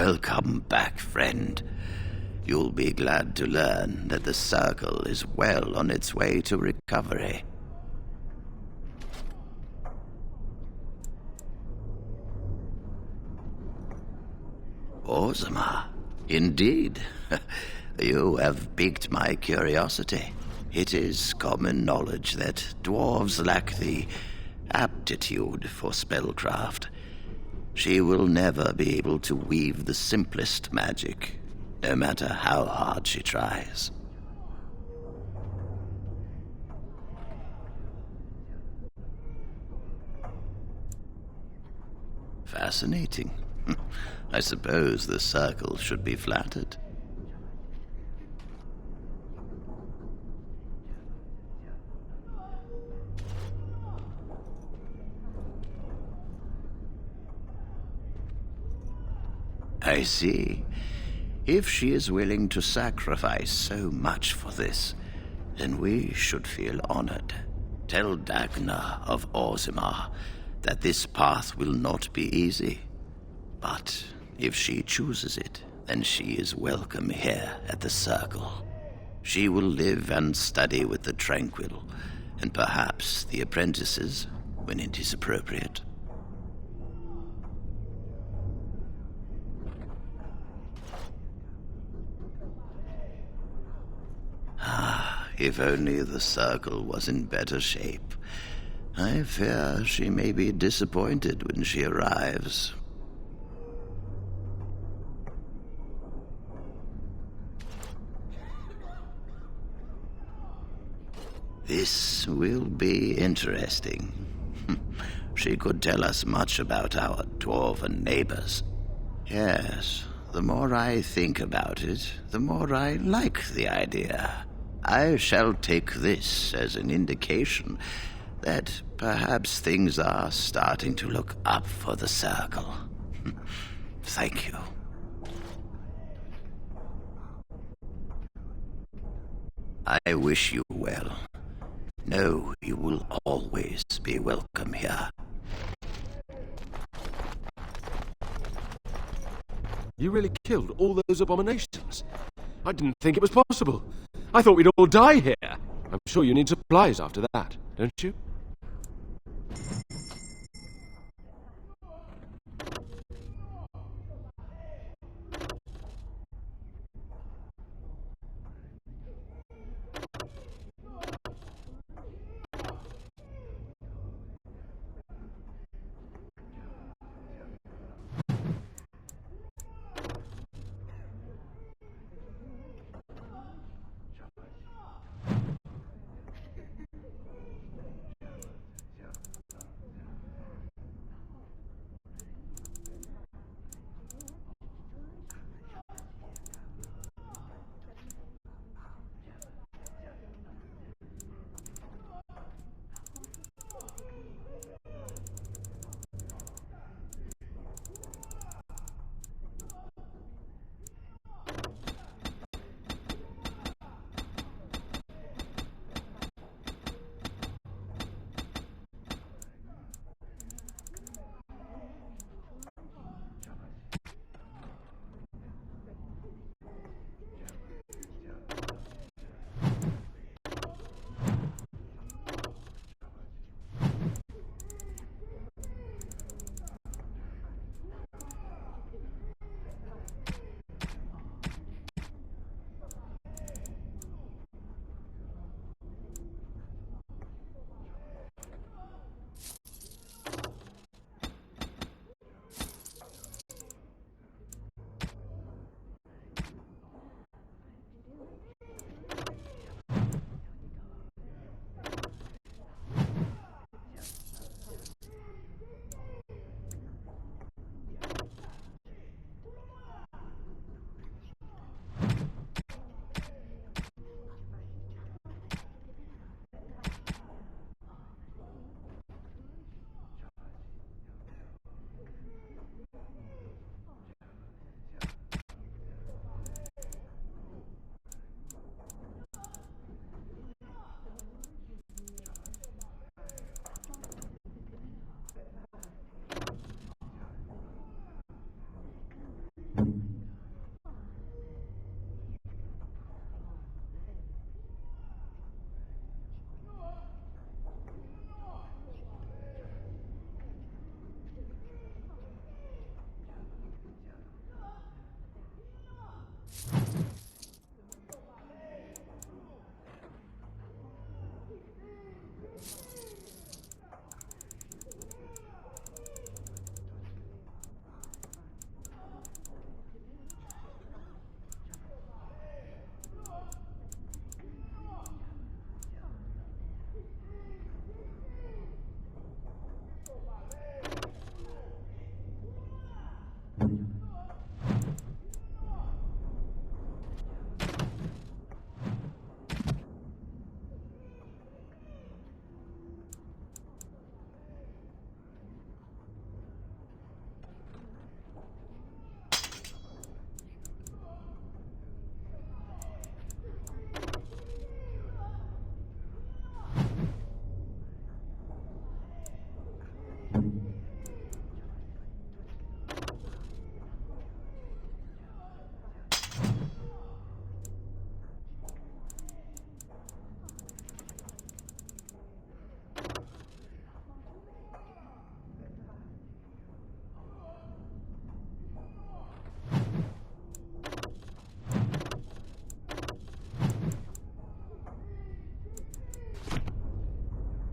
Welcome back, friend. You'll be glad to learn that the Circle is well on its way to recovery. Ozma, indeed. You have piqued my curiosity. It is common knowledge that dwarves lack the aptitude for spellcraft. She will never be able to weave the simplest magic, no matter how hard she tries. Fascinating. I suppose the Circle should be flattered. I see. If she is willing to sacrifice so much for this, then we should feel honored. Tell Dagna of Ozma that this path will not be easy. But if she chooses it, then she is welcome here at the Circle. She will live and study with the Tranquil, and perhaps the apprentices, when it is appropriate. If only the Circle was in better shape. I fear she may be disappointed when she arrives. This will be interesting. She could tell us much about our dwarven neighbors. Yes, the more I think about it, the more I like the idea. I shall take this as an indication that perhaps things are starting to look up for the Circle. Thank you. I wish you well. Know you will always be welcome here. You really killed all those abominations? I didn't think it was possible. I thought we'd all die here. I'm sure you need supplies after that, don't you?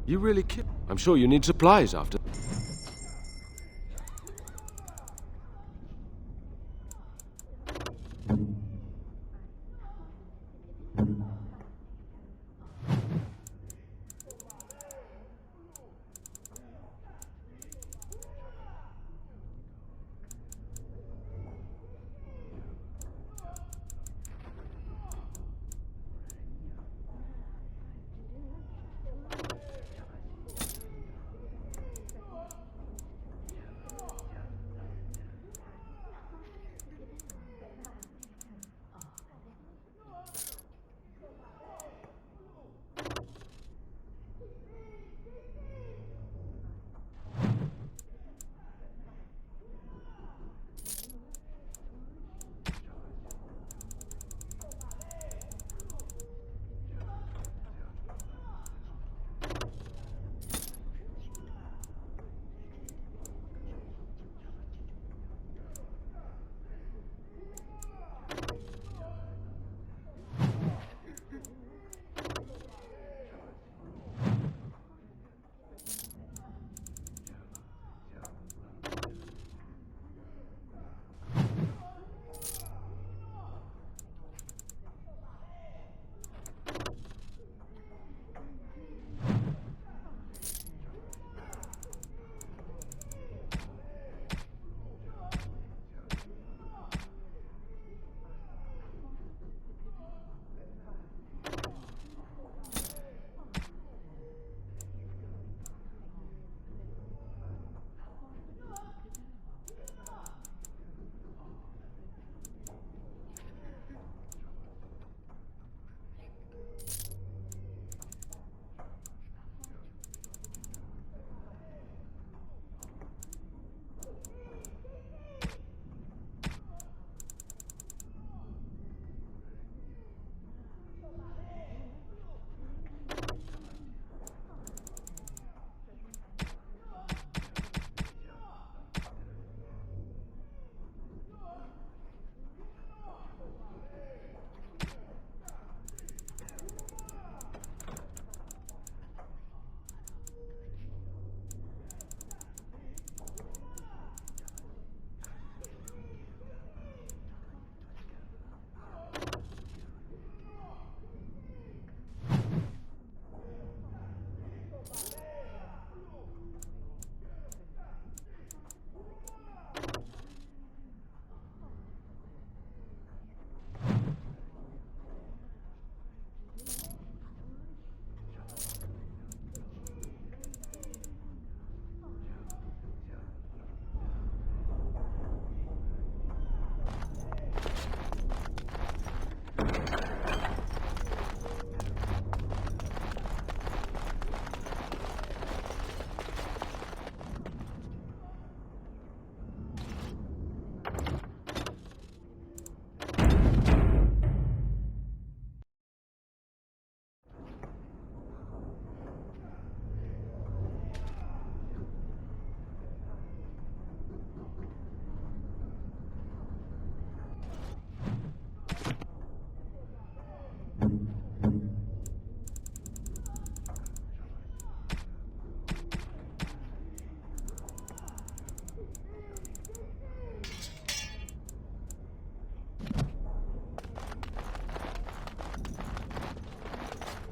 You really killed. I'm sure you need supplies after.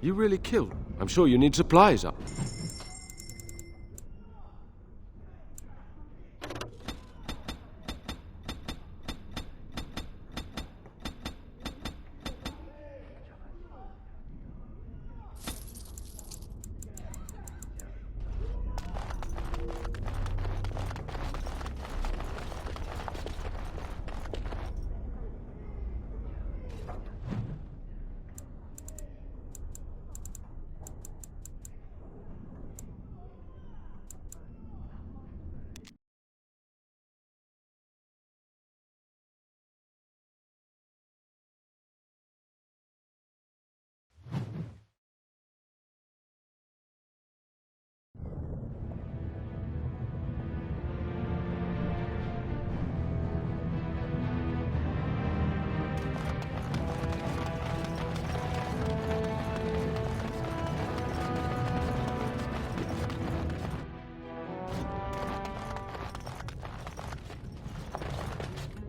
You really killed. I'm sure you need supplies up.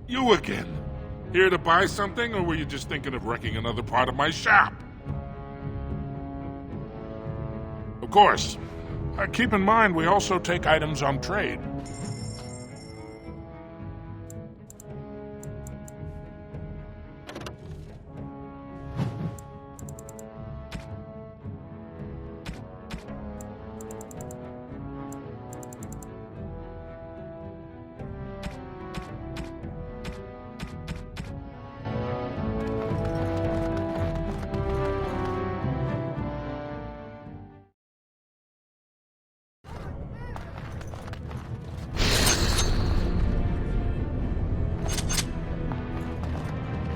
You again. Here to buy something, or were you just thinking of wrecking another part of my shop? Of course. Keep in mind, we also take items on trade.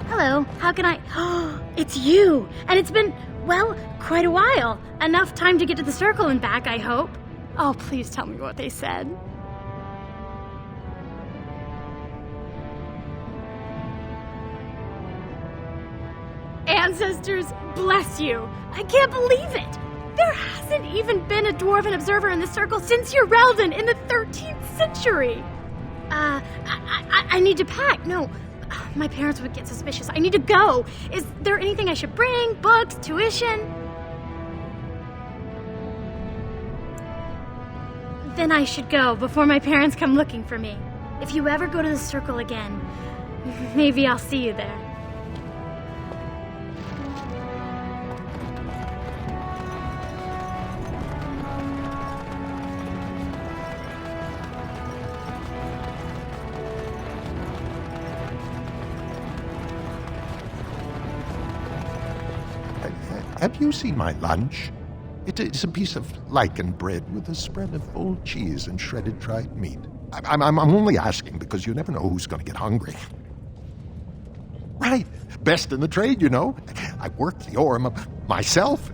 Hello, how can I... Oh, it's you! And it's been, well, quite a while. Enough time to get to the circle and back, I hope. Oh, please tell me what they said. Ancestors, bless you! I can't believe it! There hasn't even been a dwarven observer in the circle since Urelden in the 13th century! I need to pack. No, my parents would get suspicious. I need to go. Is there anything I should bring? Books? Tuition? Then I should go before my parents come looking for me. If you ever go to the circle again, maybe I'll see you there. Have you seen my lunch? It's a piece of lichen bread with a spread of old cheese and shredded dried meat. I'm only asking because you never know who's going to get hungry. Right. Best in the trade, you know. I work the ore myself.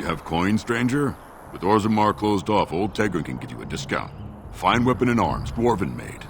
have coin, stranger? With Orzammar closed off, old Tegrin can give you a discount. Fine weapon and arms, dwarven made.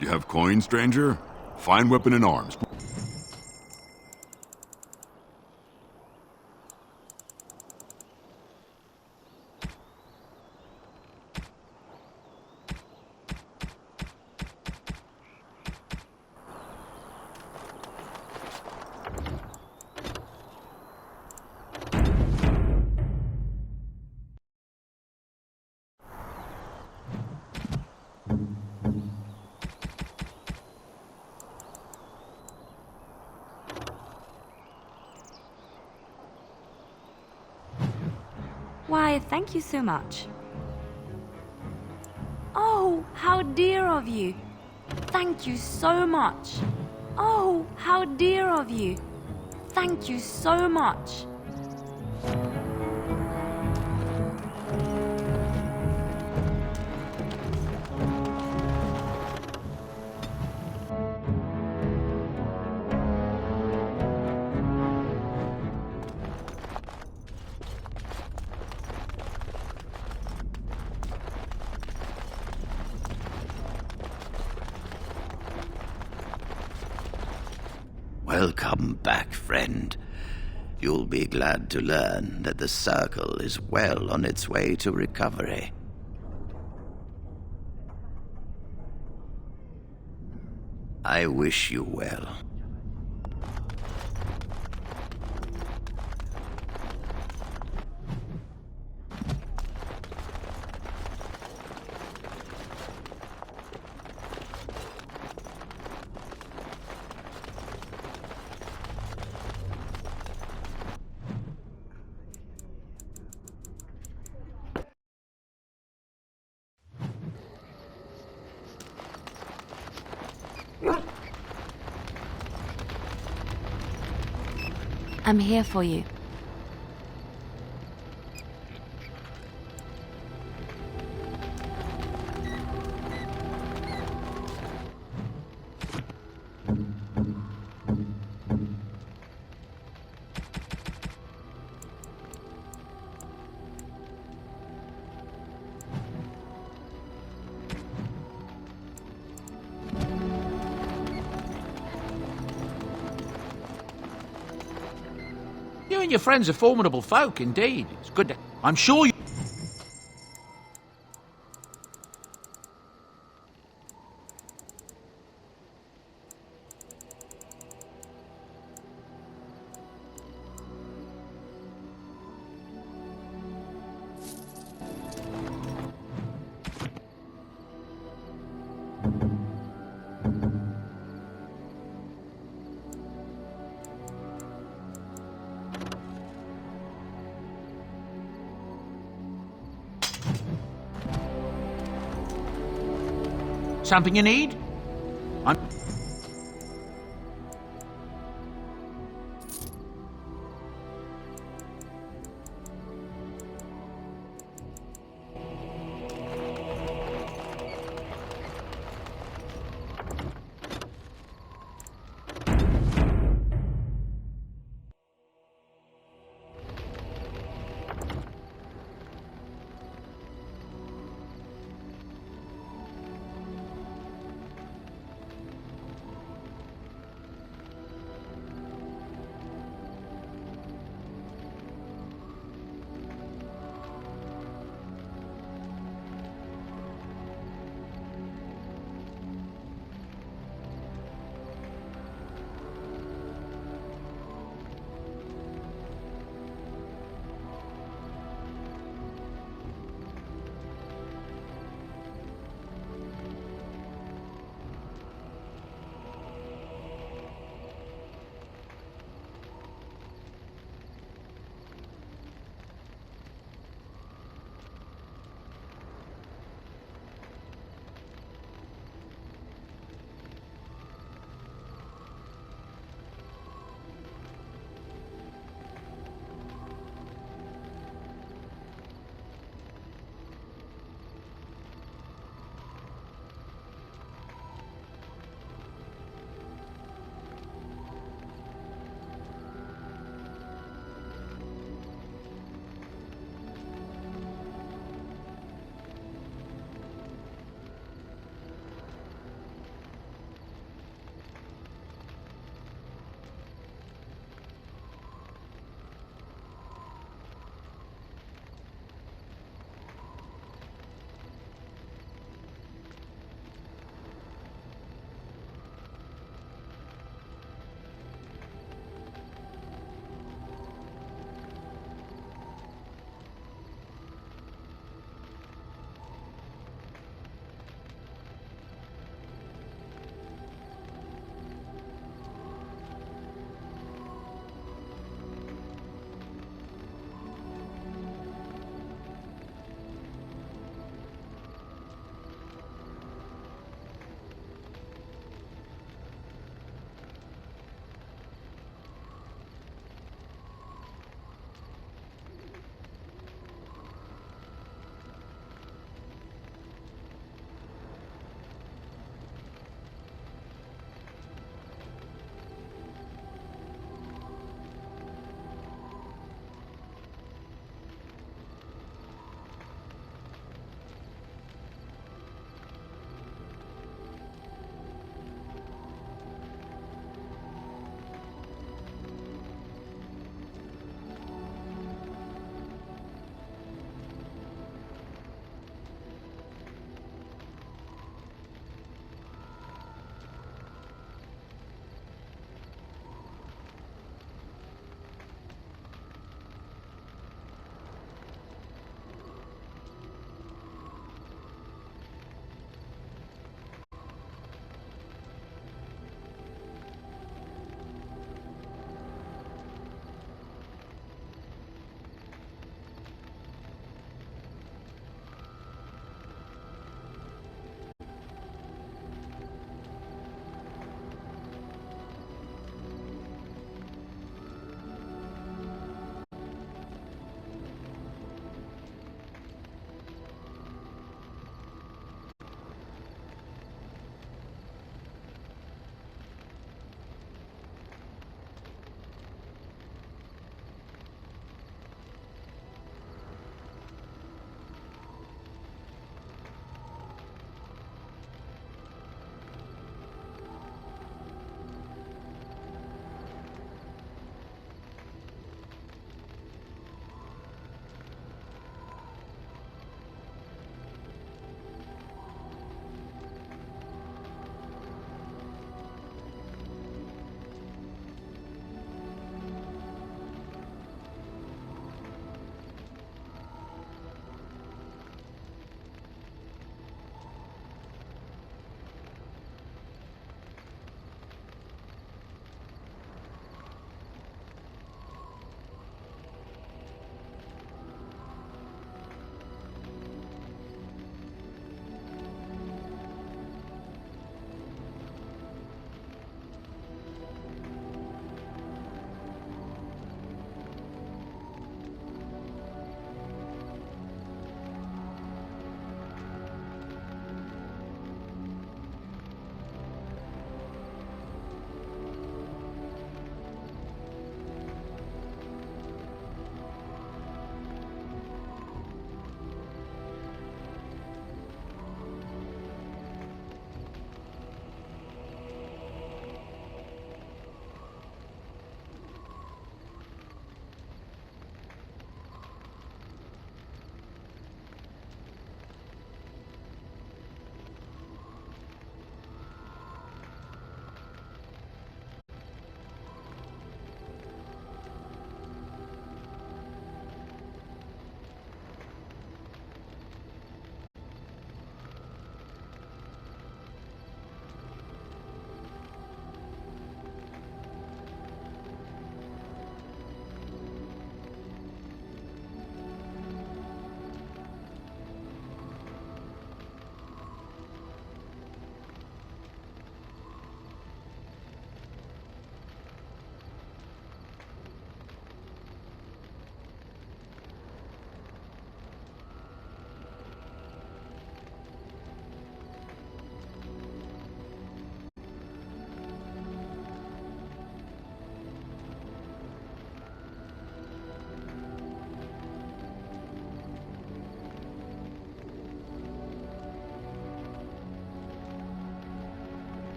You have coin, stranger? Fine weapon and arms. Why, thank you so much. Oh, how dear of you. Thank you so much. Oh, how dear of you. Thank you so much. Welcome back, friend. You'll be glad to learn that the Circle is well on its way to recovery. I wish you well. I'm here for you. You and your friends are formidable folk, indeed. It's good to... I'm sure you... Something you need? I'm...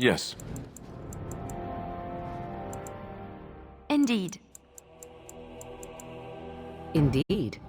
Yes. Indeed. Indeed.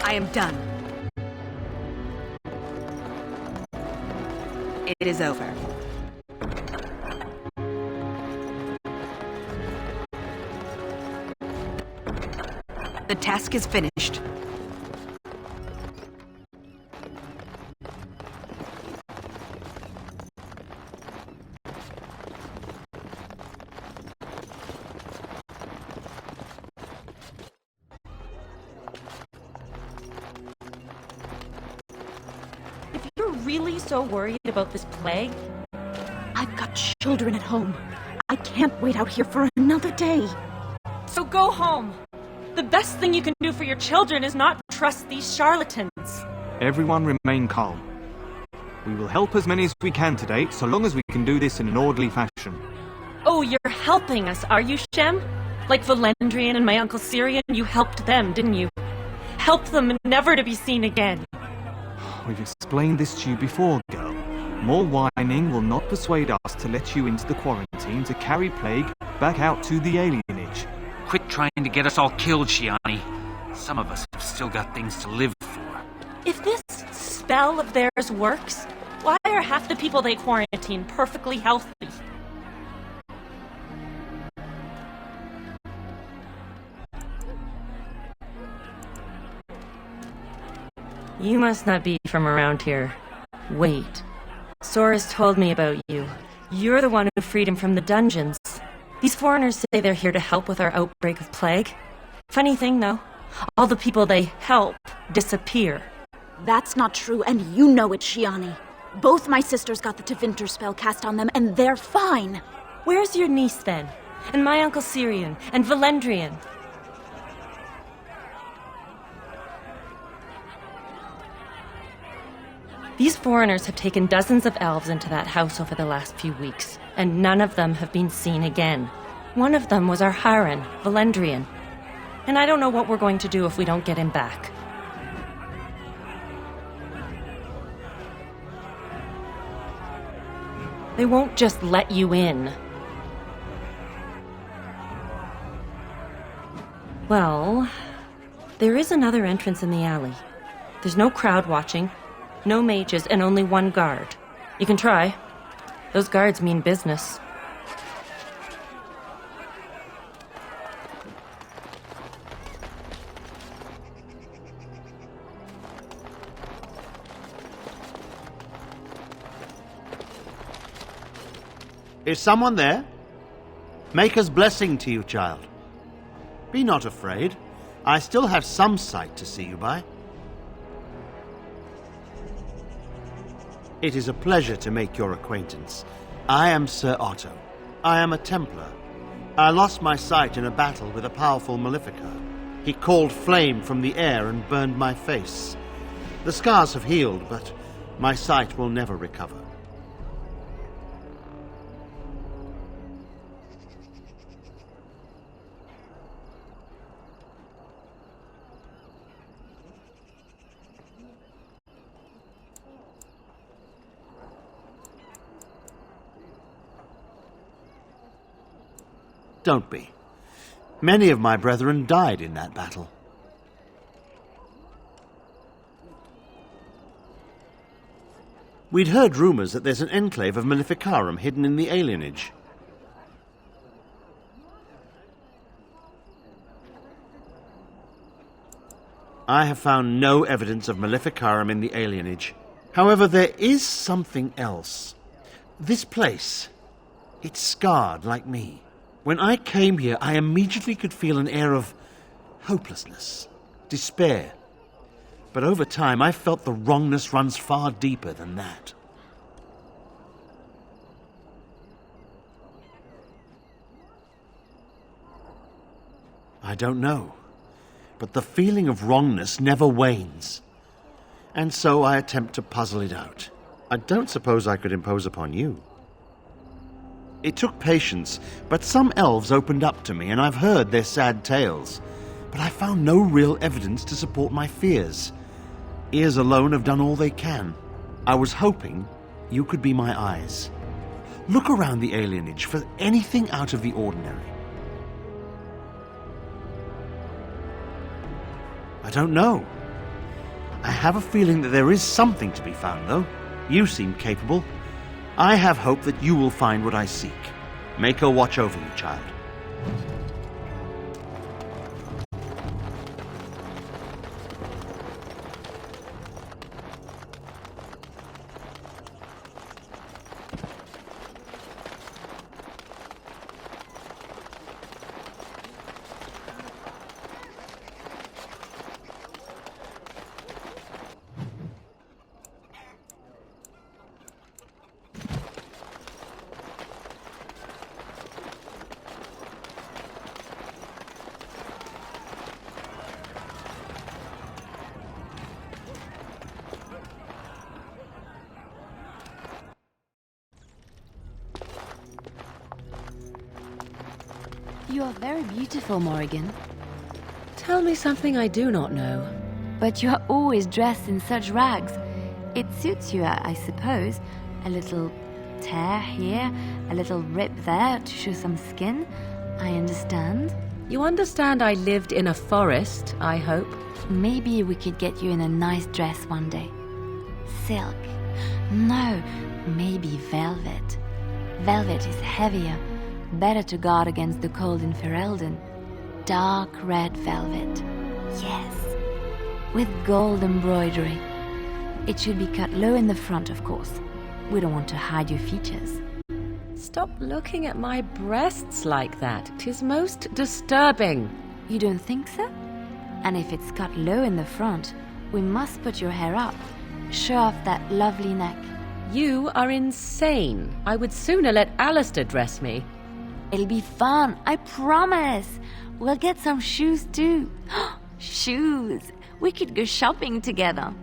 I am done. It is over. The task is finished. If you're really so worried about this plague, I've got children at home. I can't wait out here for another day. so go home. The best thing you can do for your children is not trust these charlatans. Everyone remain calm. We will help as many as we can today, so long as we can do this in an orderly fashion. Oh, you're helping us, are you, Shem? Like Valendrian and my Uncle Syrian, you helped them, didn't you? Help them never to be seen again. We've explained this to you before, girl. More whining will not persuade us to let you into the quarantine to carry plague back out to the alienage. Quit trying to get us all killed, Shiani. Some of us have still got things to live for. If this spell of theirs works, why are half the people they quarantine perfectly healthy? You must not be from around here. Wait. Sora's told me about you. You're the one who freed him from the dungeons. These foreigners say they're here to help with our outbreak of plague. Funny thing, though, all the people they help disappear. That's not true, and you know it, Shiani. Both my sisters got the Tevinter spell cast on them, and they're fine. Where's your niece, then? And my Uncle Syrian? And Valendrian? These foreigners have taken dozens of elves into that house over the last few weeks, and none of them have been seen again. One of them was our Haran, Valendrian. And I don't know what we're going to do if we don't get him back. They won't just let you in. Well, there is another entrance in the alley. There's no crowd watching, no mages, and only one guard. You can try. Those guards mean business. Is someone there? Maker's blessing to you, child. Be not afraid. I still have some sight to see you by. It is a pleasure to make your acquaintance. I am Sir Otto. I am a Templar. I lost my sight in a battle with a powerful Maleficar. He called flame from the air and burned my face. The scars have healed, but my sight will never recover. Don't be. Many of my brethren died in that battle. We'd heard rumors that there's an enclave of Maleficarum hidden in the alienage. I have found no evidence of Maleficarum in the alienage. However, there is something else. This place, it's scarred like me. When I came here, I immediately could feel an air of hopelessness, despair. But over time, I felt the wrongness runs far deeper than that. I don't know, but the feeling of wrongness never wanes. And so I attempt to puzzle it out. I don't suppose I could impose upon you. It took patience, but some elves opened up to me, and I've heard their sad tales. But I found no real evidence to support my fears. Ears alone have done all they can. I was hoping you could be my eyes. Look around the alienage for anything out of the ordinary. I don't know. I have a feeling that there is something to be found, though. You seem capable. I have hope that you will find what I seek. Mako watch over you, child. You are very beautiful, Morrigan. Tell me something I do not know. But you are always dressed in such rags. It suits you, I suppose. A little tear here, a little rip there to show some skin. I understand. You understand I lived in a forest, I hope? Maybe we could get you in a nice dress one day. Silk. No, maybe velvet. Velvet is heavier. Better to guard against the cold in Ferelden. Dark red velvet. Yes. With gold embroidery. It should be cut low in the front, of course. We don't want to hide your features. Stop looking at my breasts like that. 'Tis most disturbing. You don't think so? And if it's cut low in the front, we must put your hair up. Show off that lovely neck. You are insane. I would sooner let Alistair dress me. It'll be fun, I promise. We'll get some shoes too. Shoes! We could go shopping together.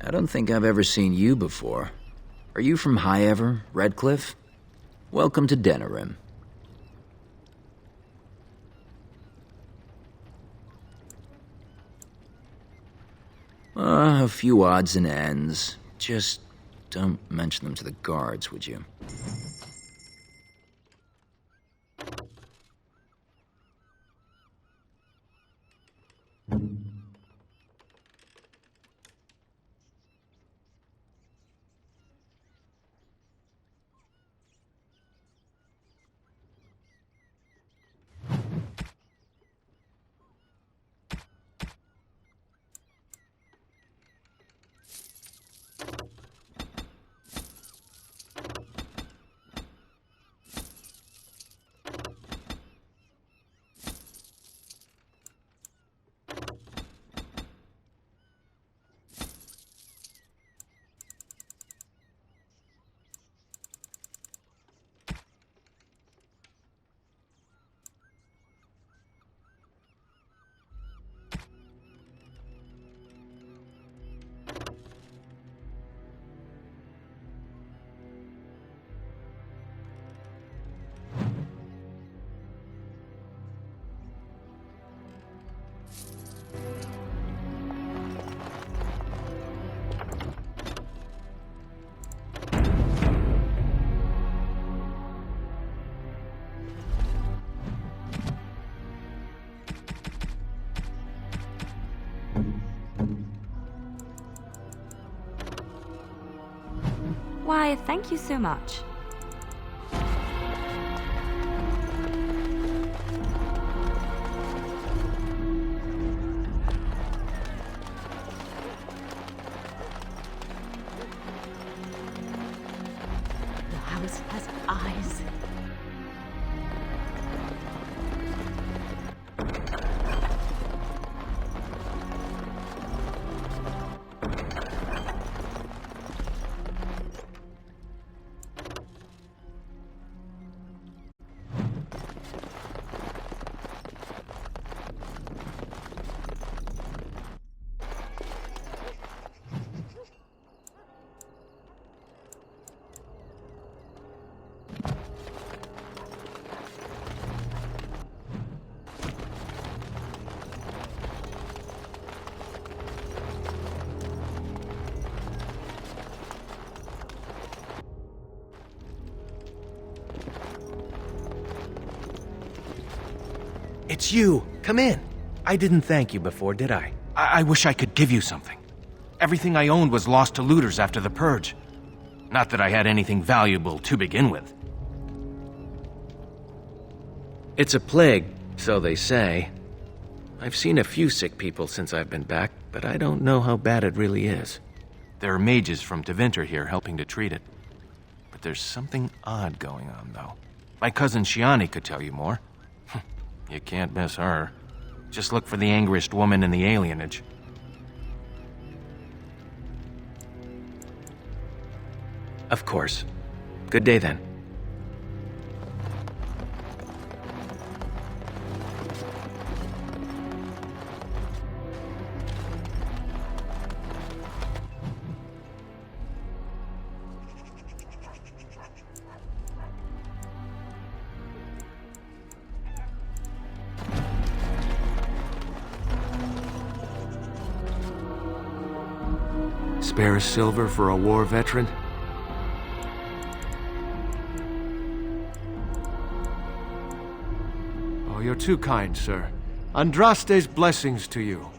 I don't think I've ever seen you before. Are you from Highever, Redcliffe? Welcome to Denerim. A few odds and ends. Just don't mention them to the guards, would you? Why, thank you so much. It's you. Come in. I didn't thank you before, did I? I wish I could give you something. Everything I owned was lost to looters after the purge. Not that I had anything valuable to begin with. It's a plague, so they say. I've seen a few sick people since I've been back, but I don't know how bad it really is. There are mages from Tevinter here helping to treat it. But there's something odd going on, though. My cousin Shiani could tell you more. You can't miss her. Just look for the angriest woman in the alienage. Of course. Good day, then. Spare a silver for a war veteran? Oh, you're too kind, sir. Andraste's blessings to you.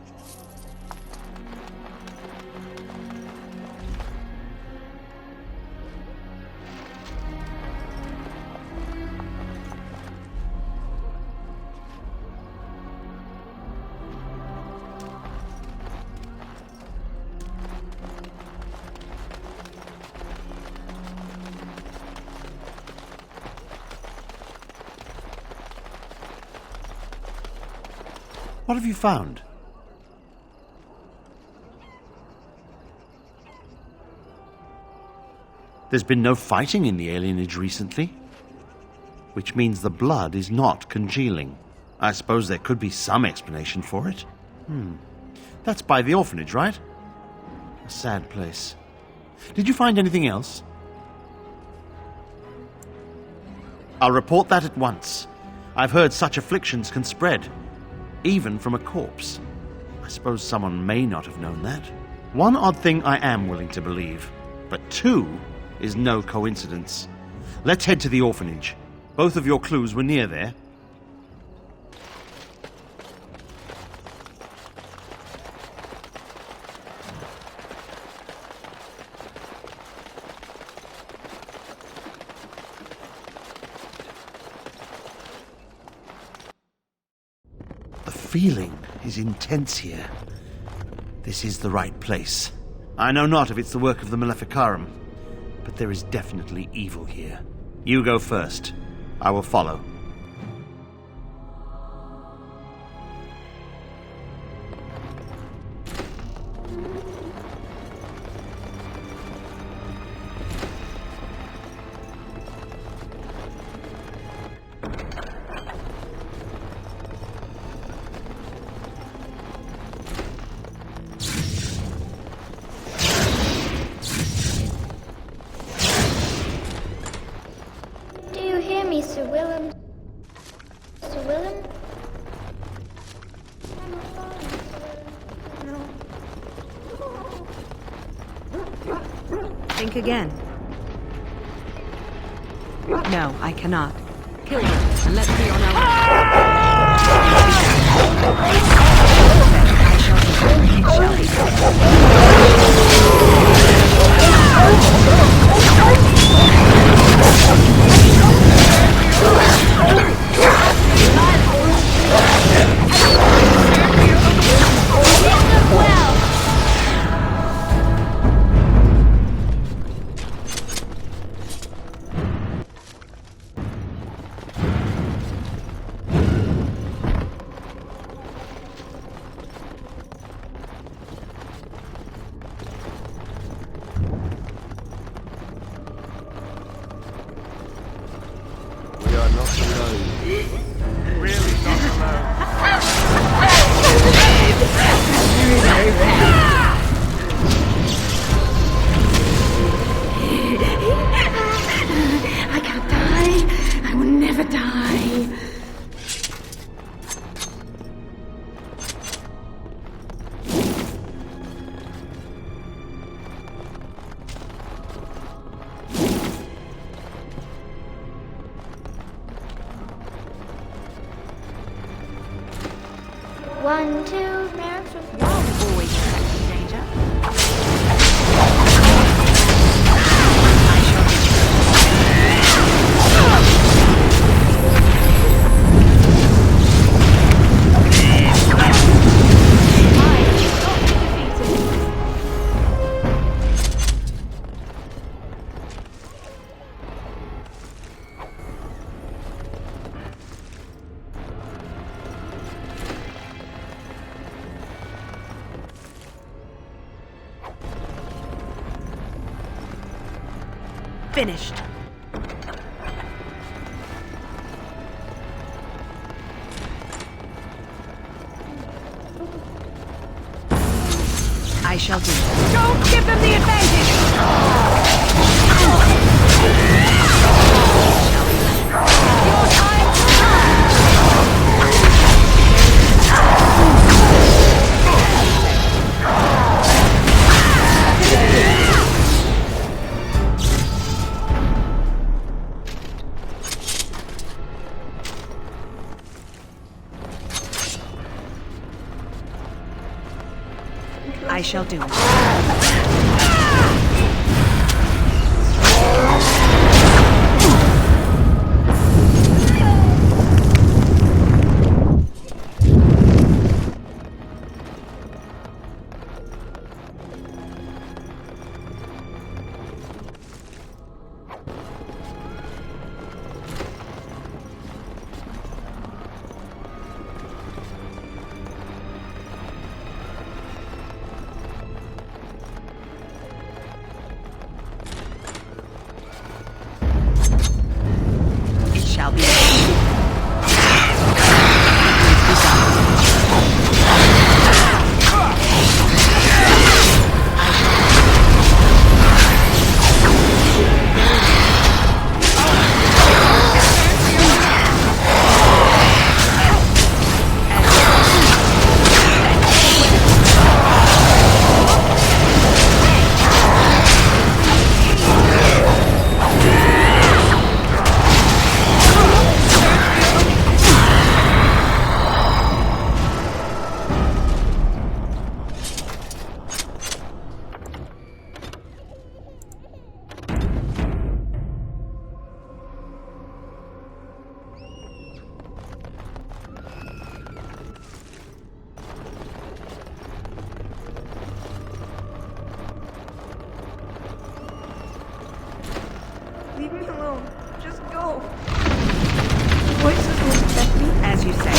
What have you found? There's been no fighting in the alienage recently, which means the blood is not congealing. I suppose there could be some explanation for it. That's by the orphanage, right? A sad place. Did you find anything else? I'll report that at once. I've heard such afflictions can spread, even from a corpse. I suppose someone may not have known that. One odd thing I am willing to believe, but two is no coincidence. Let's head to the orphanage. Both of your clues were near there. The feeling is intense here. This is the right place. I know not if it's the work of the Maleficarum, but there is definitely evil here. You go first. I will follow. Sir Willem. Sir Willem? Think again. No, I cannot. Kill him, and let's be on our way. 1, 2, merits with Always expecting danger. Finished. I shall do. Don't give them the advantage! Your time to I shall do. Shall be. Leave me alone. Just go. Voices will protect me. As you say.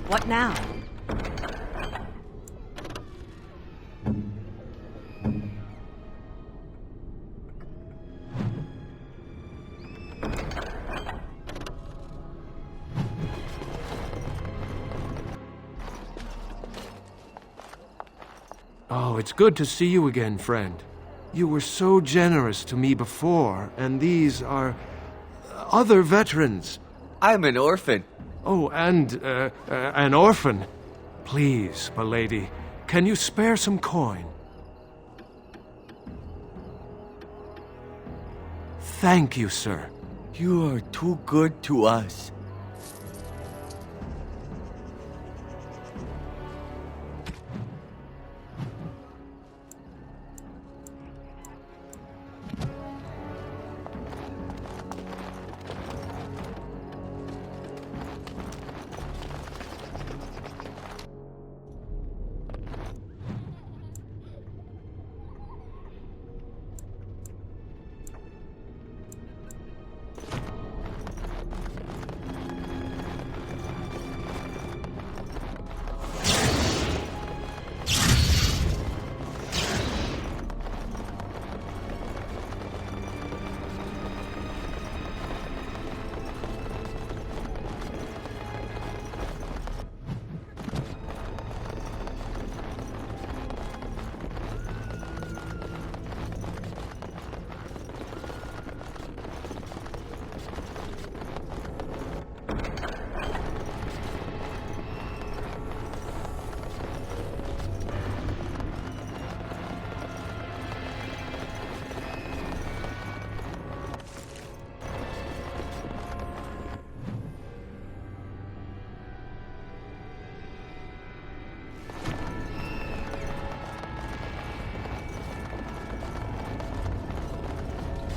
What now? Oh, it's good to see you again, friend. You were so generous to me before, and these are other veterans. I'm an orphan. Oh, and an orphan. Please, milady, can you spare some coin? Thank you, sir. You are too good to us.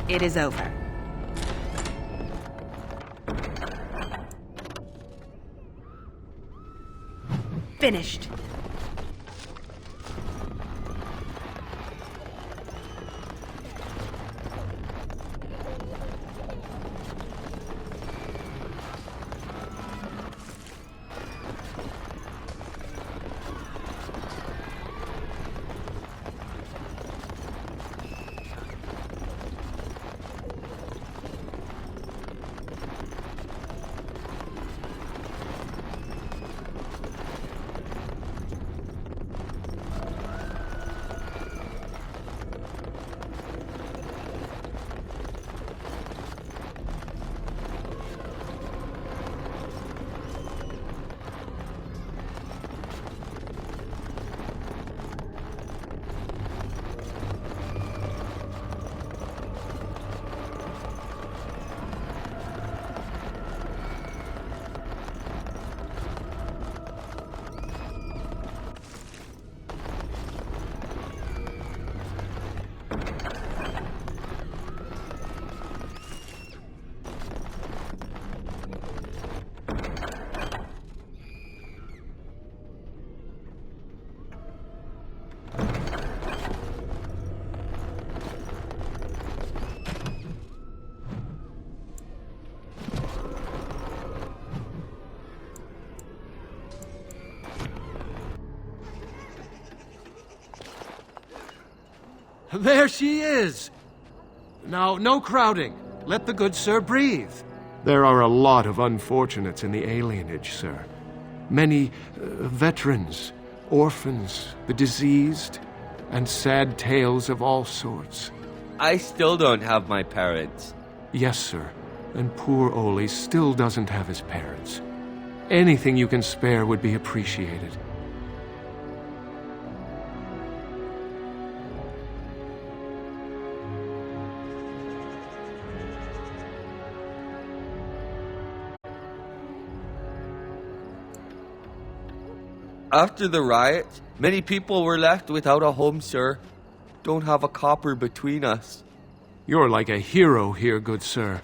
It is over. Finished. There she is! Now, no crowding. Let the good sir breathe. There are a lot of unfortunates in the alienage, sir. Many veterans, orphans, the diseased, and sad tales of all sorts. I still don't have my parents. Yes, sir. And poor Oli still doesn't have his parents. Anything you can spare would be appreciated. After the riot, many people were left without a home, sir. Don't have a copper between us. You're like a hero here, good sir.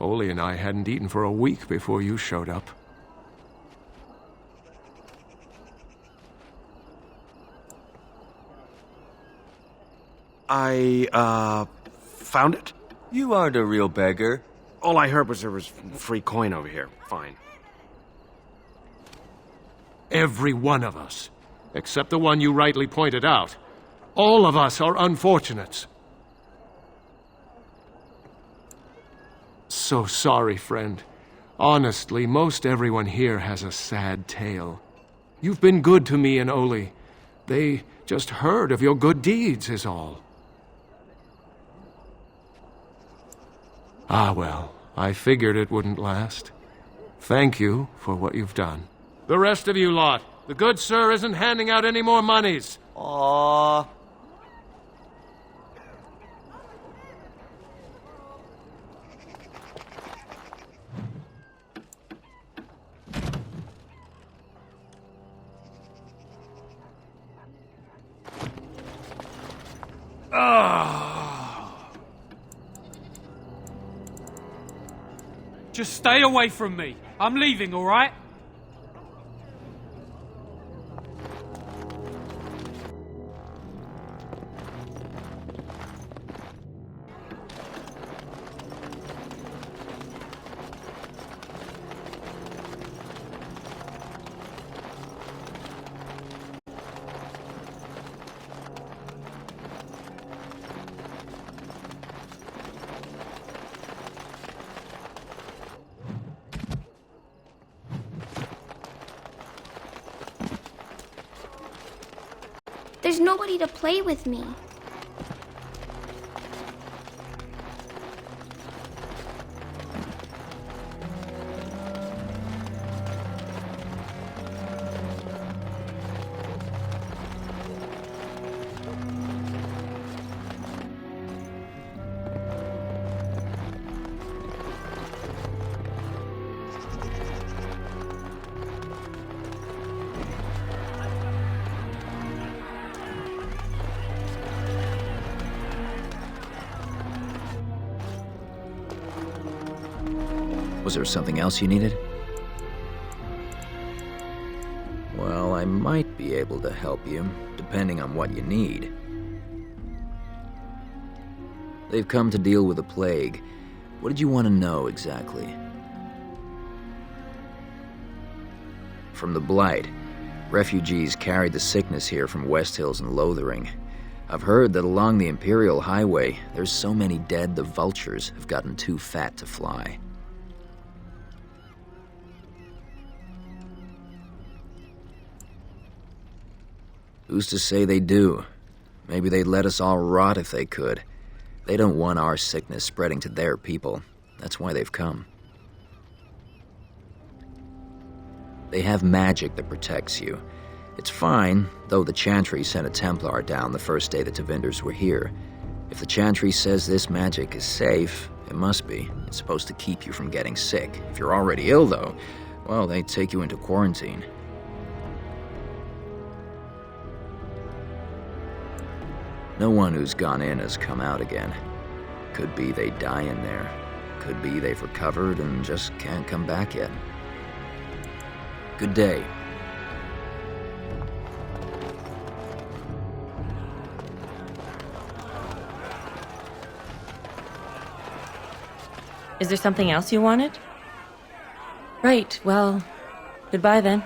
Oli and I hadn't eaten for a week before you showed up. I, found it? You aren't a real beggar. All I heard was there was free coin over here. Fine. Every one of us, except the one you rightly pointed out. All of us are unfortunates. So sorry, friend. Honestly, most everyone here has a sad tale. You've been good to me and Oli. They just heard of your good deeds, is all. Ah, well, I figured it wouldn't last. Thank you for what you've done. The rest of you lot, the good sir isn't handing out any more monies. Aww. Just stay away from me. I'm leaving, all right? There's nobody to play with me. Was there something else you needed? Well, I might be able to help you, depending on what you need. They've come to deal with the plague. What did you want to know exactly? From the Blight. Refugees carried the sickness here from West Hills and Lothering. I've heard that along the Imperial Highway, there's so many dead the vultures have gotten too fat to fly. Who's to say they do? Maybe they'd let us all rot if they could. They don't want our sickness spreading to their people. That's why they've come. They have magic that protects you. It's fine, though the Chantry sent a Templar down the first day the Tevinders were here. If the Chantry says this magic is safe, it must be. It's supposed to keep you from getting sick. If you're already ill, though, well, they take you into quarantine. No one who's gone in has come out again. Could be they die in there. Could be they've recovered and just can't come back yet. Good day. Is there something else you wanted? Right, well, goodbye then.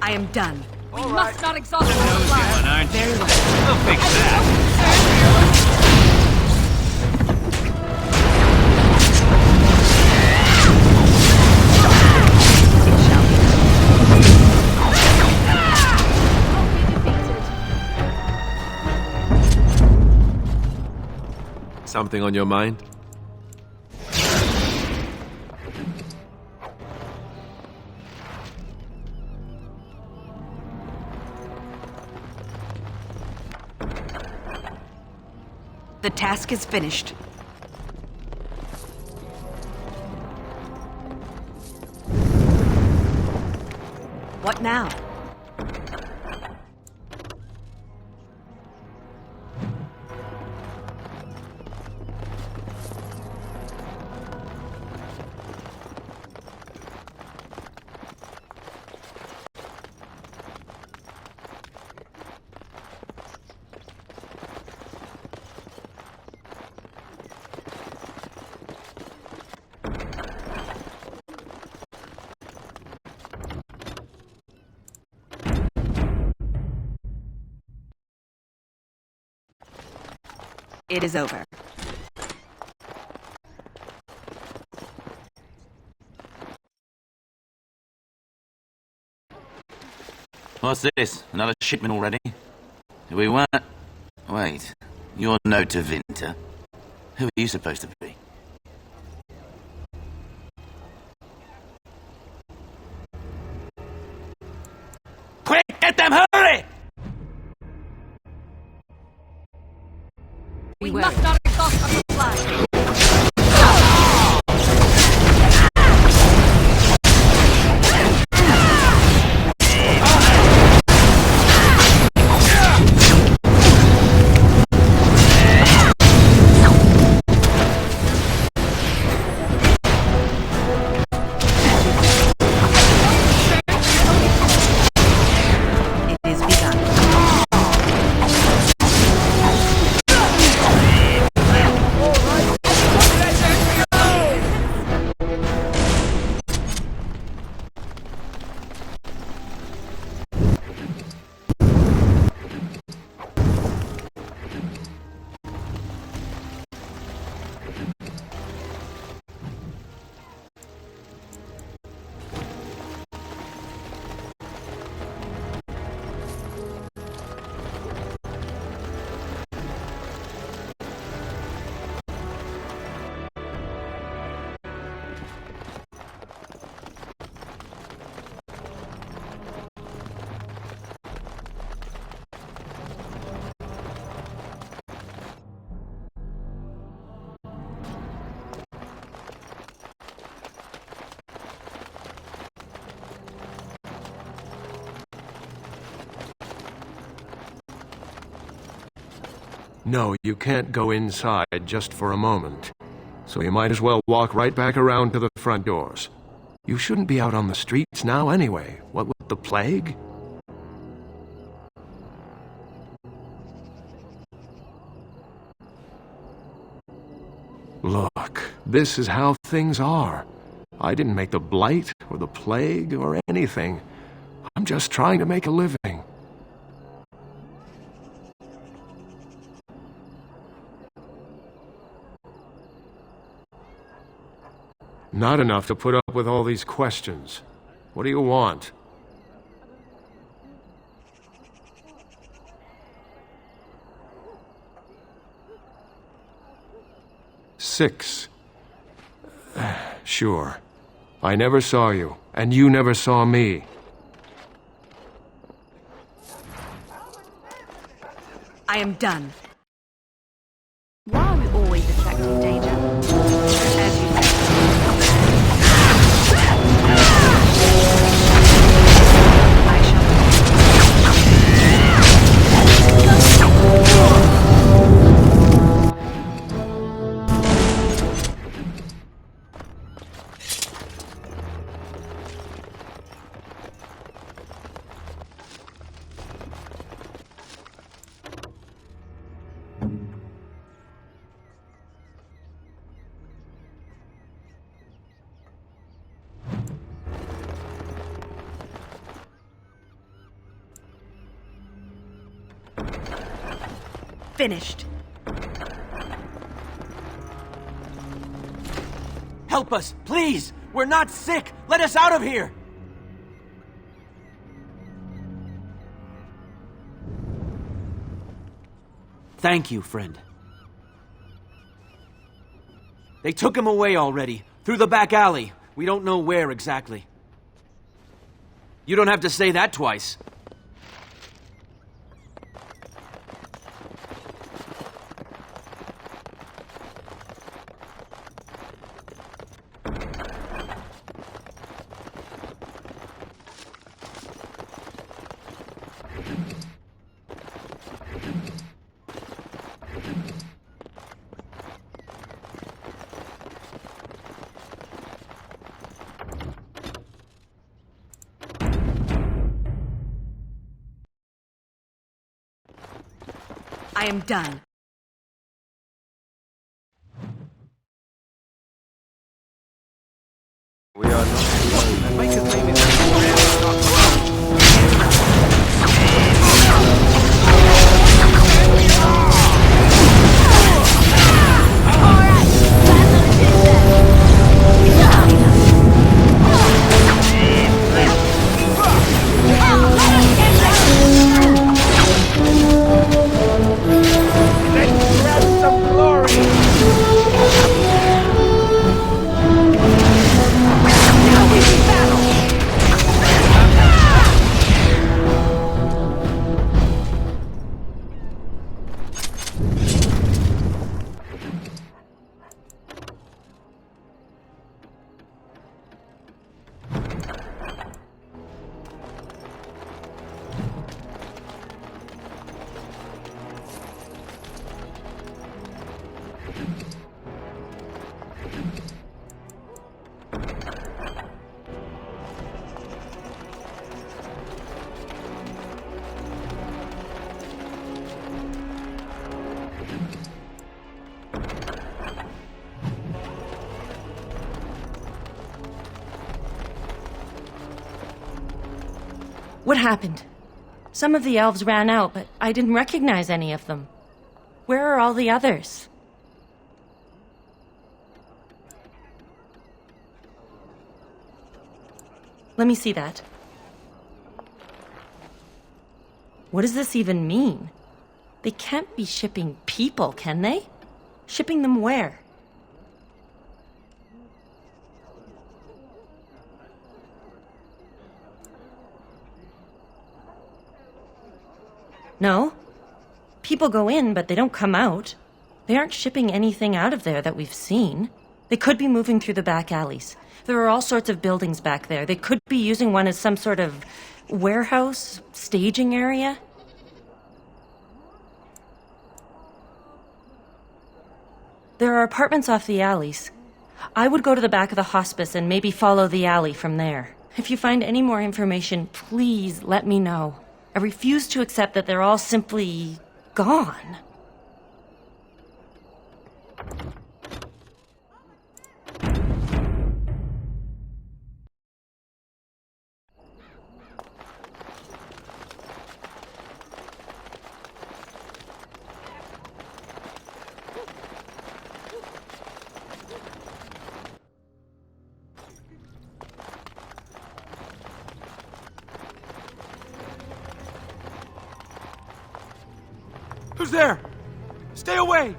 I am done. We must not exhaust our supply. Aren't you? Very well. We'll fix that. Something on your mind? The task is finished. What now? It is over. What's this? Another shipment already? We weren't... Wait, you're no Tevinter. Who are you supposed to be? Quick, get them, hurry! We must not exhaust our supply. No, you can't go inside just for a moment. So you might as well walk right back around to the front doors. You shouldn't be out on the streets now anyway. What with the plague? Look, this is how things are. I didn't make the blight or the plague or anything. I'm just trying to make a living. Not enough to put up with all these questions. What do you want? Six. Sure. I never saw you, and you never saw me. I am done. Why are we always attracting danger? As you said. Finished. Help us, please! We're not sick! Let us out of here! Thank you, friend. They took him away already, through the back alley. We don't know where exactly. You don't have to say that twice. I am done. We are not Make a claim in the What happened? Some of the elves ran out, but I didn't recognize any of them. Where are all the others? Let me see that. What does this even mean? They can't be shipping people, can they? Shipping them where? No. People go in, but they don't come out. They aren't shipping anything out of there that we've seen. They could be moving through the back alleys. There are all sorts of buildings back there. They could be using one as some sort of warehouse, staging area. There are apartments off the alleys. I would go to the back of the hospice and maybe follow the alley from there. If you find any more information, please let me know. I refuse to accept that they're all simply gone. Who's there? Stay away!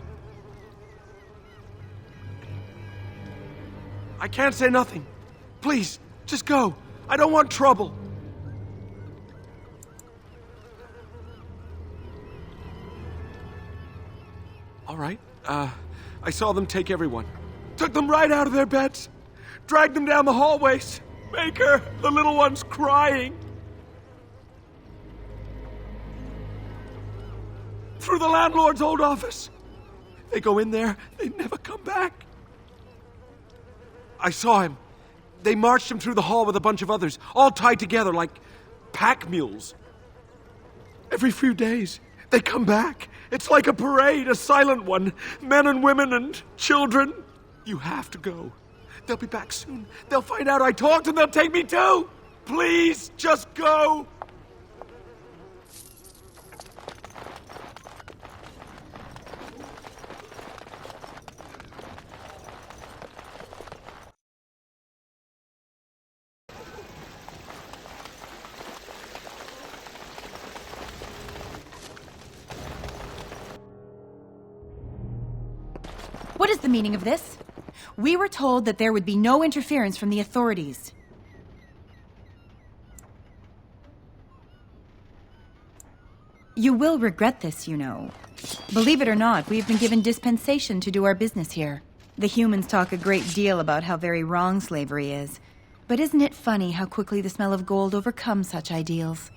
I can't say nothing. Please, just go. I don't want trouble. All right. I saw them take everyone. Took them right out of their beds. Dragged them down the hallways. Maker, the little one's crying. Through the landlord's old office. They go in there, they never come back. I saw him. They marched him through the hall with a bunch of others, all tied together like pack mules. Every few days, they come back. It's like a parade, a silent one. Men and women and children. You have to go. They'll be back soon. They'll find out I talked and they'll take me too. Please, just go. What is the meaning of this? We were told that there would be no interference from the authorities. You will regret this, you know. Believe it or not, we've been given dispensation to do our business here. The humans talk a great deal about how very wrong slavery is. But isn't it funny how quickly the smell of gold overcomes such ideals?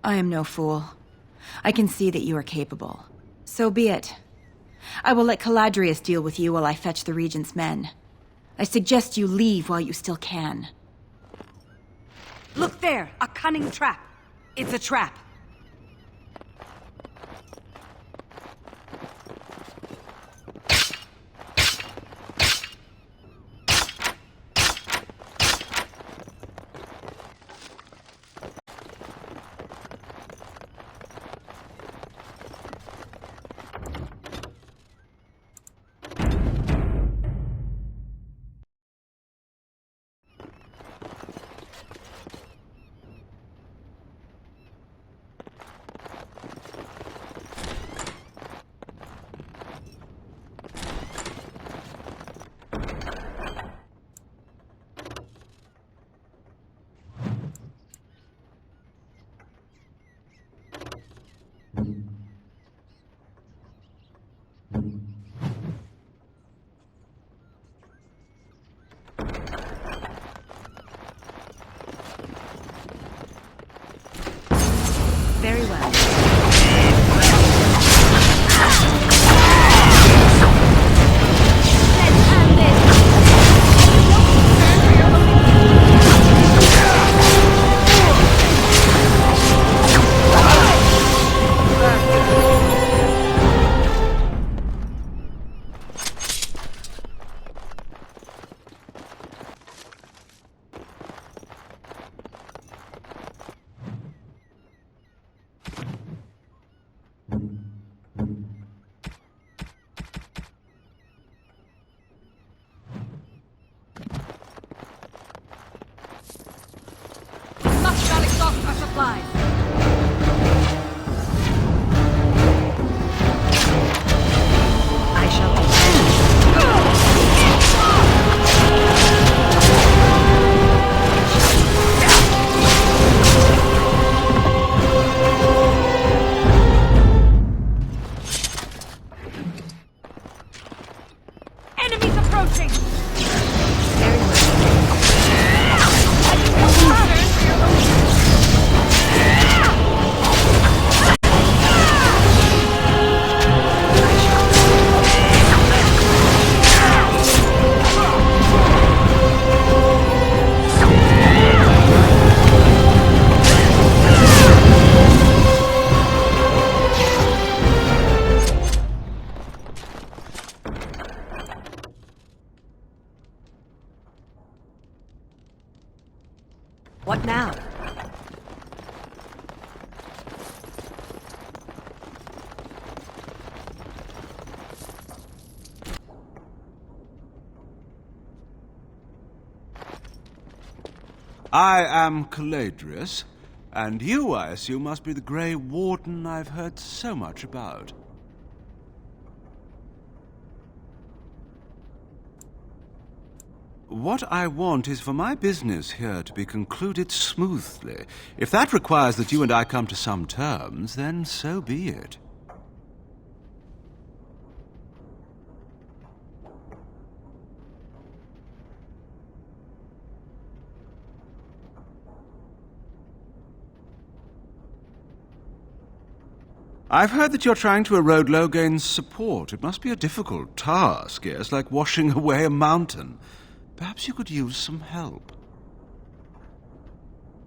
I am no fool. I can see that you are capable. So be it. I will let Caladrius deal with you while I fetch the Regent's men. I suggest you leave while you still can. Look there! A cunning trap! It's a trap! Very well. Very well. What now? I am Caladrius, and you, I assume, must be the Grey Warden I've heard so much about. What I want is for my business here to be concluded smoothly. If that requires that you and I come to some terms, then so be it. I've heard that you're trying to erode Logain's support. It must be a difficult task, yes, like washing away a mountain. Perhaps you could use some help.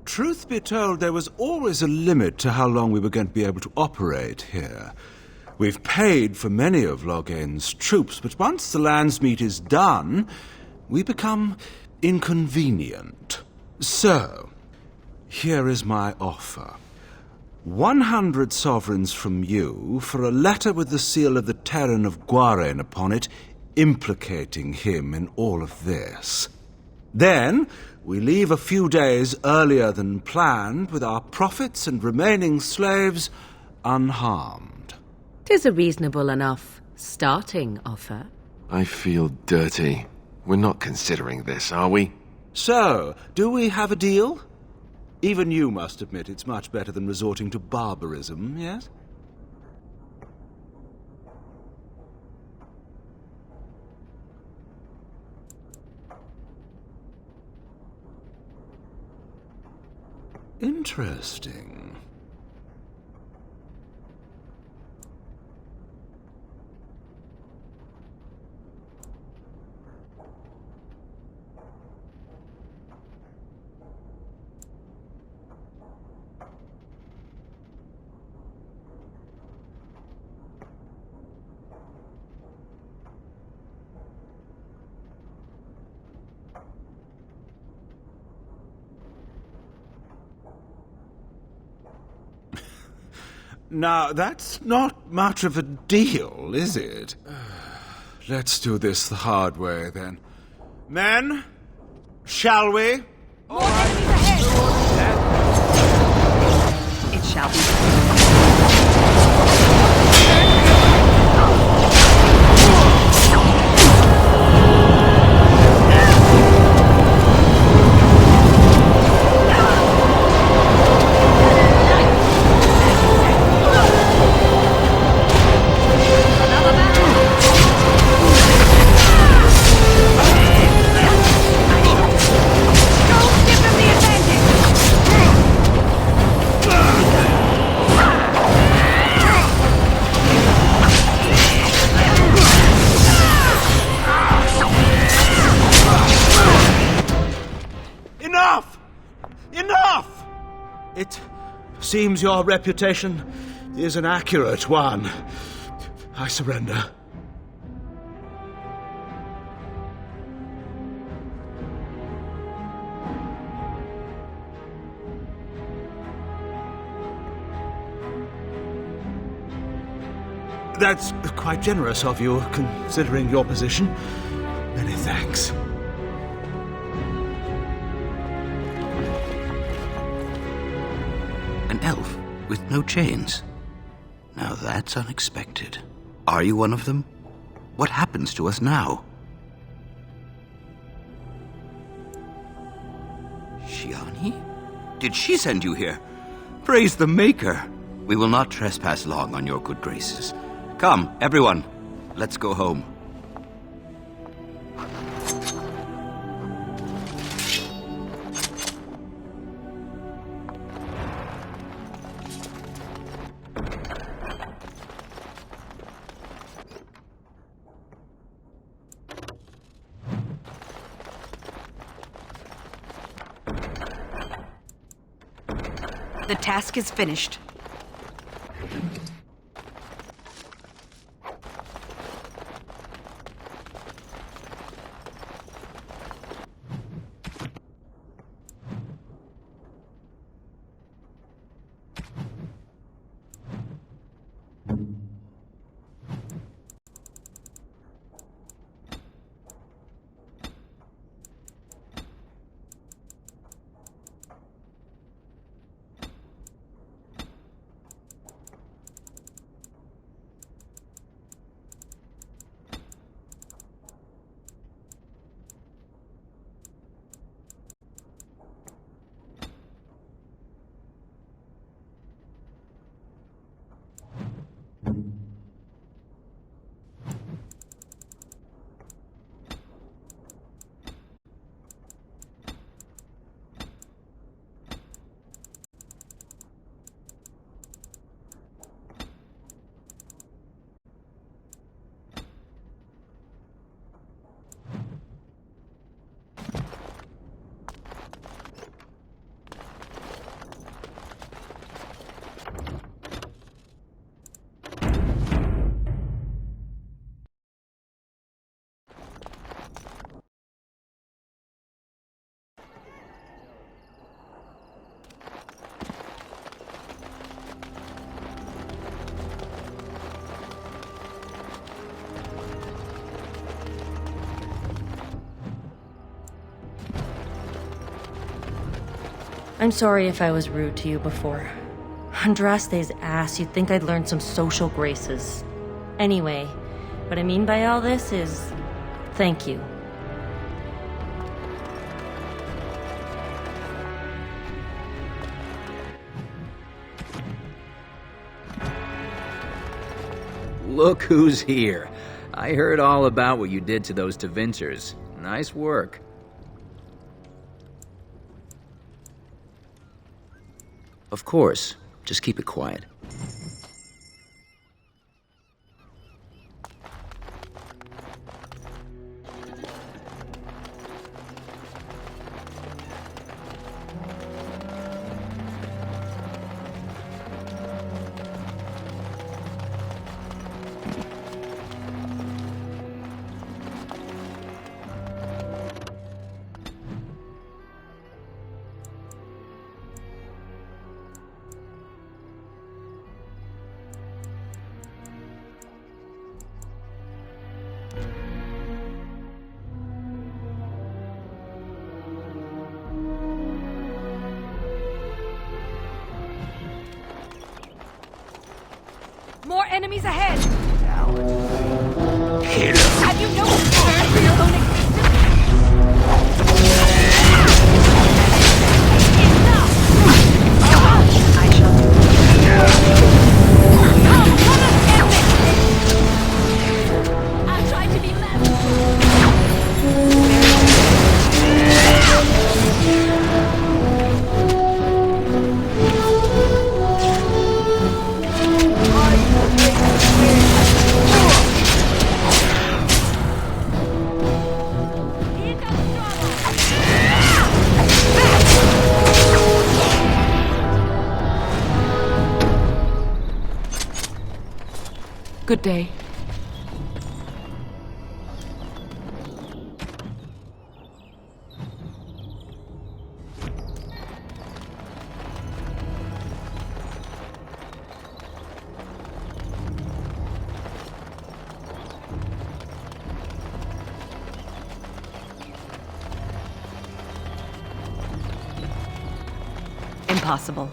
Truth be told, there was always a limit to how long we were going to be able to operate here. We've paid for many of Logain's troops, but once the Landsmeet is done, we become inconvenient. So, here is my offer. 100 sovereigns from you for a letter with the seal of the Terran of Guaren upon it, implicating him in all of this. Then, we leave a few days earlier than planned with our profits and remaining slaves unharmed. 'Tis a reasonable enough starting offer. I feel dirty. We're not considering this, are we? So, do we have a deal? Even you must admit it's much better than resorting to barbarism, yes? Interesting. Now, that's not much of a deal, is it? Let's do this the hard way, then. Men, shall we? It shall be. It seems your reputation is an accurate one. I surrender. That's quite generous of you, considering your position. Many thanks. An elf with no chains. Now that's unexpected. Are you one of them? What happens to us now? Shiani? Did she send you here? Praise the Maker! We will not trespass long on your good graces. Come, everyone, let's go home. The task is finished. I'm sorry if I was rude to you before. Andraste's ass, you'd think I'd learned some social graces. Anyway, what I mean by all this is... thank you. Look who's here. I heard all about what you did to those Tevinters. Nice work. Of course. Just keep it quiet. More enemies ahead! Kill Have you no concern for your own existence? I shall... I'll try to be Good day. Impossible.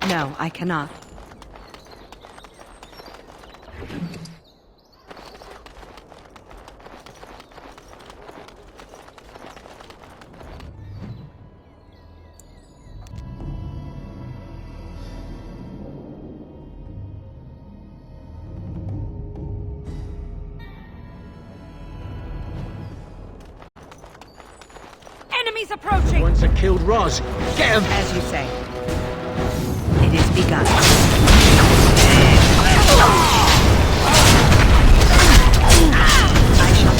No, I cannot. Enemies approaching! The ones that killed Roz. Get him! As you say. It is begun. I shall...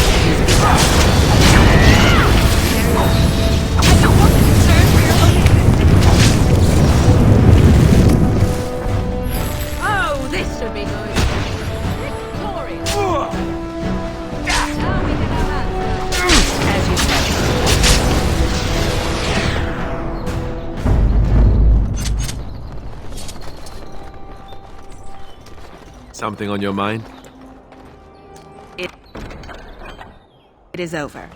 It is begun. Have you no concern for your own existence? Oh, this should be good. Glorious. Now we can have answers. As you say. Something on your mind? It is over.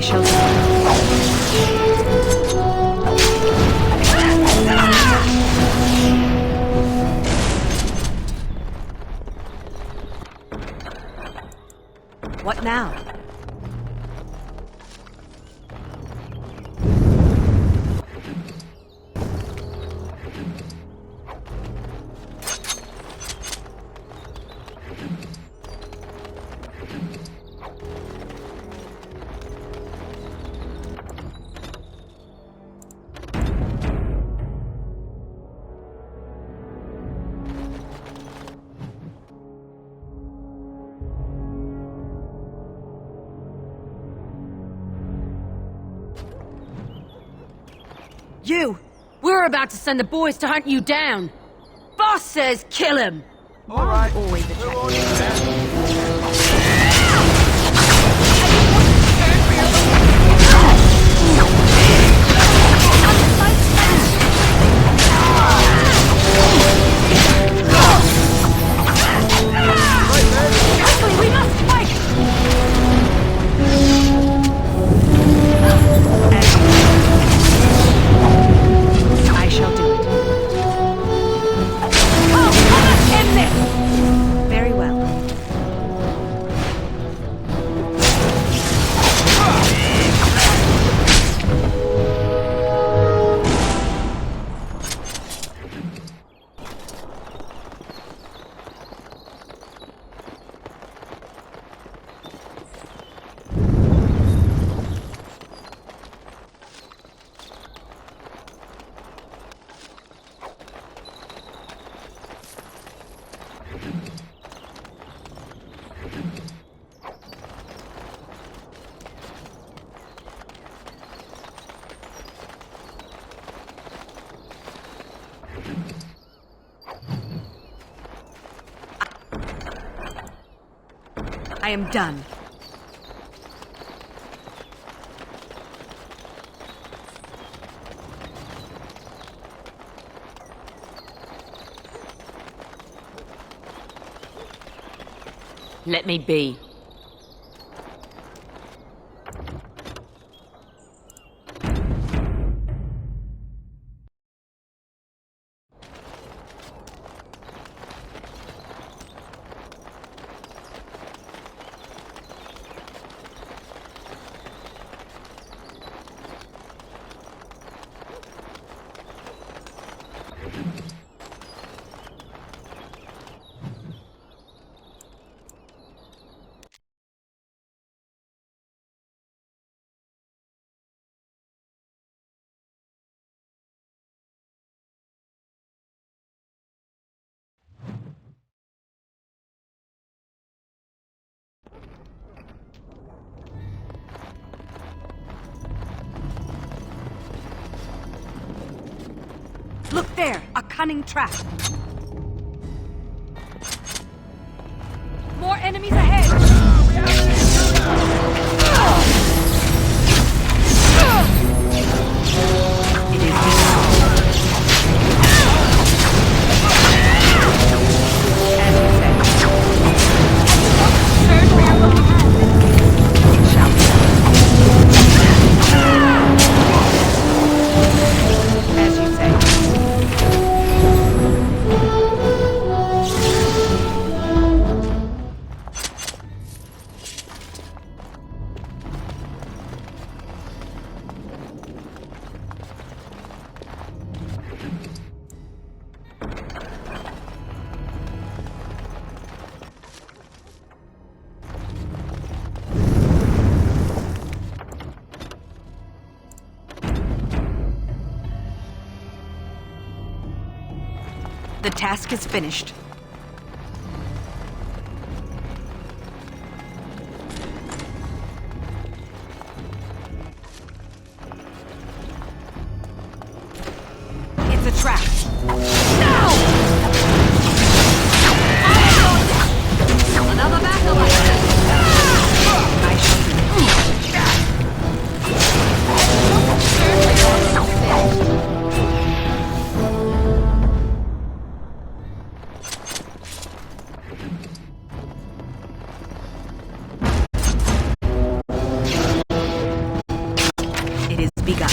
shall do. What now? You! We're about to send the boys to hunt you down. Boss says kill him! Alright, always a Quickly, we must fight! I shall do it. Come, let us end this! Very well. I am done. Let me be. Look there, a cunning trap. More enemies ahead! The task is finished. It's a trap. No! Another battle like this! I shall do It is begun.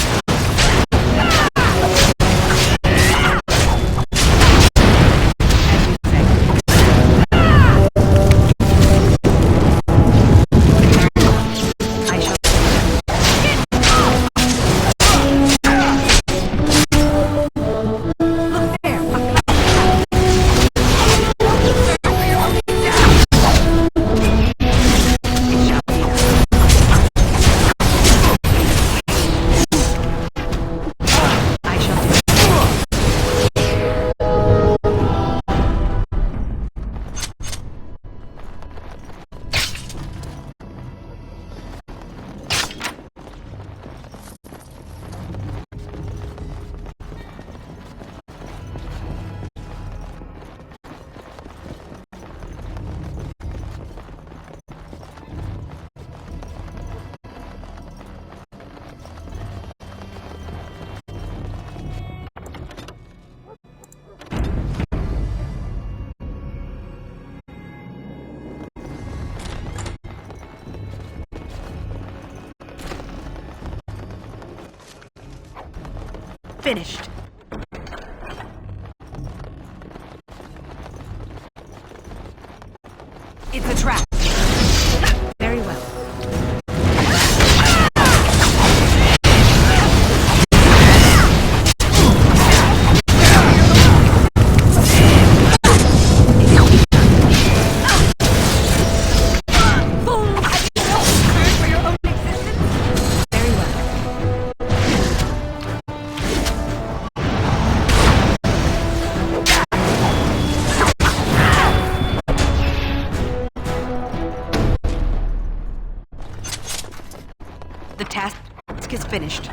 Finished. It's a trap. Very well. The task is finished.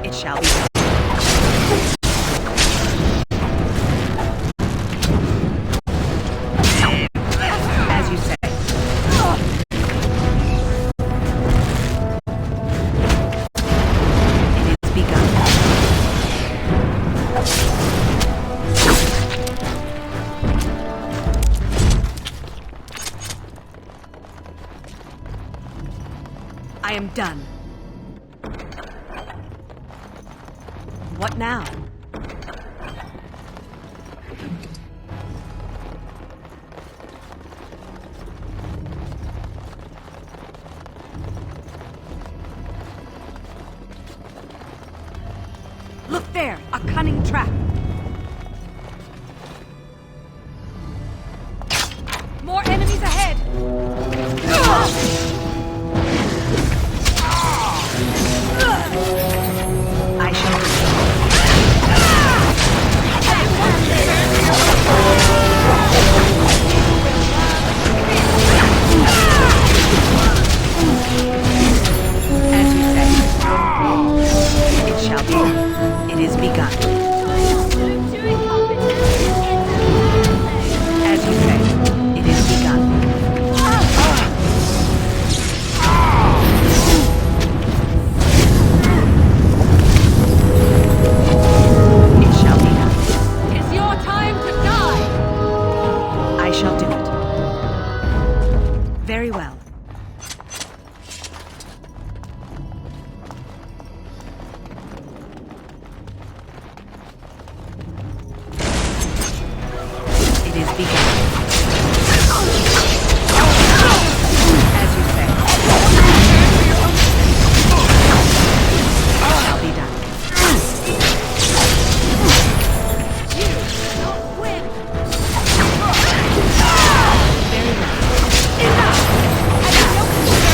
It shall be done. As you say. It is begun. I am done. What now? Look there, a cunning trap. More enemies ahead! I shall As you say. It shall be. It is begun. As you say. It is begun. It shall be done. It's your time to die! I shall do it. Very well. It is begun. As you say. It shall be done. Very well.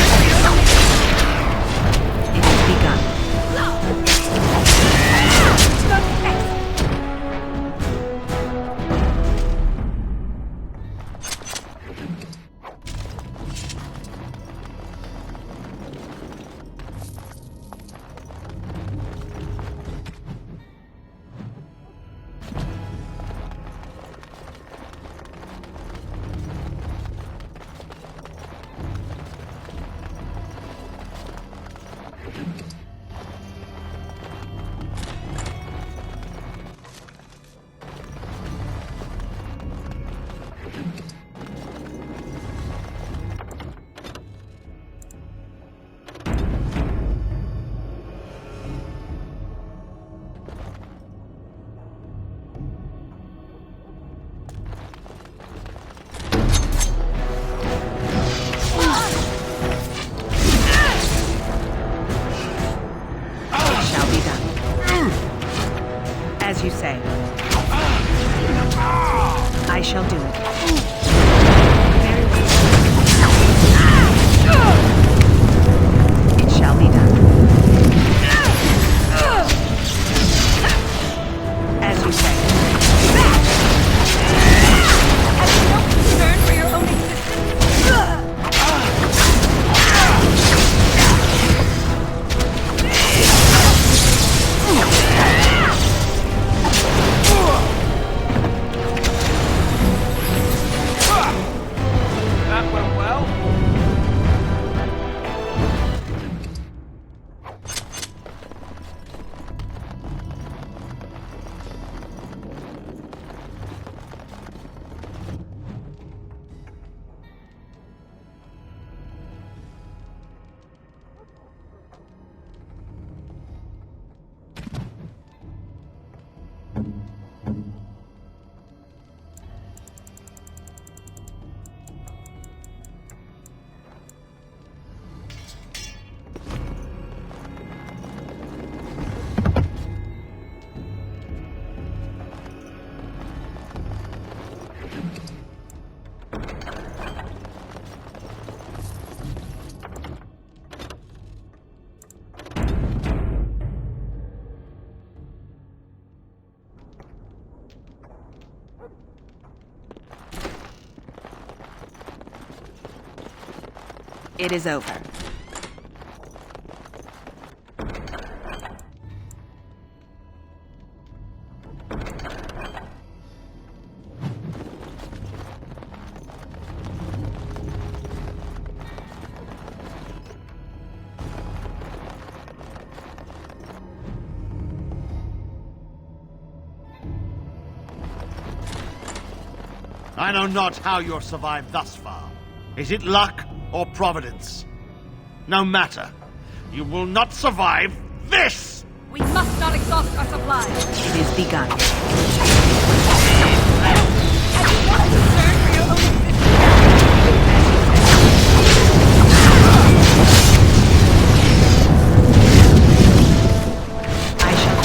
It is begun. As you say. I shall do it. Very well. It shall be done. As you say. Have you no concern for your own existence? That went well. It is over. I know not how you have survived thus far. Is it luck or providence? No matter. You will not survive this! We must not exhaust our supplies. It is begun. Have you no concern for your own I shall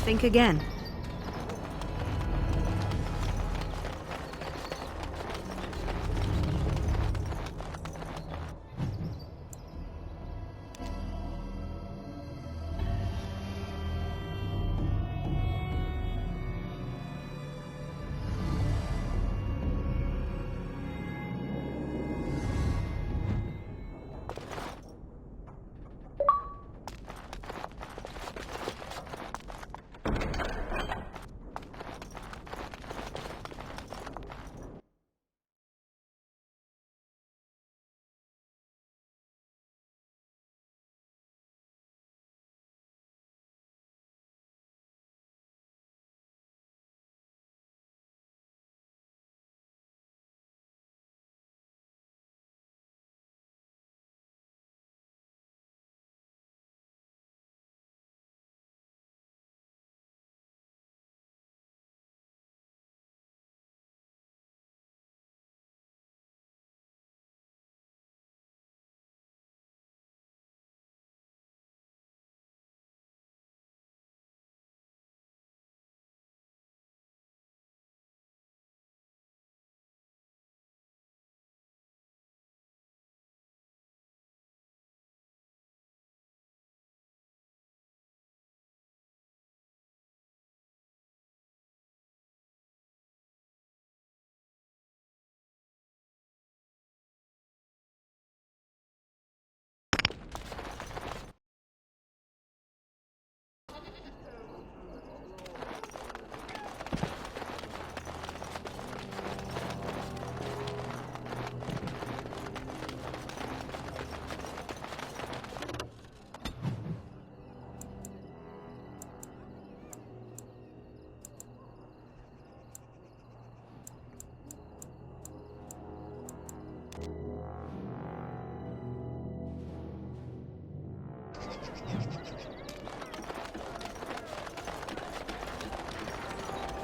think again.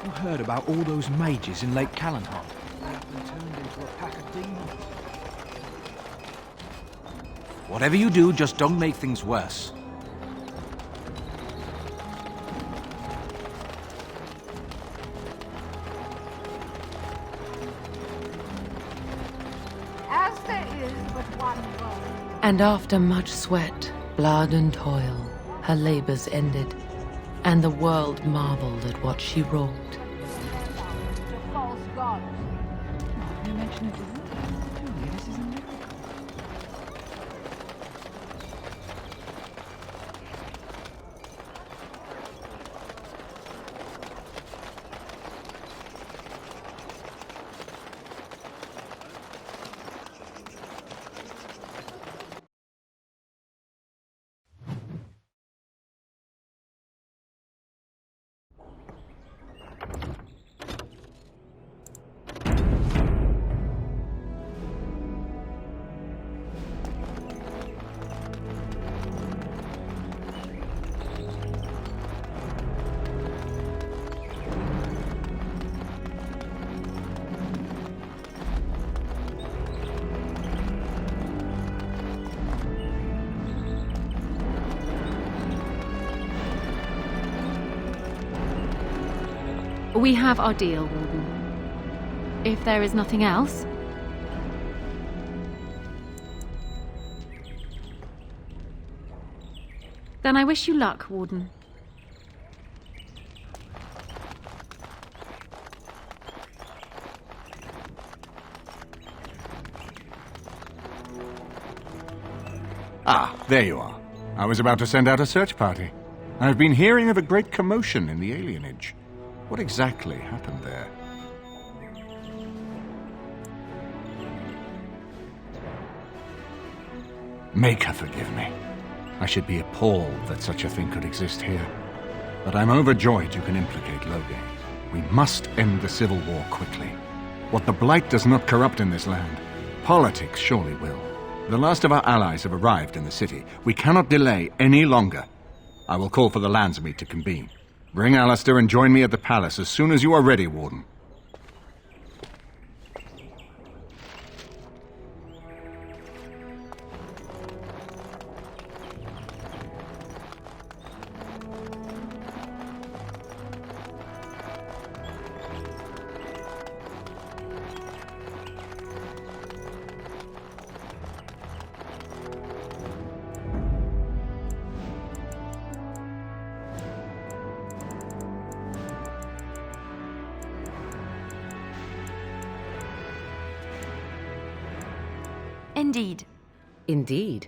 You heard about all those mages in Lake Callanhon? They have been turned into a pack of demons. Whatever you do, just don't make things worse. As there is but one God. And after much sweat, blood and toil, her labors ended, and the world marveled at what she wrought. To false gods. You mention it, truly, this is a miracle. We have our deal, Warden. If there is nothing else... Then I wish you luck, Warden. Ah, there you are. I was about to send out a search party. I've been hearing of a great commotion in the alienage. What exactly happened there? Make her forgive me. I should be appalled that such a thing could exist here. But I'm overjoyed you can implicate Logan. We must end the civil war quickly. What the Blight does not corrupt in this land, politics surely will. The last of our allies have arrived in the city. We cannot delay any longer. I will call for the Landsmeet to convene. Bring Alistair and join me at the palace as soon as you are ready, Warden. Indeed. Indeed.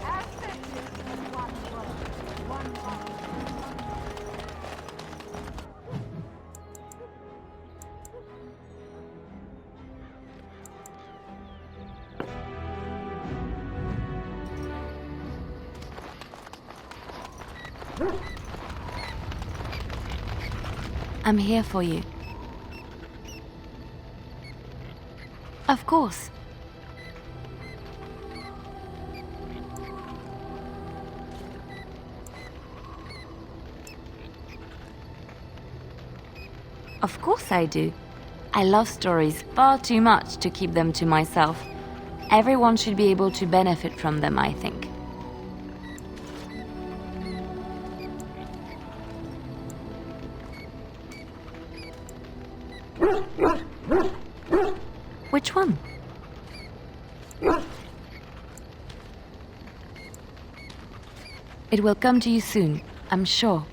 As there is but one God. One God. I'm here for you. Of course. Of course I do. I love stories far too much to keep them to myself. Everyone should be able to benefit from them, I think. Which one? It will come to you soon, I'm sure.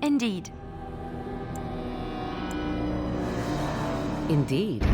Indeed. Indeed.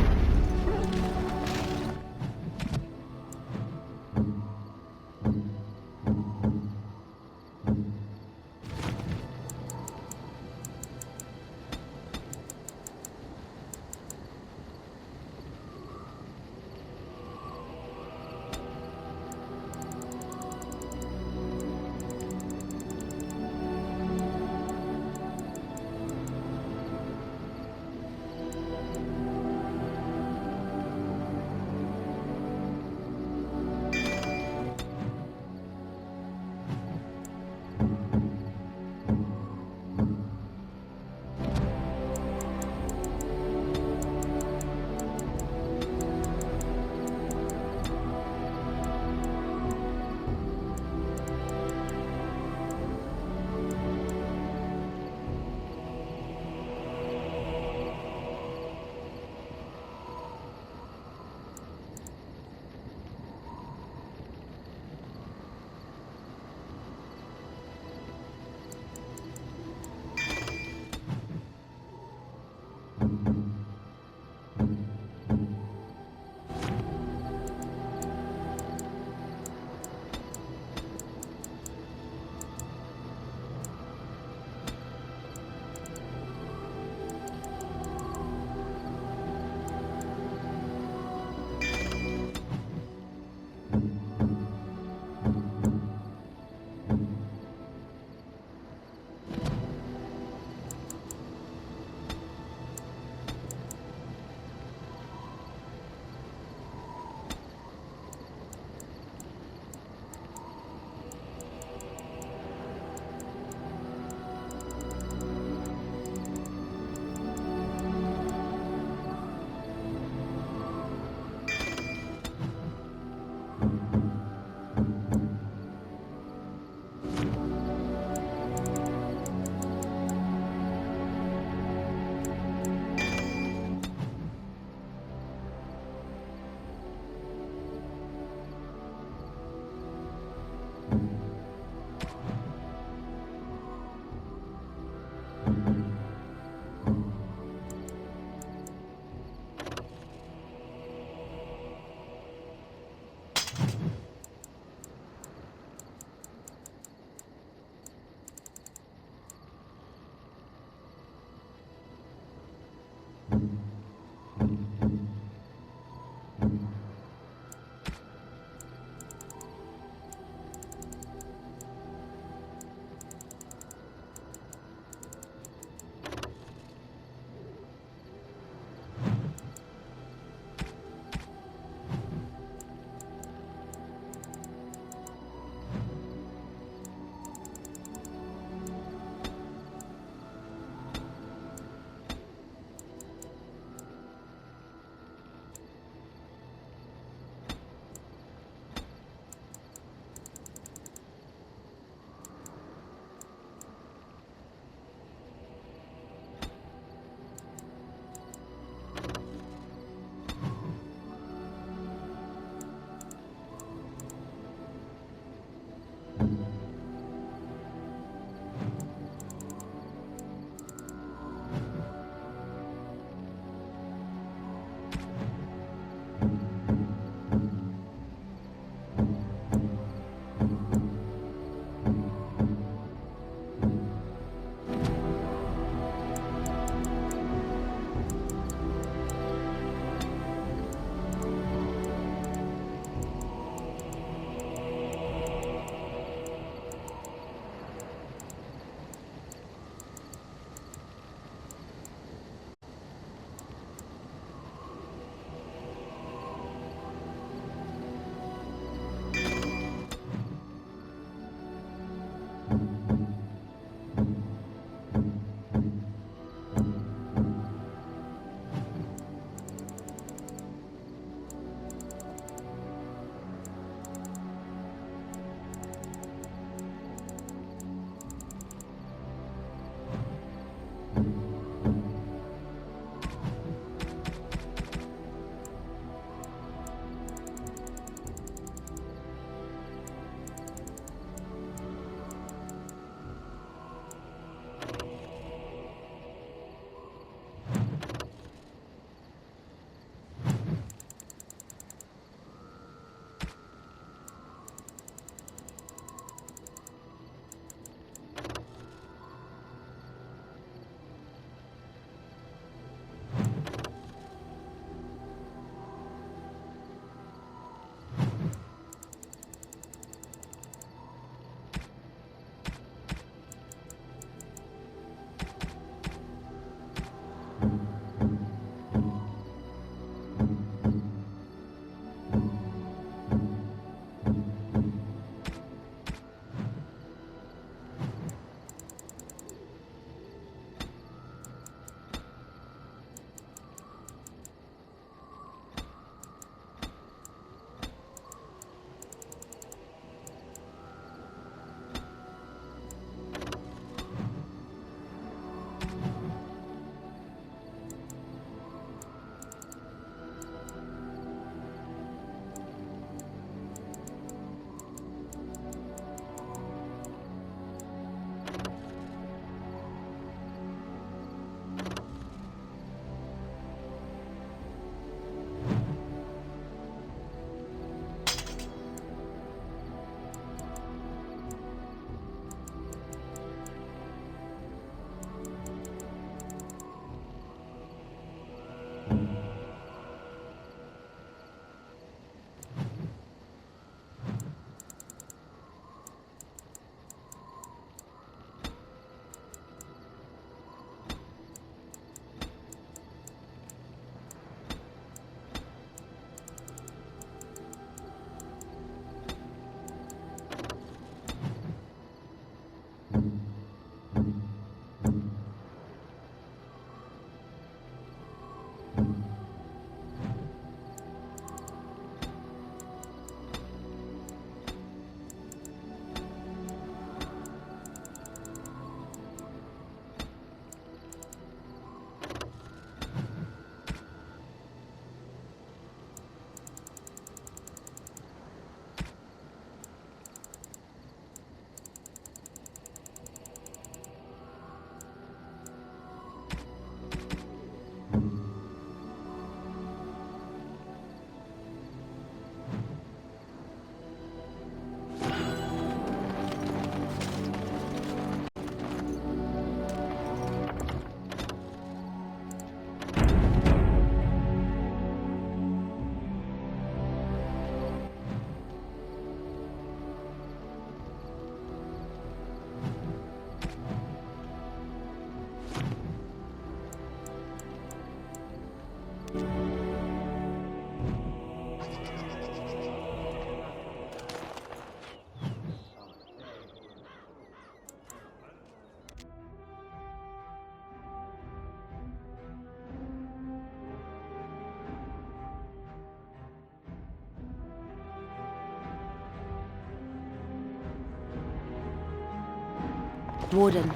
Warden,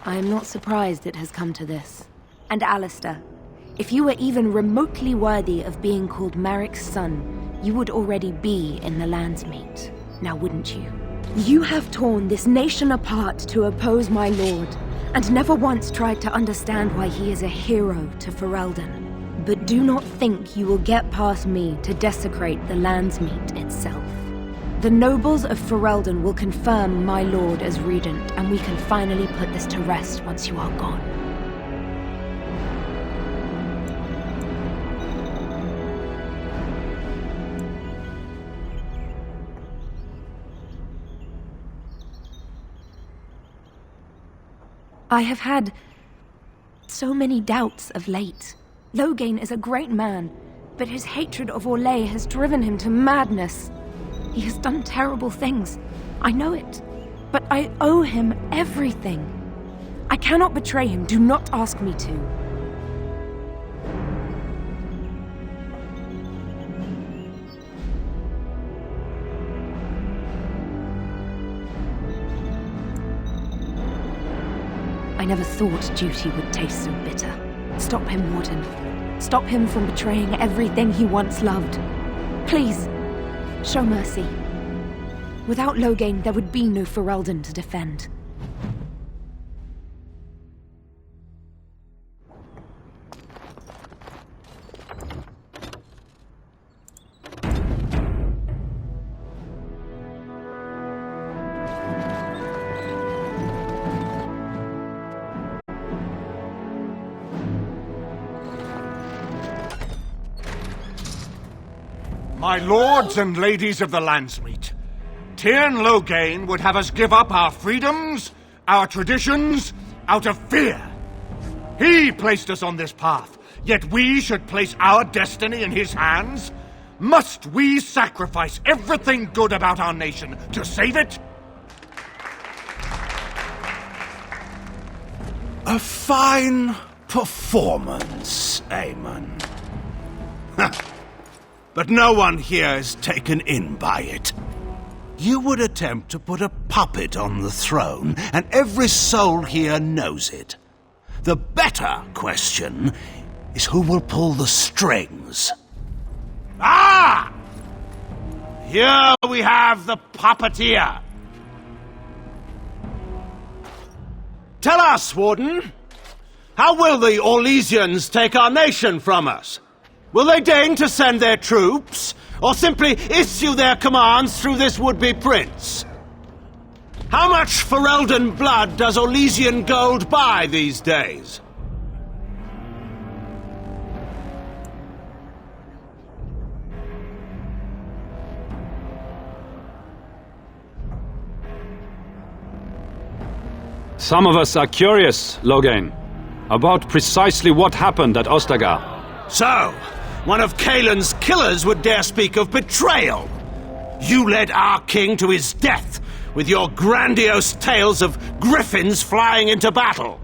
I am not surprised it has come to this. And Alistair, if you were even remotely worthy of being called Marik's son, you would already be in the Landsmeet. Now wouldn't you? You have torn this nation apart to oppose my lord, and never once tried to understand why he is a hero to Ferelden. But do not think you will get past me to desecrate the Landsmeet itself. The nobles of Ferelden will confirm my lord as regent, and we can finally put this to rest once you are gone. I have had so many doubts of late. Loghain is a great man, but his hatred of Orlais has driven him to madness. He has done terrible things. I know it. But I owe him everything. I cannot betray him. Do not ask me to. I never thought duty would taste so bitter. Stop him, Warden. Stop him from betraying everything he once loved. Please, show mercy. Without Loghain, there would be no Ferelden to defend. My lords and ladies of the Landsmeet, Tyrn Loghain would have us give up our freedoms, our traditions, out of fear. He placed us on this path, yet we should place our destiny in his hands? Must we sacrifice everything good about our nation to save it? A fine performance, Aemon. But no one here is taken in by it. You would attempt to put a puppet on the throne, and every soul here knows it. The better question is who will pull the strings. Ah! Here we have the puppeteer. Tell us, Warden, how will the Orlesians take our nation from us? Will they deign to send their troops, or simply issue their commands through this would-be prince? How much Ferelden blood does Orlesian gold buy these days? Some of us are curious, Loghain, about precisely what happened at Ostagar. So, one of Kaelin's killers would dare speak of betrayal. You led our king to his death with your grandiose tales of griffins flying into battle.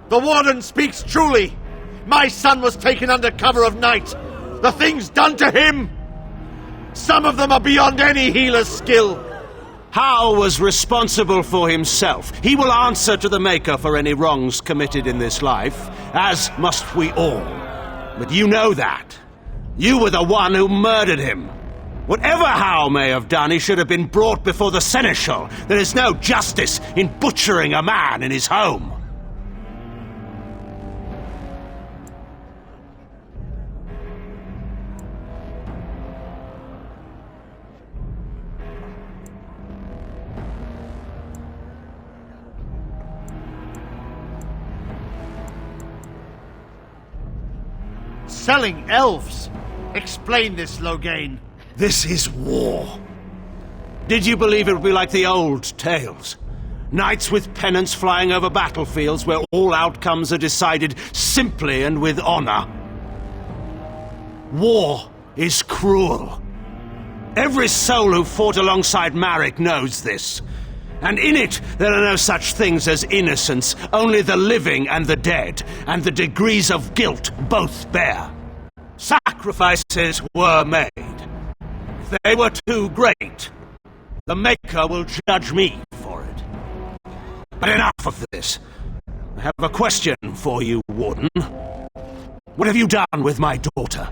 The Warden speaks truly. My son was taken under cover of night. The things done to him, some of them are beyond any healer's skill. Hal was responsible for himself. He will answer to the Maker for any wrongs committed in this life, as must we all. But you know that. You were the one who murdered him. Whatever Hal may have done, he should have been brought before the Seneschal. There is no justice in butchering a man in his home. Selling elves. Explain this, Loghain. This is war. Did you believe it would be like the old tales? Knights with pennants flying over battlefields where all outcomes are decided simply and with honor. War is cruel. Every soul who fought alongside Marik knows this. And in it, there are no such things as innocence, only the living and the dead, and the degrees of guilt both bear. Sacrifices were made. If they were too great, the Maker will judge me for it. But enough of this. I have a question for you, Warden. What have you done with my daughter?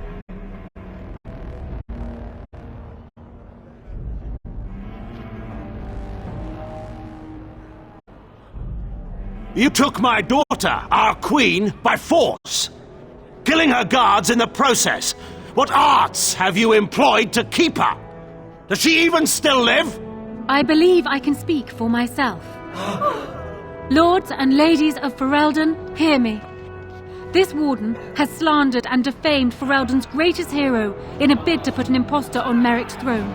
You took my daughter, our queen, by force, killing her guards in the process. What arts have you employed to keep her? Does she even still live? I believe I can speak for myself. Lords and ladies of Ferelden, hear me. This warden has slandered and defamed Ferelden's greatest hero in a bid to put an impostor on Merrick's throne.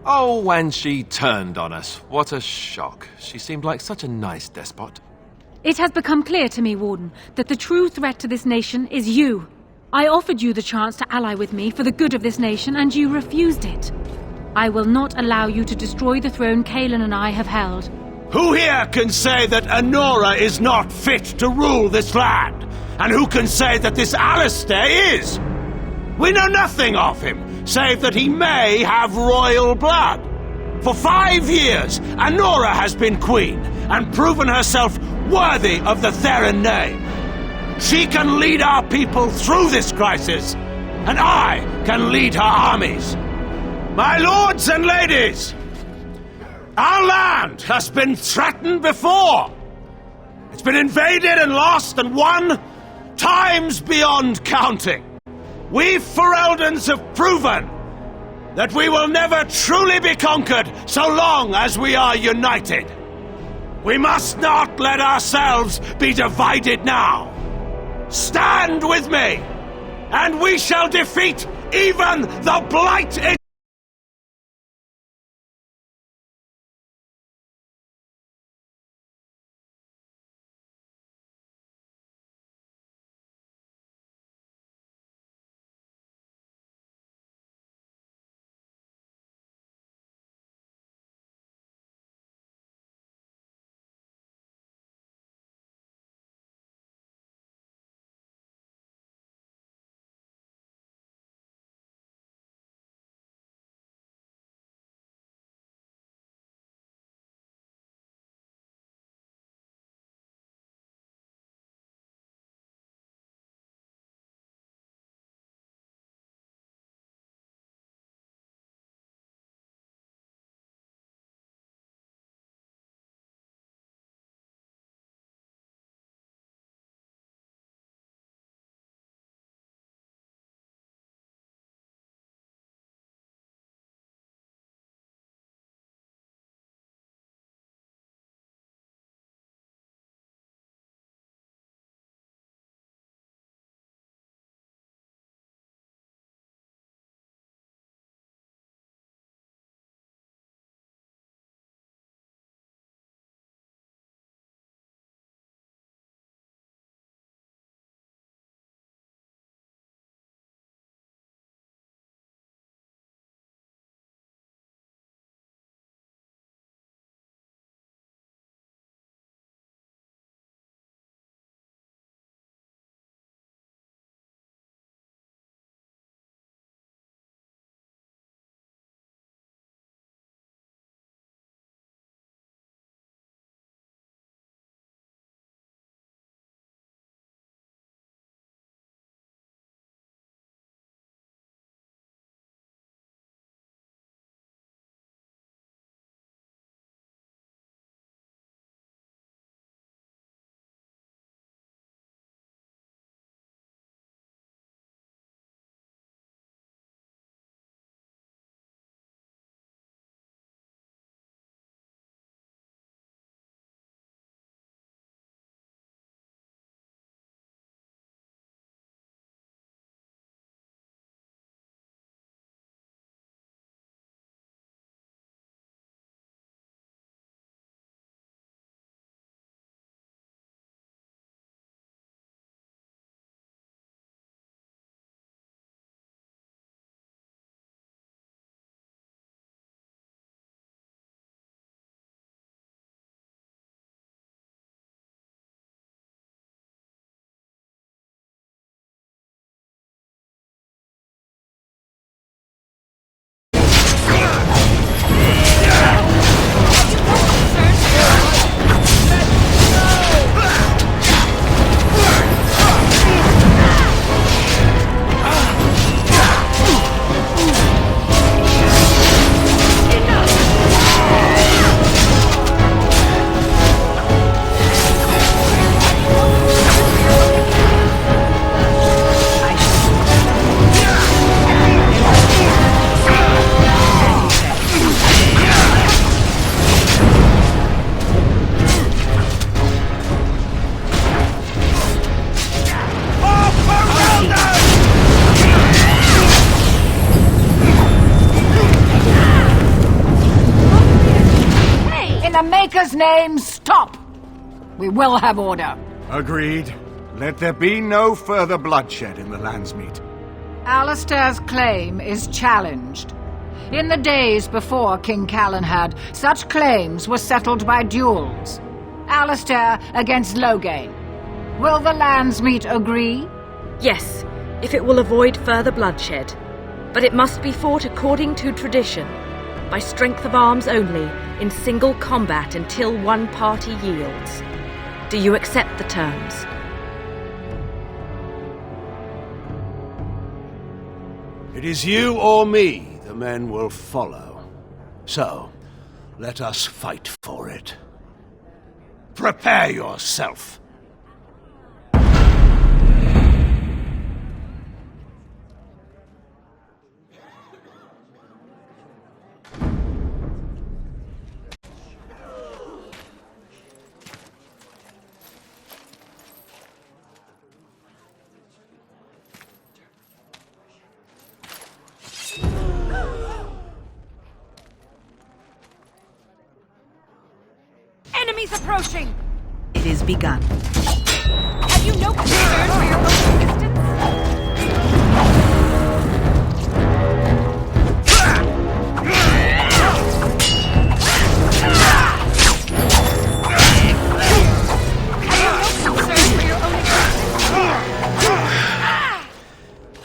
Oh, when she turned on us. What a shock. She seemed like such a nice despot. It has become clear to me, Warden, that the true threat to this nation is you. I offered you the chance to ally with me for the good of this nation, and you refused it. I will not allow you to destroy the throne Kaelin and I have held. Who here can say that Anora is not fit to rule this land? And who can say that this Alistair is? We know nothing of him, save that he may have royal blood. For 5 years, Anora has been queen, and proven herself worthy of the Theron name. She can lead our people through this crisis, and I can lead her armies. My lords and ladies, our land has been threatened before. It's been invaded and lost and won times beyond counting. We Fereldans have proven that we will never truly be conquered so long as we are united. We must not let ourselves be divided now. Stand with me, and we shall defeat even the Blight God's name, stop! We will have order. Agreed. Let there be no further bloodshed in the Landsmeet. Alistair's claim is challenged. In the days before King Callanhad, such claims were settled by duels. Alistair against Loghain. Will the Landsmeet agree? Yes, if it will avoid further bloodshed. But it must be fought according to tradition, by strength of arms only, in single combat until one party yields. Do you accept the terms? It is you or me the men will follow. So, let us fight for it. Prepare yourself. Enemies approaching! It is begun. Have you no concern for your own existence?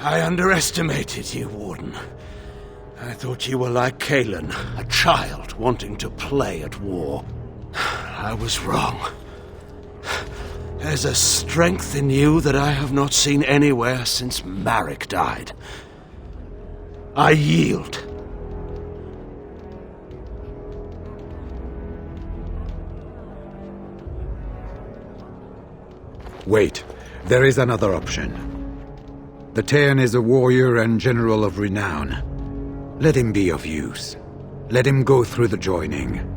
I underestimated you, Warden. I thought you were like Kaelin, a child wanting to play at war. I was wrong. There's a strength in you that I have not seen anywhere since Marek died. I yield. Wait, there is another option. The Taean is a warrior and general of renown. Let him be of use. Let him go through the joining.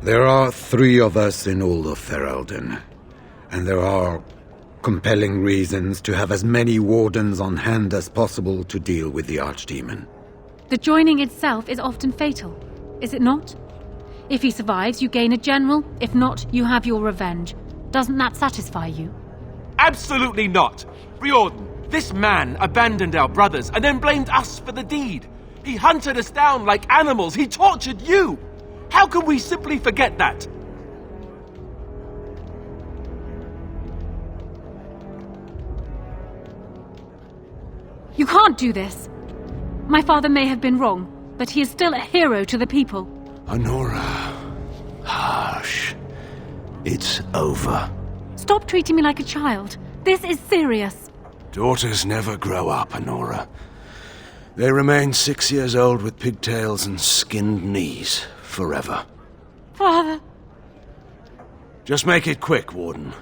There are 3 of us in all of Ferelden, and there are compelling reasons to have as many wardens on hand as possible to deal with the Archdemon. The joining itself is often fatal, is it not? If he survives, you gain a general. If not, you have your revenge. Doesn't that satisfy you? Absolutely not! Riordan, this man abandoned our brothers and then blamed us for the deed. He hunted us down like animals. He tortured you! How can we simply forget that? You can't do this. My father may have been wrong, but he is still a hero to the people. Honora. Hush. It's over. Stop treating me like a child. This is serious. Daughters never grow up, Honora. They remain 6 years old with pigtails and skinned knees. Forever. Father. Just make it quick, Warden.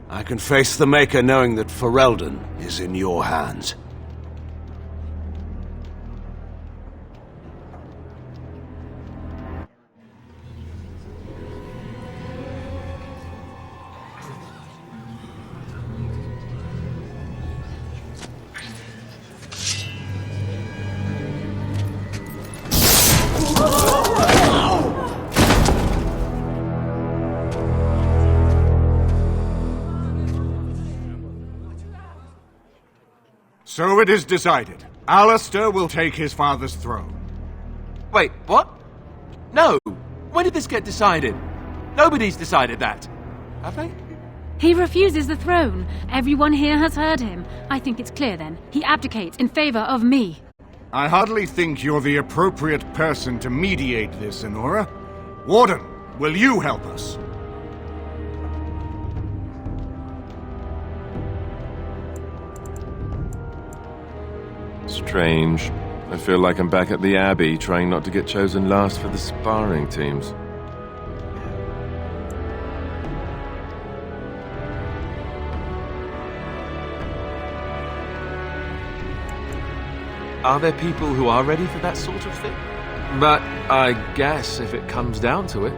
I can face the Maker knowing that Ferelden is in your hands. So it is decided. Alistair will take his father's throne. Wait, what? No! When did this get decided? Nobody's decided that. Have they? He refuses the throne. Everyone here has heard him. I think it's clear then. He abdicates in favor of me. I hardly think you're the appropriate person to mediate this, Honora. Warden, will you help us? Strange. I feel like I'm back at the Abbey, trying not to get chosen last for the sparring teams. Are there people who are ready for that sort of thing? But I guess if it comes down to it,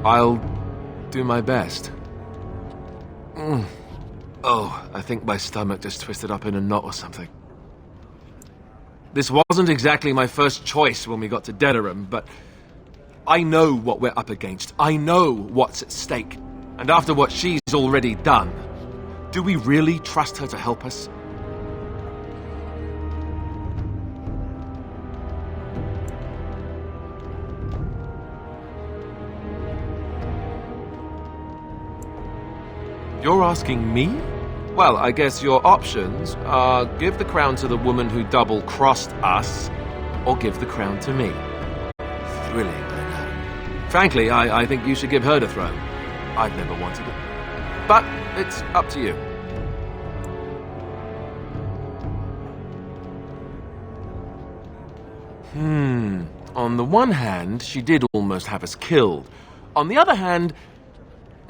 I'll do my best. Oh, I think my stomach just twisted up in a knot or something. This wasn't exactly my first choice when we got to Denerim, but I know what we're up against. I know what's at stake. And after what she's already done, do we really trust her to help us? You're asking me? Well, I guess your options are give the crown to the woman who double-crossed us, or give the crown to me. Thrilling, I know. Frankly, I think you should give her the throne. I've never wanted it. But it's up to you. On the one hand, she did almost have us killed. On the other hand,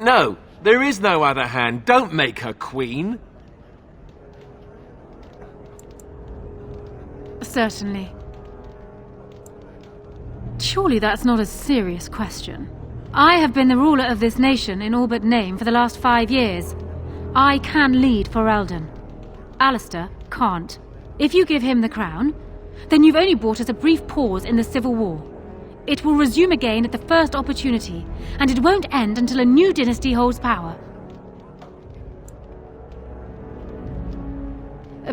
no, there is no other hand. Don't make her queen. Certainly. Surely that's not a serious question. I have been the ruler of this nation in all but name for the last 5 years. I can lead Ferelden. Alistair can't. If you give him the crown, then you've only brought us a brief pause in the civil war. It will resume again at the first opportunity, and it won't end until a new dynasty holds power.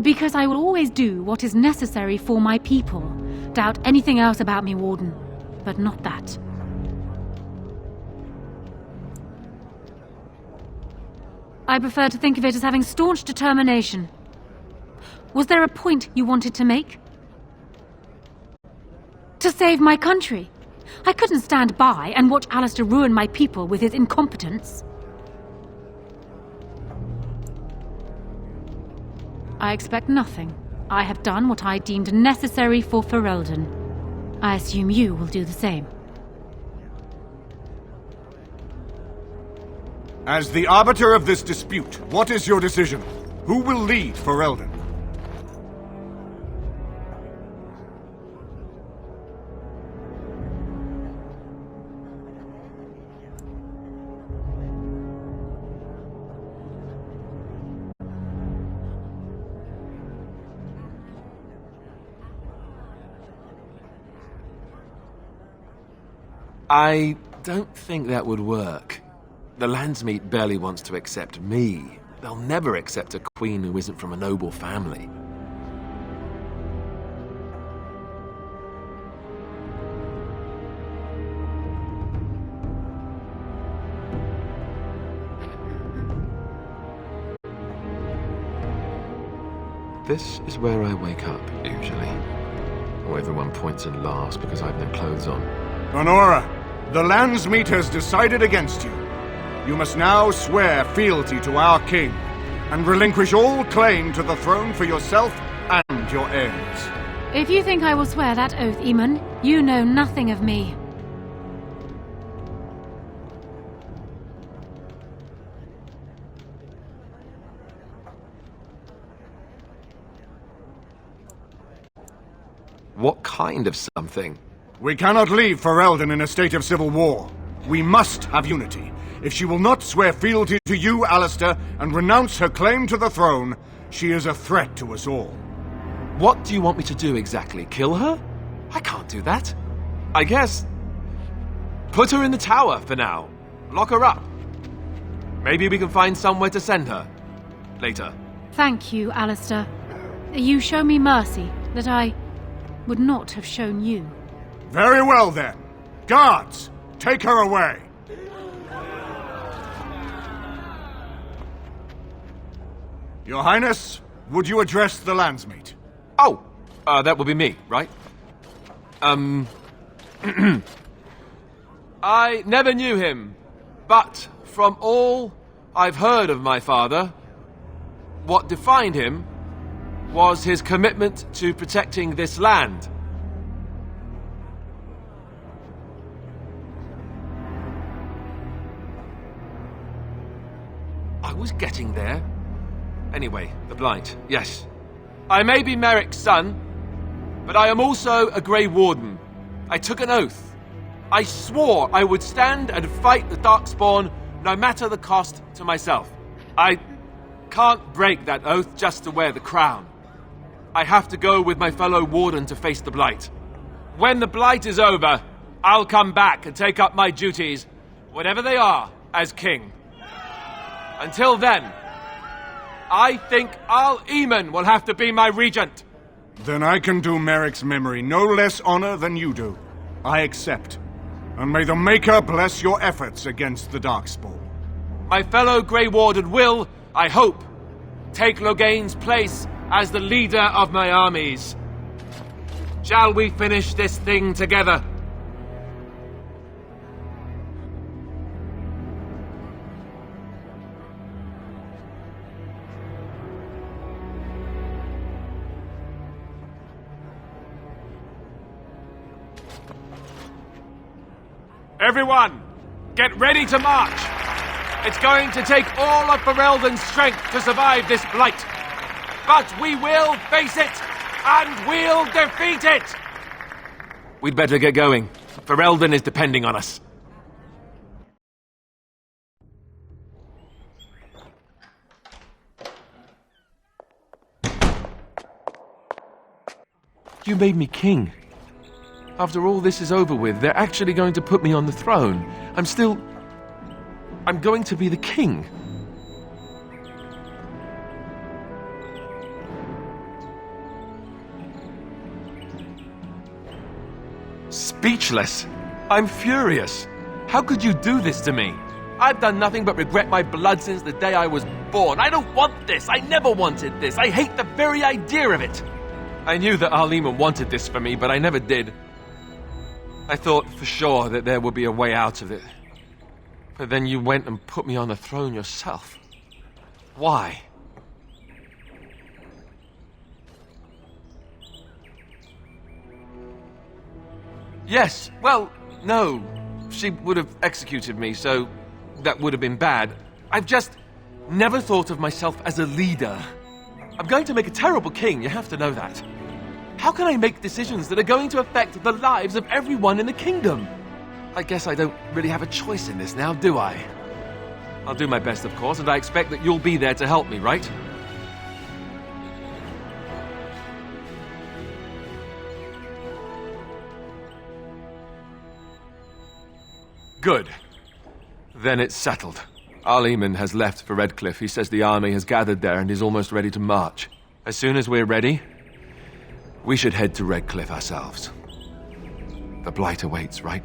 Because I will always do what is necessary for my people. Doubt anything else about me, Warden, but not that. I prefer to think of it as having staunch determination. Was there a point you wanted to make? To save my country. I couldn't stand by and watch Alistair ruin my people with his incompetence. I expect nothing. I have done what I deemed necessary for Ferelden. I assume you will do the same. As the arbiter of this dispute, what is your decision? Who will lead Ferelden? I don't think that would work. The Landsmeet barely wants to accept me. They'll never accept a queen who isn't from a noble family. This is where I wake up, usually. Or everyone points and laughs because I've no clothes on. Honora, the Landsmeet has decided against you. You must now swear fealty to our king, and relinquish all claim to the throne for yourself and your heirs. If you think I will swear that oath, Eamon, you know nothing of me. What kind of something? We cannot leave Ferelden in a state of civil war. We must have unity. If she will not swear fealty to you, Alistair, and renounce her claim to the throne, she is a threat to us all. What do you want me to do exactly? Kill her? I can't do that. I guess... put her in the tower for now. Lock her up. Maybe we can find somewhere to send her. Later. Thank you, Alistair. You show me mercy that I would not have shown you. Very well, then. Guards, take her away. Your Highness, would you address the Landsmeet? Oh, that would be me, right? I never knew him, but from all I've heard of my father, what defined him was his commitment to protecting this land. I was getting there. Anyway, the Blight, yes. I may be Merrick's son, but I am also a Grey Warden. I took an oath. I swore I would stand and fight the Darkspawn, no matter the cost to myself. I can't break that oath just to wear the crown. I have to go with my fellow warden to face the Blight. When the Blight is over, I'll come back and take up my duties, whatever they are, as king. Until then, I think Al-Eamon will have to be my regent. Then I can do Merrick's memory no less honor than you do. I accept. And may the Maker bless your efforts against the Darkspawn. My fellow Grey Warden will, I hope, take Loghain's place as the leader of my armies. Shall we finish this thing together? Everyone, get ready to march! It's going to take all of Ferelden's strength to survive this Blight. But we will face it, and we'll defeat it! We'd better get going. Ferelden is depending on us. You made me king. After all this is over with, they're actually going to put me on the throne. I'm going to be the king. Speechless. I'm furious. How could you do this to me? I've done nothing but regret my blood since the day I was born. I don't want this. I never wanted this. I hate the very idea of it. I knew that Al-Eamon wanted this for me, but I never did. I thought for sure that there would be a way out of it. But then you went and put me on the throne yourself. Why? Yes, well, no. She would have executed me, so that would have been bad. I've just never thought of myself as a leader. I'm going to make a terrible king, you have to know that. How can I make decisions that are going to affect the lives of everyone in the kingdom? I guess I don't really have a choice in this now, do I? I'll do my best, of course, and I expect that you'll be there to help me, right? Good. Then it's settled. Al-Eamon has left for Redcliffe. He says the army has gathered there and is almost ready to march. As soon as we're ready, we should head to Redcliffe ourselves. The Blight awaits, right?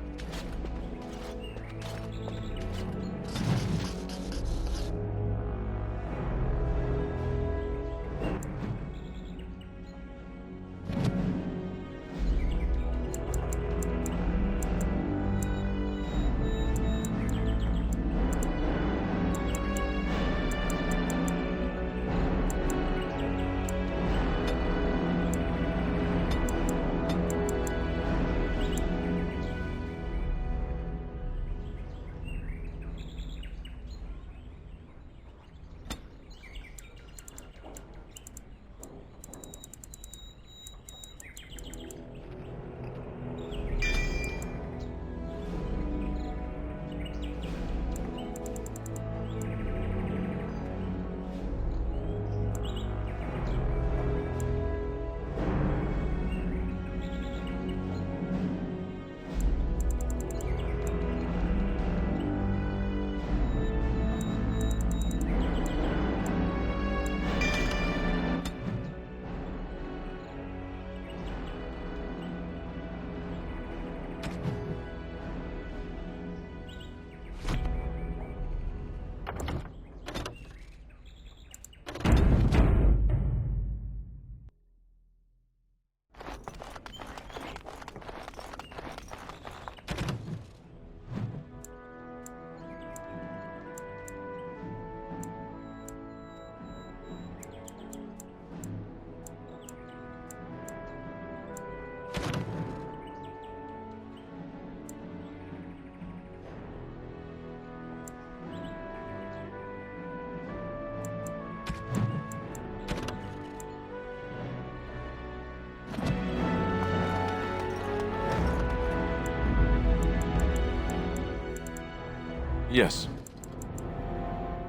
Yes.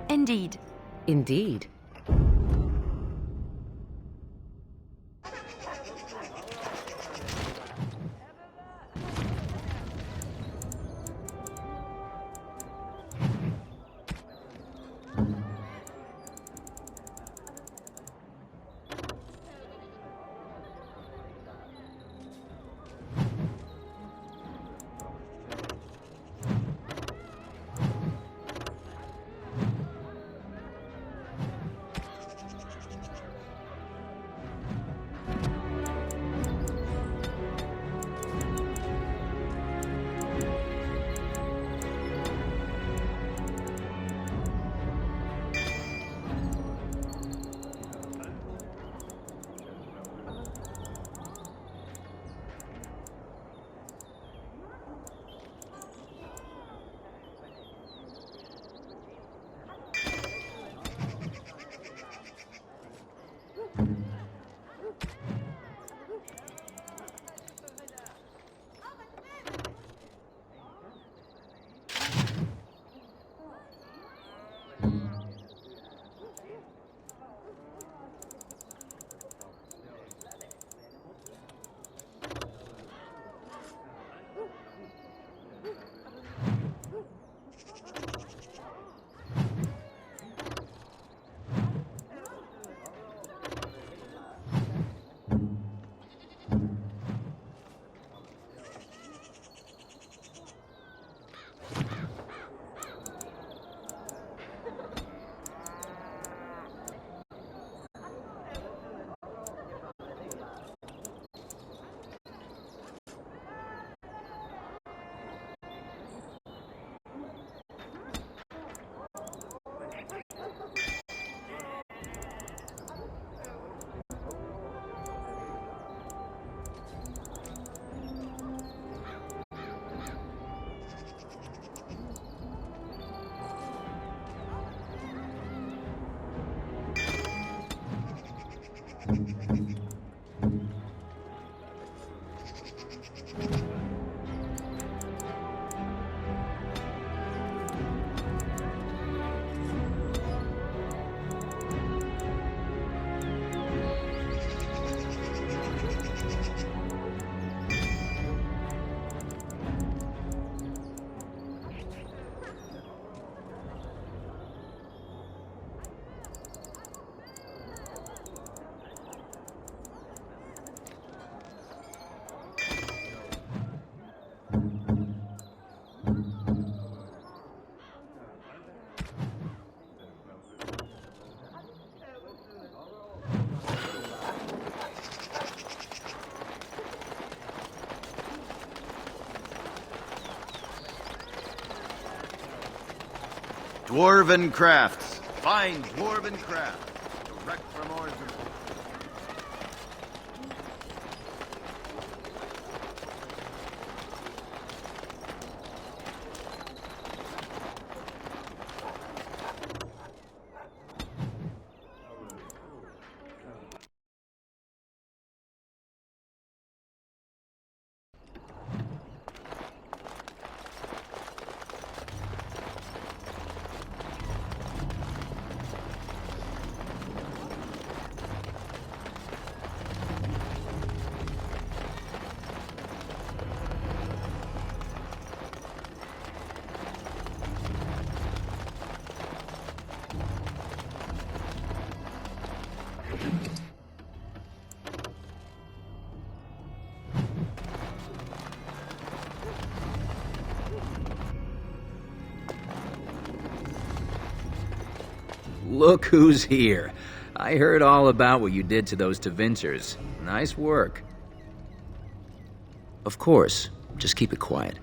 Indeed. Indeed. Dwarven crafts. Fine dwarven craft. Direct from Origin. Look who's here. I heard all about what you did to those Tevinters. Nice work. Of course. Just keep it quiet.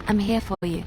I'm here for you.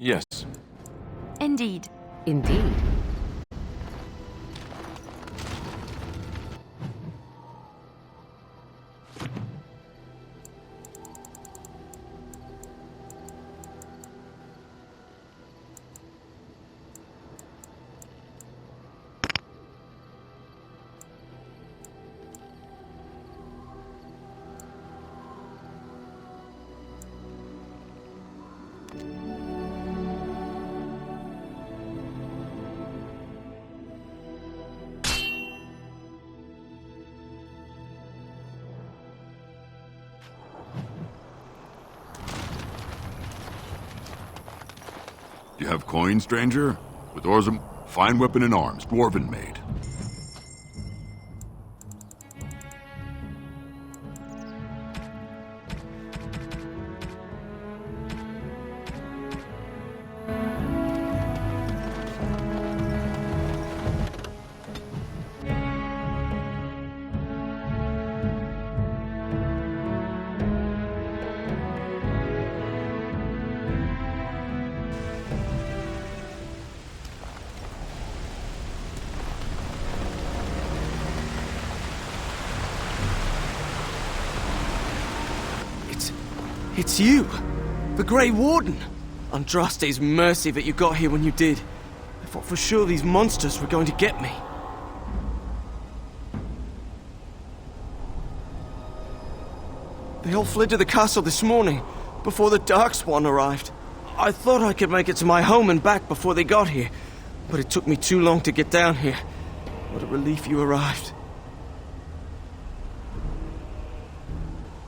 Yes. Indeed. Indeed. You have coin, stranger? With Orzum, fine weapon and arms, dwarven made. It's you! The Grey Warden! Andraste's mercy that you got here when you did. I thought for sure these monsters were going to get me. They all fled to the castle this morning, before the Darkspawn arrived. I thought I could make it to my home and back before they got here, but it took me too long to get down here. What a relief you arrived.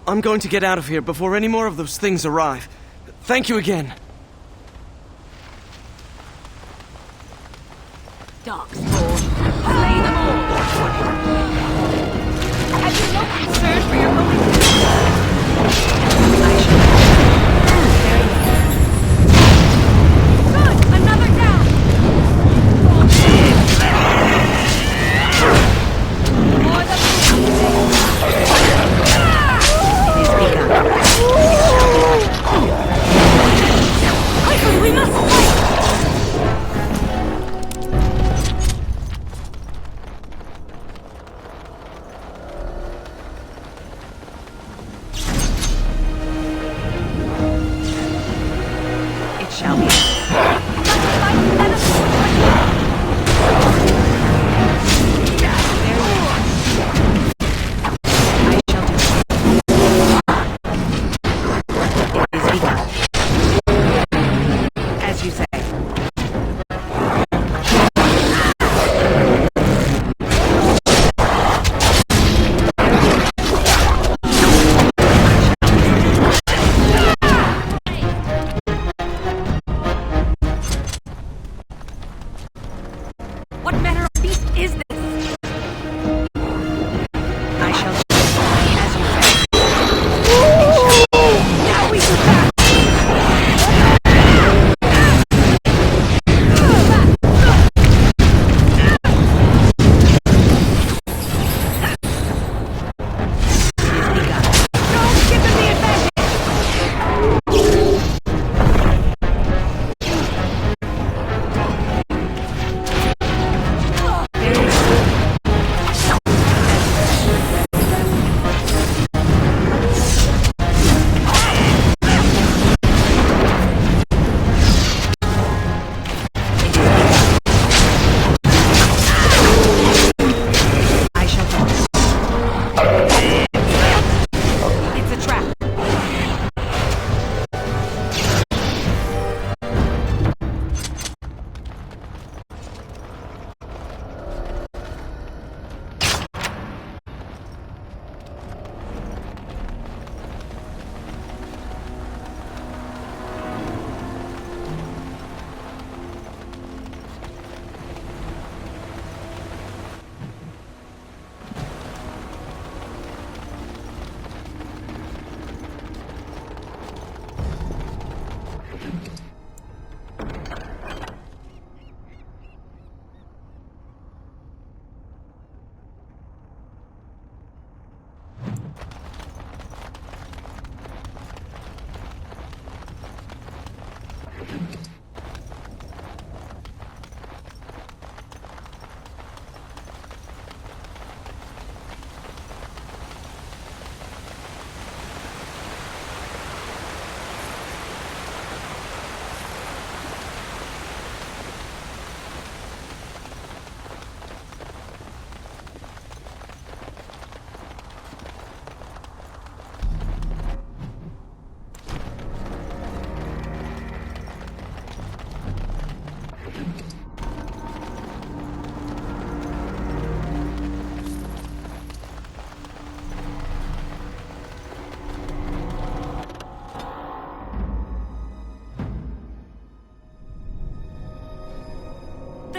I'm going to get out of here before any more of those things arrive. Thank you again. Darkspawn, slay them all! Have you no concern for your own Good! Another down! More Quickly, we must fight!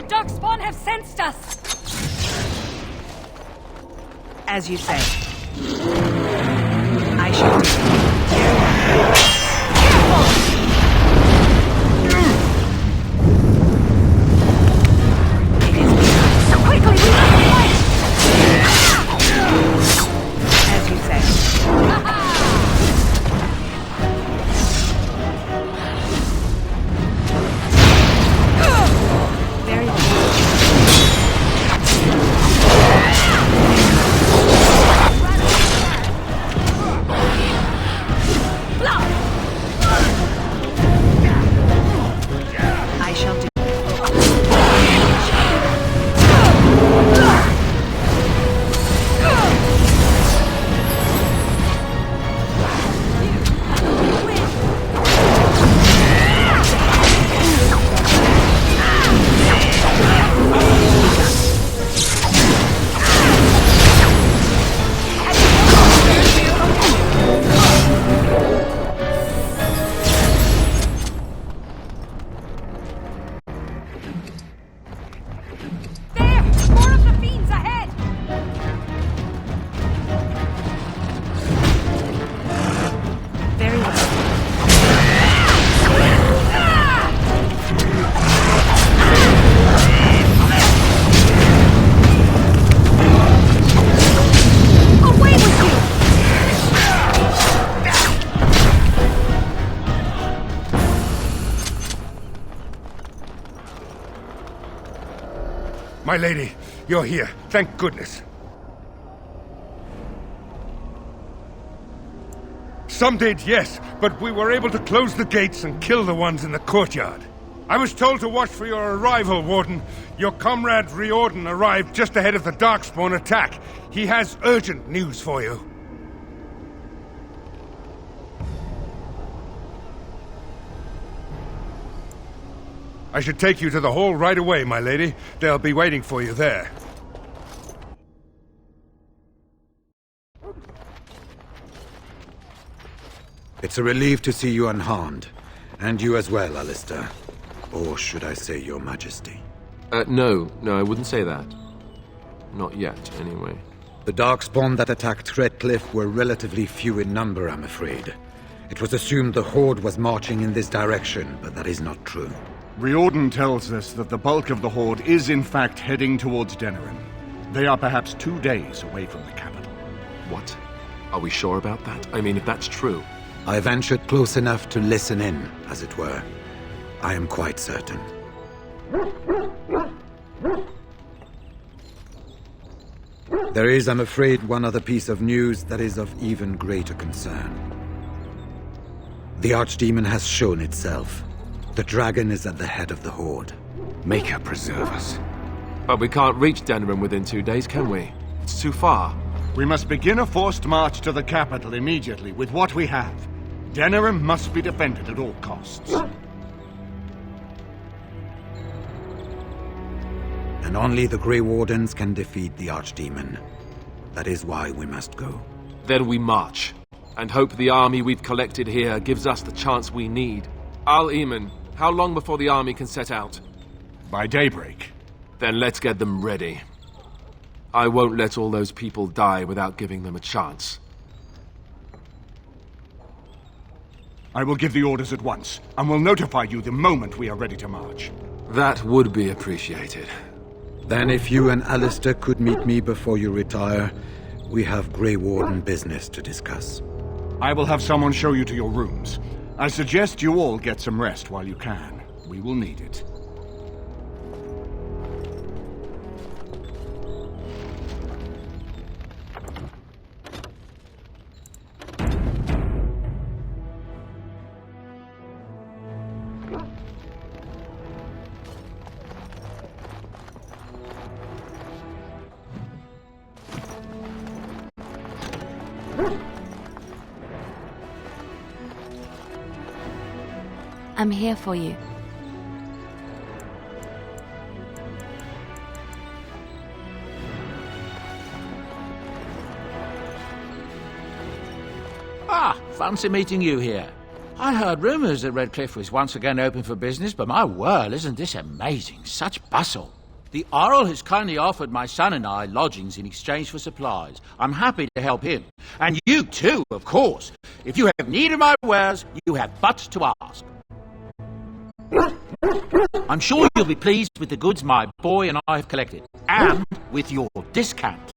Darkspawn have sensed us! As you say. I shall do it. So quickly, we must fight! As you say. Very I shall do. There! More of the fiends ahead! Very well. Away with you! My lady, you're here. Thank goodness. Some did, yes, but we were able to close the gates and kill the ones in the courtyard. I was told to watch for your arrival, Warden. Your comrade Riordan arrived just ahead of the Darkspawn attack. He has urgent news for you. I should take you to the hall right away, my lady. They'll be waiting for you there. It's a relief to see you unharmed. And you as well, Alistair. Or should I say your majesty? No, I wouldn't say that. Not yet, anyway. The Darkspawn that attacked Threadcliff were relatively few in number, I'm afraid. It was assumed the Horde was marching in this direction, but that is not true. Riordan tells us that the bulk of the Horde is in fact heading towards Denerim. They are perhaps 2 days away from the capital. What? Are we sure about that? I mean, if that's true... I ventured close enough to listen in, as it were. I am quite certain. There is, I'm afraid, one other piece of news that is of even greater concern. The Archdemon has shown itself. The dragon is at the head of the Horde. Make her preserve us. But we can't reach Denerim within 2 days, can we? It's too far. We must begin a forced march to the capital immediately with what we have. Denerim must be defended at all costs. And only the Grey Wardens can defeat the Archdemon. That is why we must go. Then we march, and hope the army we've collected here gives us the chance we need. Al-Eamon, how long before the army can set out? By daybreak. Then let's get them ready. I won't let all those people die without giving them a chance. I will give the orders at once, and will notify you the moment we are ready to march. That would be appreciated. Then if you and Alistair could meet me before you retire, we have Grey Warden business to discuss. I will have someone show you to your rooms. I suggest you all get some rest while you can. We will need it. I'm here for you. Ah, fancy meeting you here. I heard rumours that Redcliffe was once again open for business, but my word, isn't this amazing? Such bustle. The Earl has kindly offered my son and I lodgings in exchange for supplies. I'm happy to help him. And you too, of course. If you have need of my wares, you have but to ask. I'm sure you'll be pleased with the goods my boy and I have collected, and with your discount.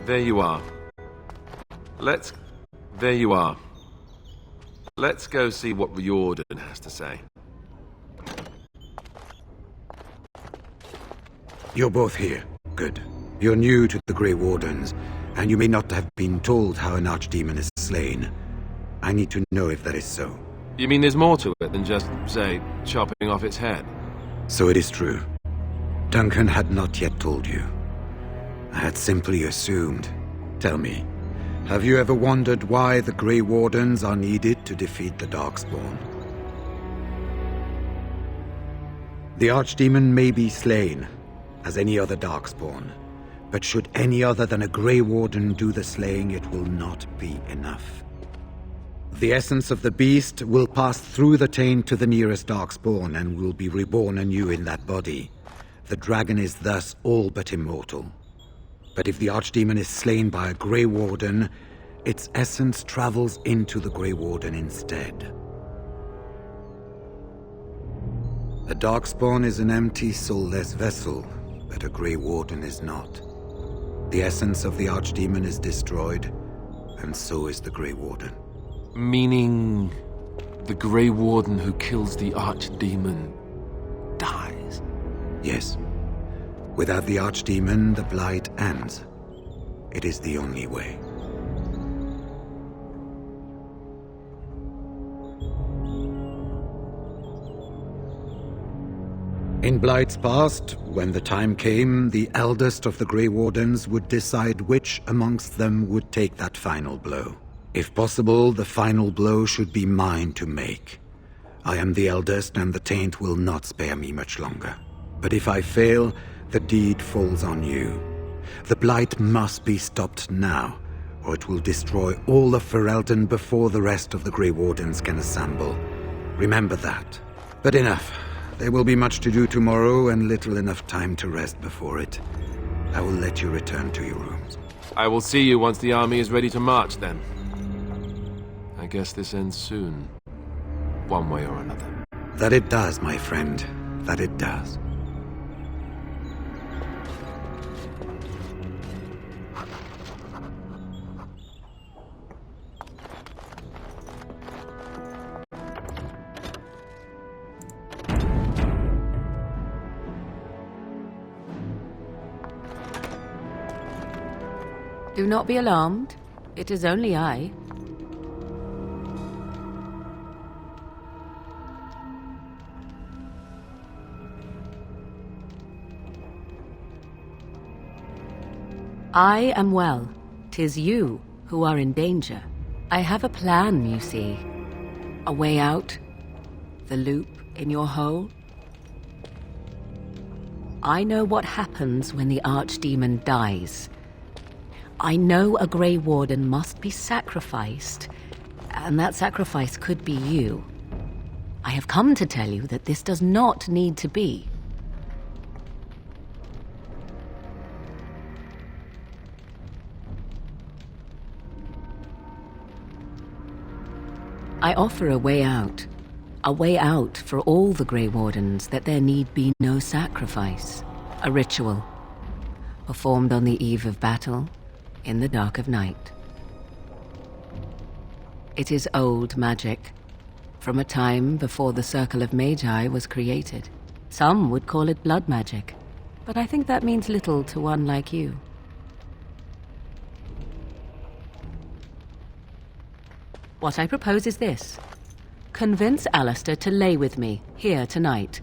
There you are. There you are. Let's go see what Riordan has to say. You're both here. Good. You're new to the Grey Wardens, and you may not have been told how an archdemon is slain. I need to know if that is so. You mean there's more to it than just, say, chopping off its head? So it is true. Duncan had not yet told you. I had simply assumed. Tell me, have you ever wondered why the Grey Wardens are needed to defeat the Darkspawn? The Archdemon may be slain, as any other Darkspawn, but should any other than a Grey Warden do the slaying, it will not be enough. The essence of the beast will pass through the taint to the nearest Darkspawn and will be reborn anew in that body. The dragon is thus all but immortal. But if the Archdemon is slain by a Grey Warden, its essence travels into the Grey Warden instead. A Darkspawn is an empty, soulless vessel, but a Grey Warden is not. The essence of the Archdemon is destroyed, and so is the Grey Warden. Meaning the Grey Warden who kills the Archdemon dies? Yes. Without the Archdemon, the Blight ends. It is the only way. In Blight's past, when the time came, the eldest of the Grey Wardens would decide which amongst them would take that final blow. If possible, the final blow should be mine to make. I am the eldest, and the taint will not spare me much longer. But if I fail, the deed falls on you. The Blight must be stopped now, or it will destroy all of Ferelden before the rest of the Grey Wardens can assemble. Remember that. But enough. There will be much to do tomorrow, and little enough time to rest before it. I will let you return to your rooms. I will see you once the army is ready to march, then. I guess this ends soon. One way or another. That it does, my friend. That it does. Do not be alarmed. It is only I. I am well. 'Tis you who are in danger. I have a plan, you see. A way out. The loop in your hole. I know what happens when the Archdemon dies. I know a Grey Warden must be sacrificed, and that sacrifice could be you. I have come to tell you that this does not need to be. I offer a way out. A way out for all the Grey Wardens, that there need be no sacrifice. A ritual, performed on the eve of battle, in the dark of night. It is old magic, from a time before the Circle of Magi was created. Some would call it blood magic, but I think that means little to one like you. What I propose is this. Convince Alistair to lay with me, here tonight.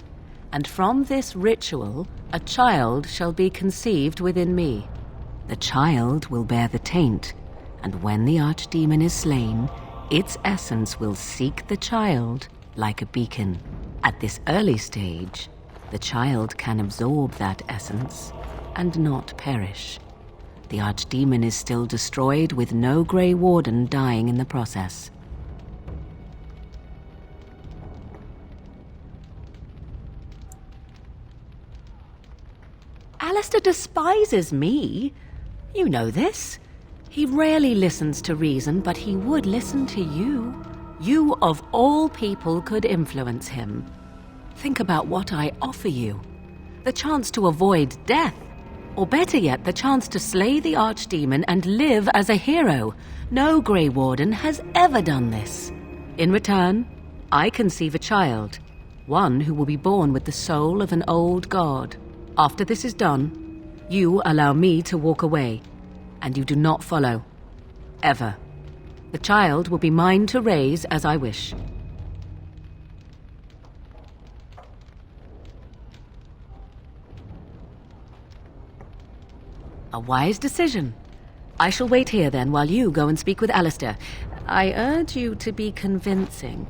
And from this ritual, a child shall be conceived within me. The child will bear the taint, and when the Archdemon is slain, its essence will seek the child like a beacon. At this early stage, the child can absorb that essence and not perish. The Archdemon is still destroyed, with no Grey Warden dying in the process. Alistair despises me. You know this. He rarely listens to reason, but he would listen to you. You, of all people, could influence him. Think about what I offer you. The chance to avoid death. Or better yet, the chance to slay the Archdemon and live as a hero. No Grey Warden has ever done this. In return, I conceive a child. One who will be born with the soul of an old god. After this is done, you allow me to walk away, and you do not follow. Ever. The child will be mine to raise as I wish. A wise decision. I shall wait here then while you go and speak with Alistair. I urge you to be convincing.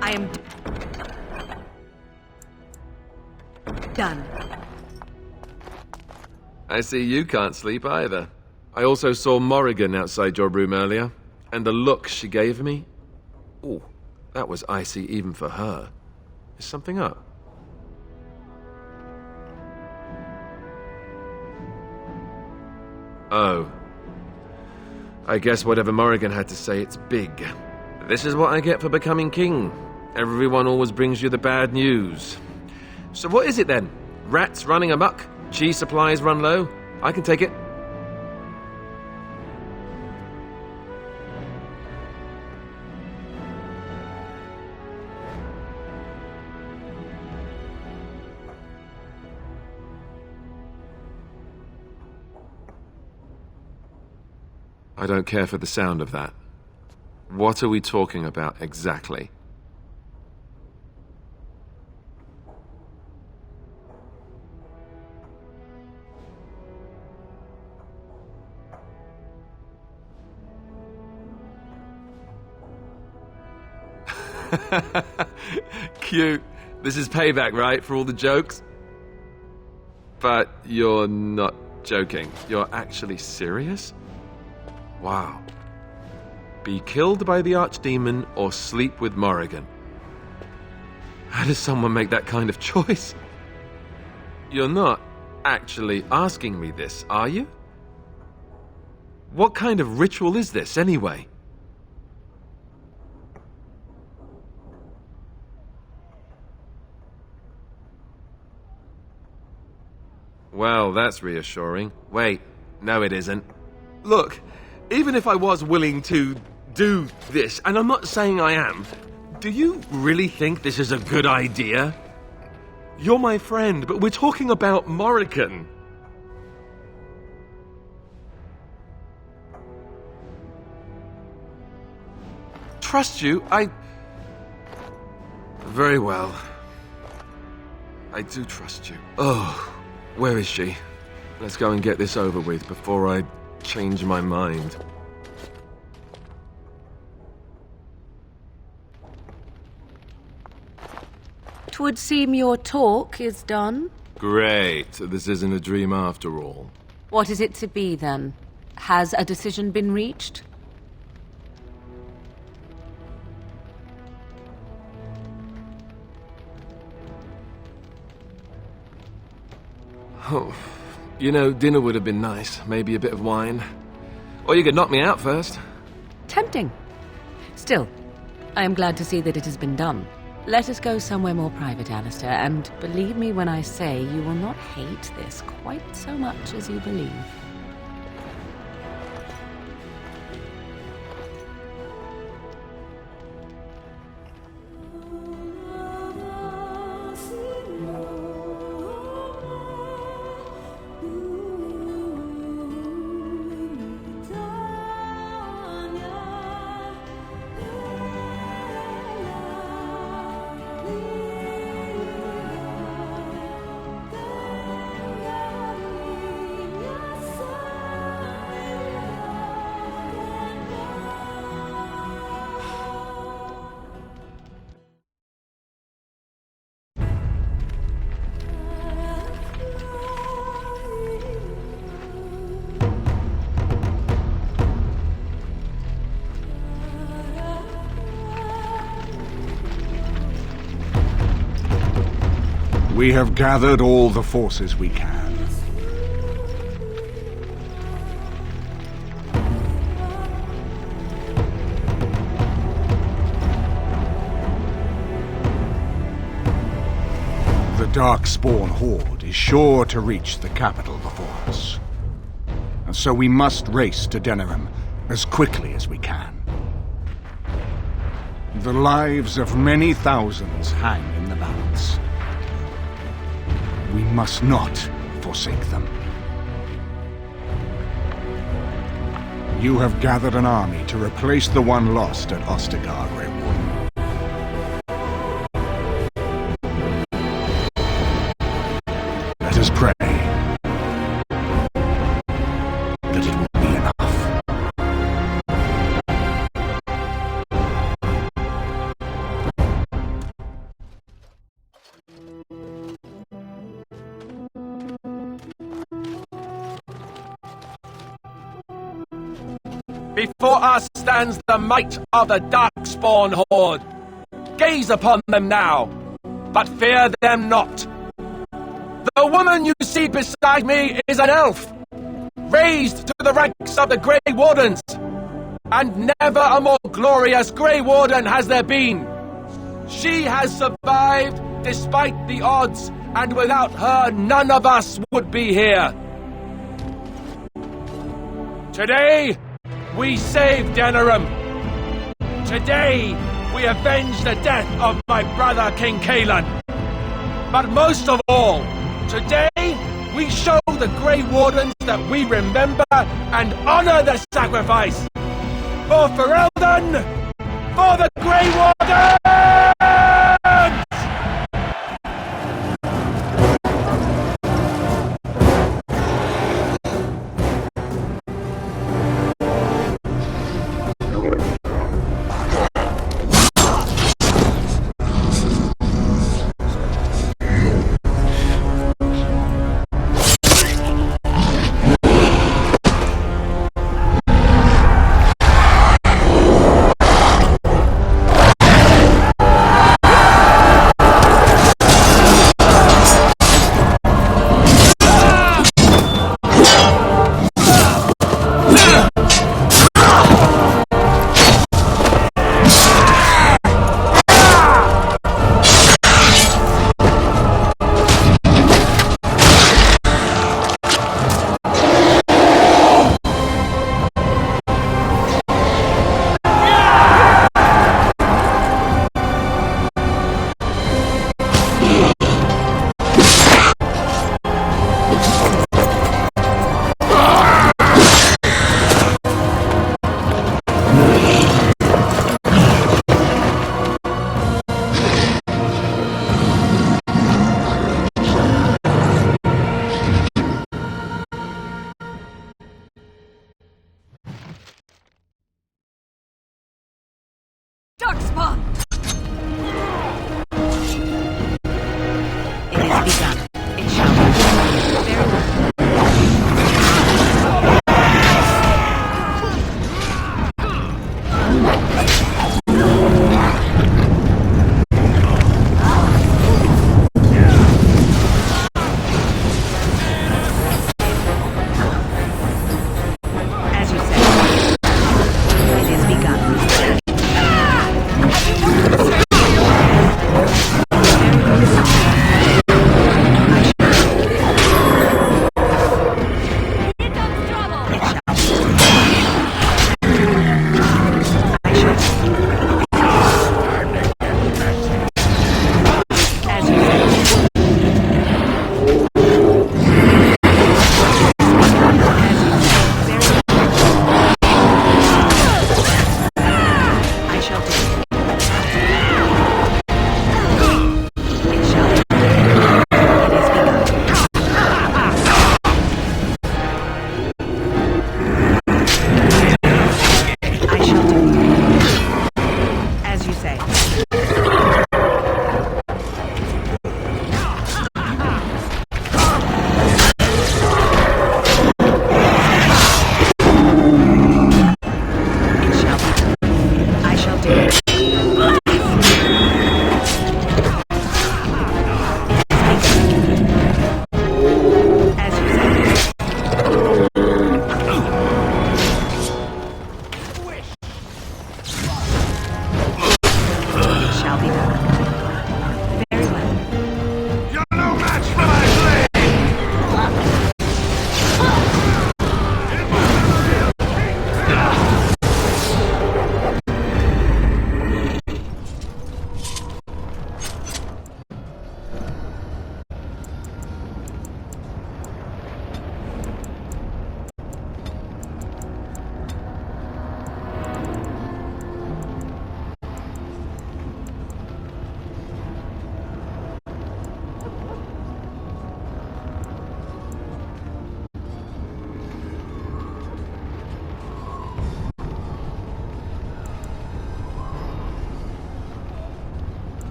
I am done. I see you can't sleep either. I also saw Morrigan outside your room earlier, and the look she gave me. Ooh, that was icy even for her. Is something up? Oh. I guess whatever Morrigan had to say, it's big. This is what I get for becoming king. Everyone always brings you the bad news. So what is it then? Rats running amok? Cheese supplies run low? I can take it. I don't care for the sound of that. What are we talking about exactly? Cute. This is payback, right, for all the jokes? But you're not joking. You're actually serious? Wow. Be killed by the Archdemon or sleep with Morrigan. How does someone make that kind of choice? You're not actually asking me this, are you? What kind of ritual is this, anyway? Well, that's reassuring. Wait, no it isn't. Look, even if I was willing to do this, and I'm not saying I am, do you really think this is a good idea? You're my friend, but we're talking about Morrigan. Trust you, Very well. I do trust you. Oh, where is she? Let's go and get this over with before I change my mind. 'Twould seem your talk is done. Great. This isn't a dream after all. What is it to be, then? Has a decision been reached? Oh, you know, dinner would have been nice. Maybe a bit of wine. Or you could knock me out first. Tempting. Still, I am glad to see that it has been done. Let us go somewhere more private, Alistair, and believe me when I say you will not hate this quite so much as you believe. We have gathered all the forces we can. The Darkspawn Horde is sure to reach the capital before us. And so we must race to Denerim as quickly as we can. The lives of many thousands hang in the balance. We must not forsake them. You have gathered an army to replace the one lost at Ostagar, Grey Warden. Let us pray that it will be enough. Before us stands the might of the Darkspawn Horde. Gaze upon them now, but fear them not. The woman you see beside me is an elf, raised to the ranks of the Grey Wardens. And never a more glorious Grey Warden has there been. She has survived despite the odds, and without her none of us would be here. Today, we saved Denerim. Today, we avenged the death of my brother King Kaelan. But most of all, today, we show the Grey Wardens that we remember and honor the sacrifice. For Ferelden, for the Grey Wardens! Darkspawn! It is begun. It shall be. Very well. As you say. It is begun.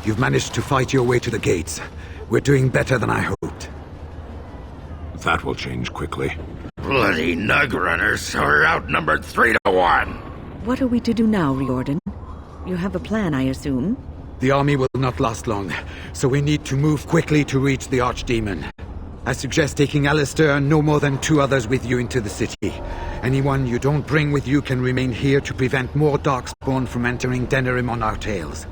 You've managed to fight your way to the gates. We're doing better than I hoped. That will change quickly. Bloody nug runners are outnumbered 3-1. What are we to do now, Riordan? You have a plan, I assume? The army will not last long, so we need to move quickly to reach the Archdemon. I suggest taking Alistair and no more than 2 others with you into the city. Anyone you don't bring with you can remain here to prevent more Darkspawn from entering Denerim on our tails.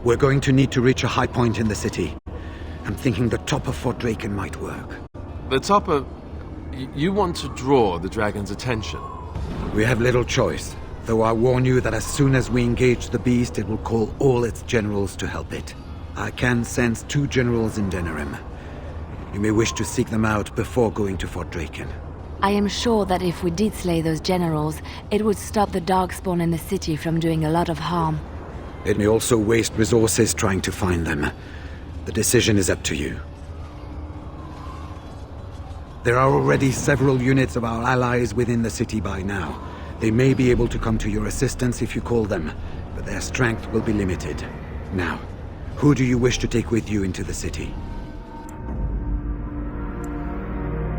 We're going to need to reach a high point in the city. I'm thinking the top of Fort Draken might work. The top of... You want to draw the dragon's attention? We have little choice, though I warn you that as soon as we engage the beast, it will call all its generals to help it. I can sense 2 generals in Denerim. You may wish to seek them out before going to Fort Draken. I am sure that if we did slay those generals, it would stop the Darkspawn in the city from doing a lot of harm. It may also waste resources trying to find them. The decision is up to you. There are already several units of our allies within the city by now. They may be able to come to your assistance if you call them, but their strength will be limited. Now, who do you wish to take with you into the city?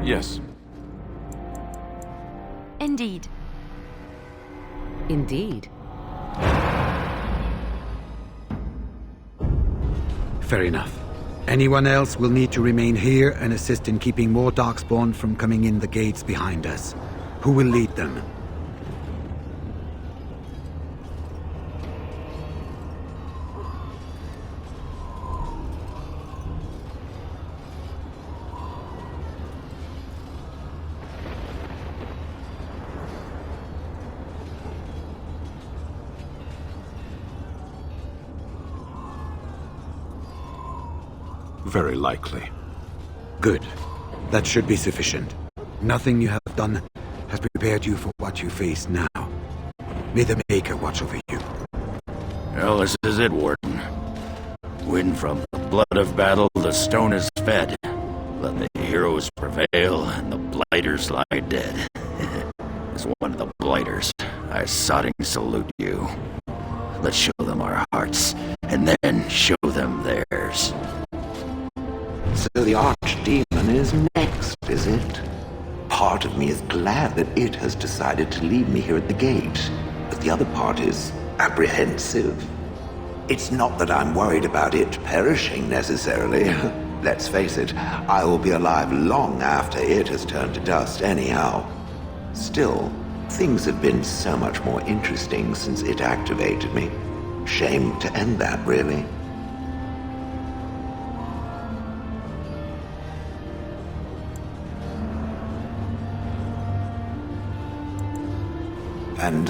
Yes. Indeed. Indeed. Fair enough. Anyone else will need to remain here and assist in keeping more Darkspawn from coming in the gates behind us. Who will lead them? Very likely. Good. That should be sufficient. Nothing you have done has prepared you for what you face now. May the Maker watch over you. Well, this is it, Warden. When from the blood of battle the stone is fed, let the heroes prevail and the blighters lie dead. As one of the blighters, I sodding salute you. Let's show them our hearts, and then show them theirs. So the Archdemon is next, is it? Part of me is glad that it has decided to leave me here at the gate, but the other part is apprehensive. It's not that I'm worried about it perishing necessarily. Let's face it, I will be alive long after it has turned to dust anyhow. Still, things have been so much more interesting since it activated me. Shame to end that, really. And,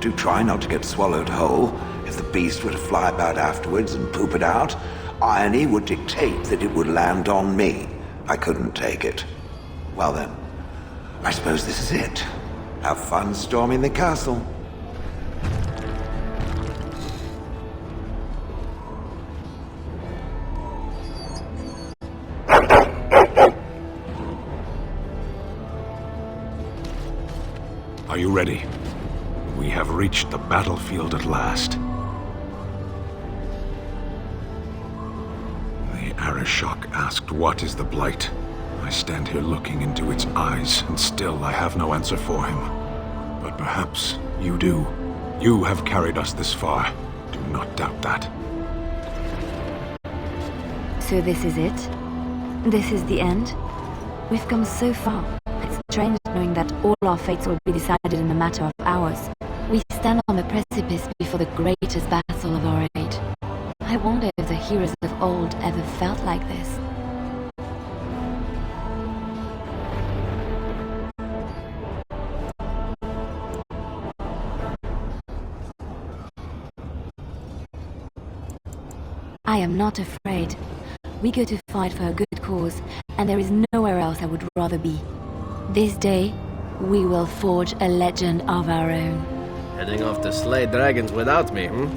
do try not to get swallowed whole. If the beast were to fly about afterwards and poop it out, irony would dictate that it would land on me. I couldn't take it. Well then, I suppose this is it. Have fun storming the castle. Are you ready? We have reached the battlefield at last. The Arishok asked, "What is the Blight?" I stand here looking into its eyes, and still I have no answer for him. But perhaps you do. You have carried us this far. Do not doubt that. So this is it? This is the end? We've come so far. It's strange knowing that all our fates will be decided in a matter of hours. We stand on the precipice before the greatest battle of our age. I wonder if the heroes of old ever felt like this. I am not afraid. We go to fight for a good cause, and there is nowhere else I would rather be. This day, we will forge a legend of our own. Heading off to slay dragons without me, hmm?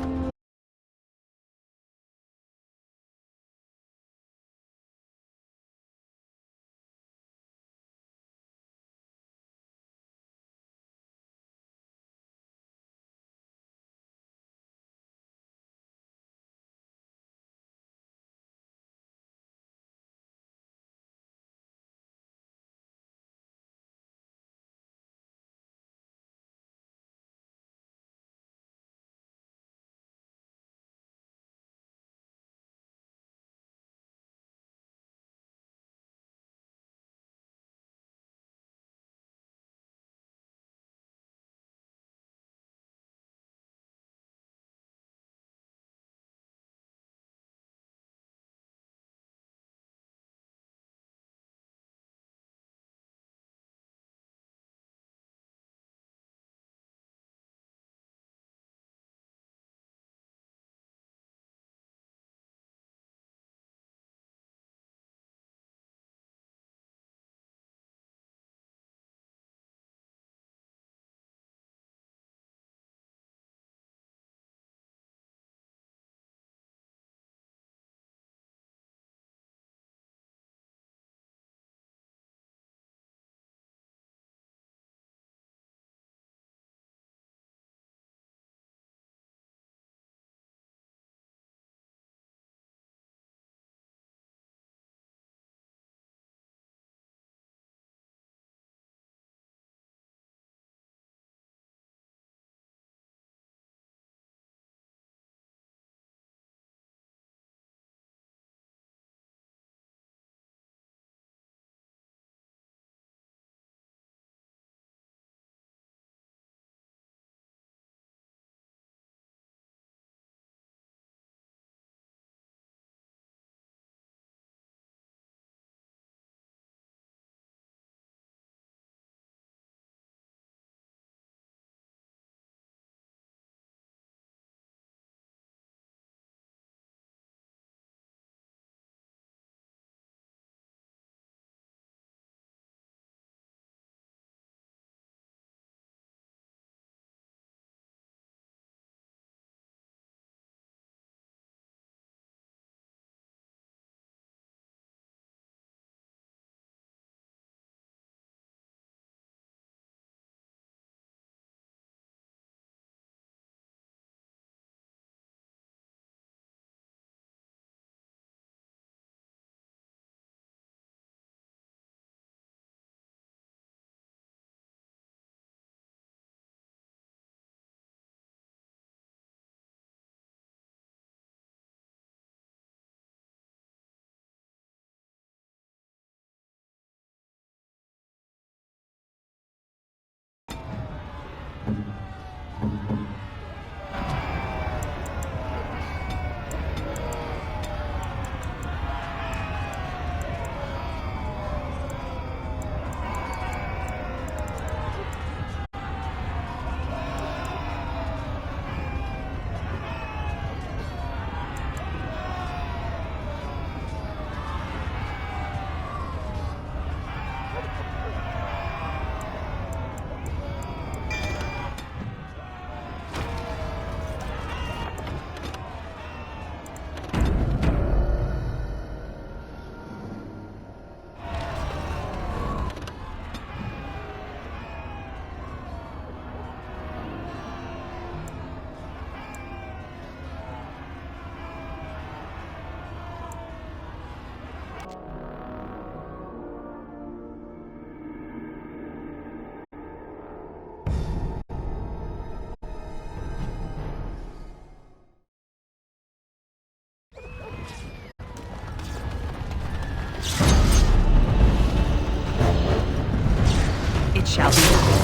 It shall be.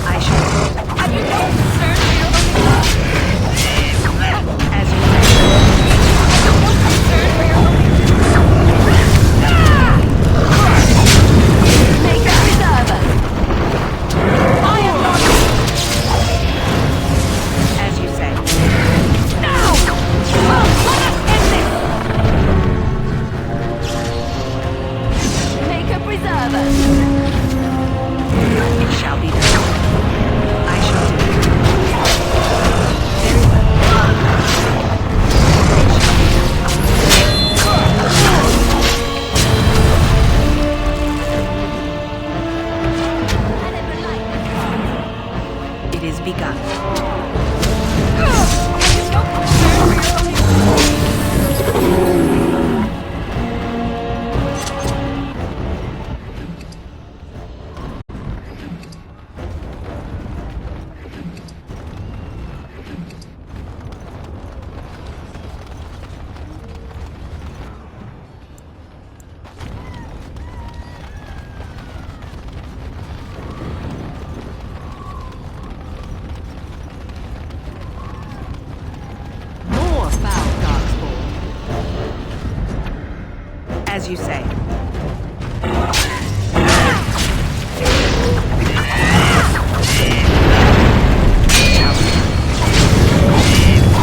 I shall. Have you no concern for your own As you say. no concern for your own Make us preserve us. I am not. As you say. Now! Let us end this! Make her preserve us. It shall be done. I shall do it. Very well. It shall be done. It is begun. More foul darkspawn. As you say.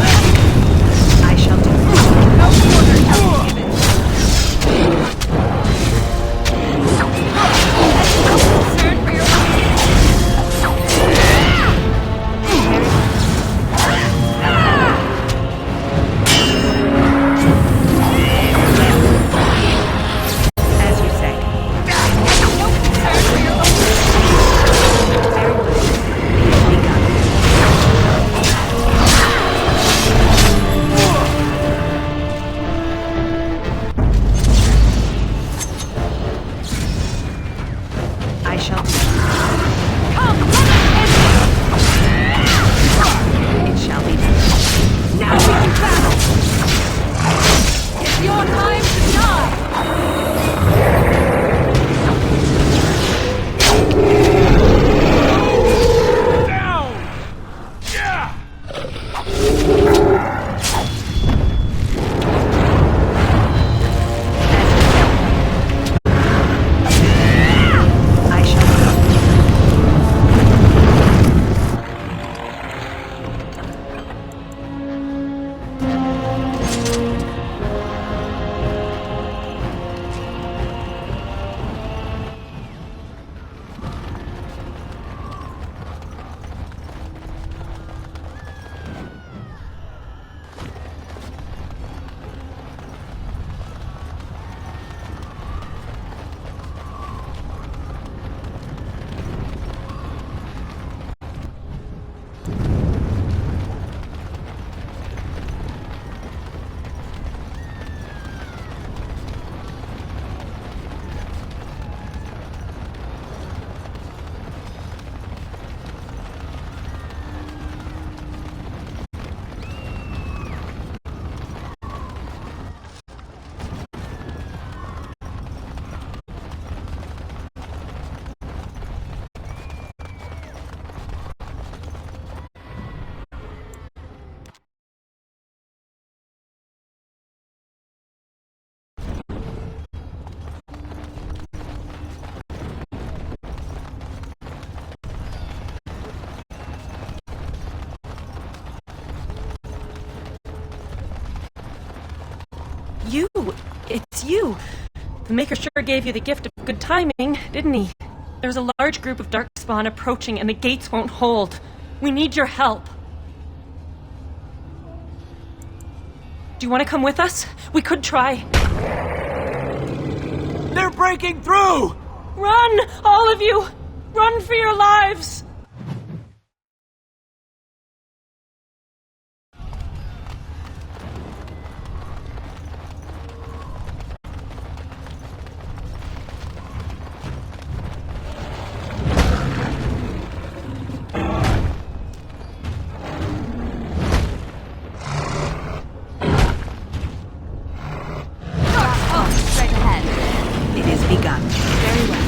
I shall do it. No quarter shall be given. Concern for your As you say. too. The Maker sure gave you the gift of good timing, didn't he? There's a large group of Darkspawn approaching and the gates won't hold. We need your help. Do you want to come with us? We could try. They're breaking through! Run! All of you! Run for your lives! Straight ahead. It is begun. Very well.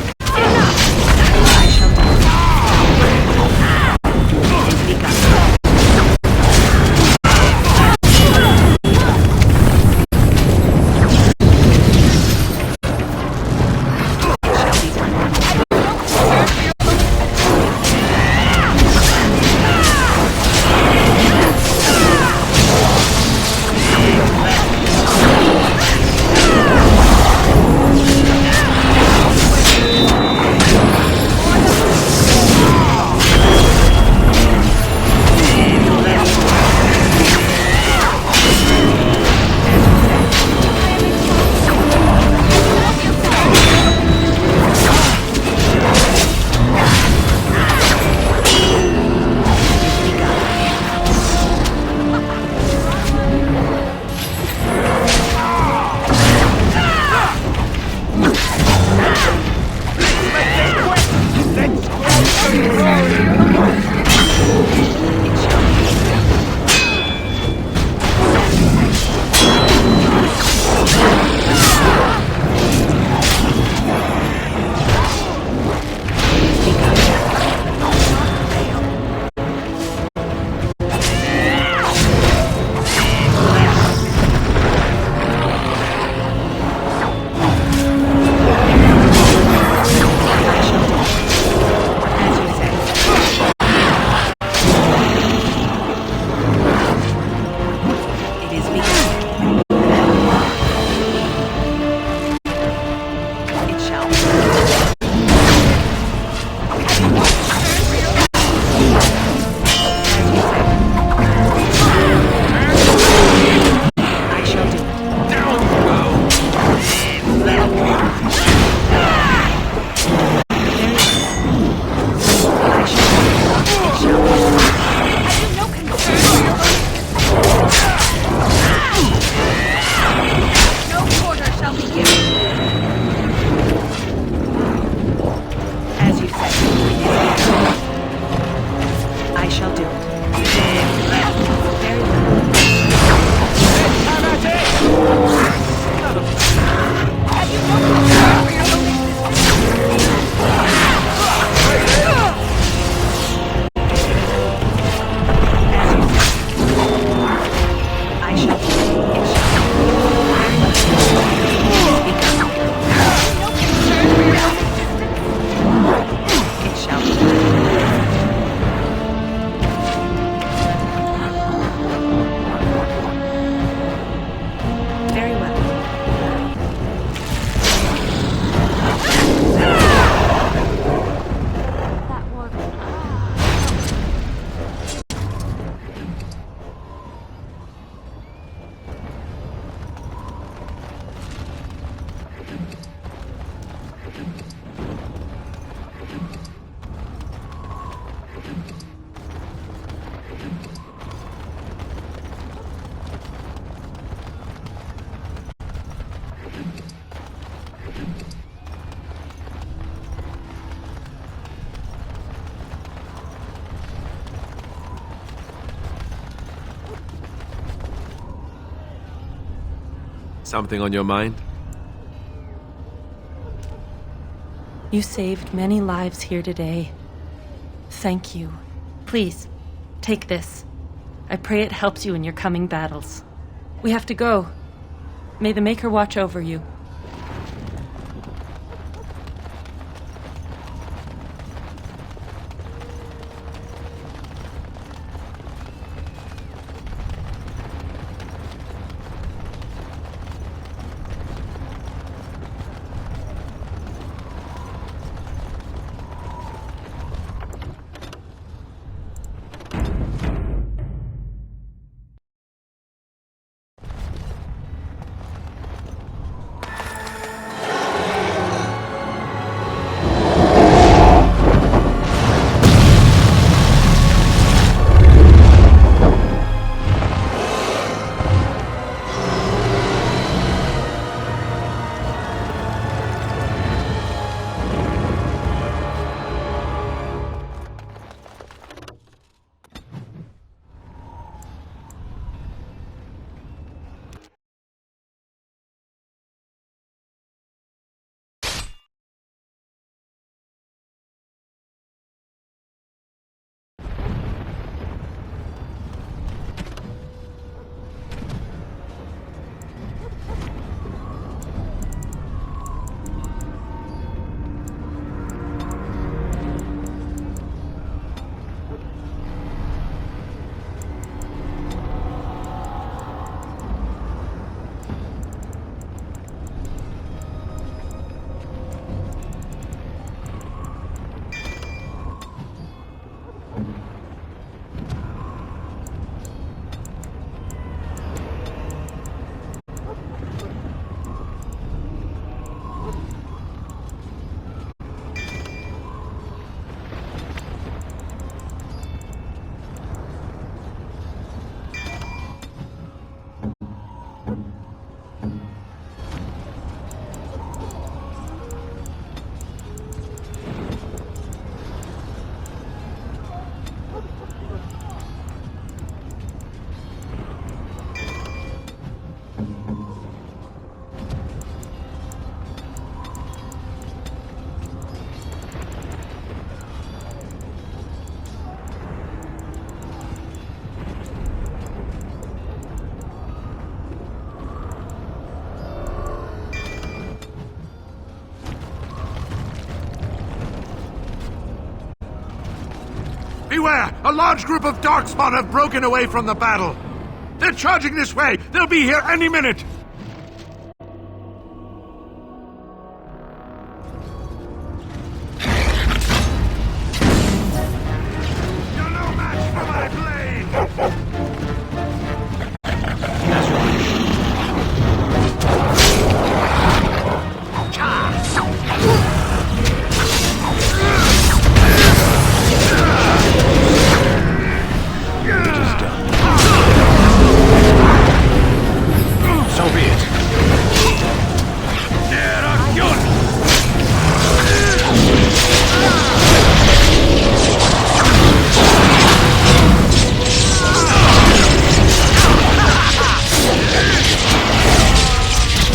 Something on your mind? You saved many lives here today. Thank you. Please, take this. I pray it helps you in your coming battles. We have to go. May the Maker watch over you. Beware! A large group of Darkspawn have broken away from the battle! They're charging this way! They'll be here any minute! You're no match for my blade! So be it.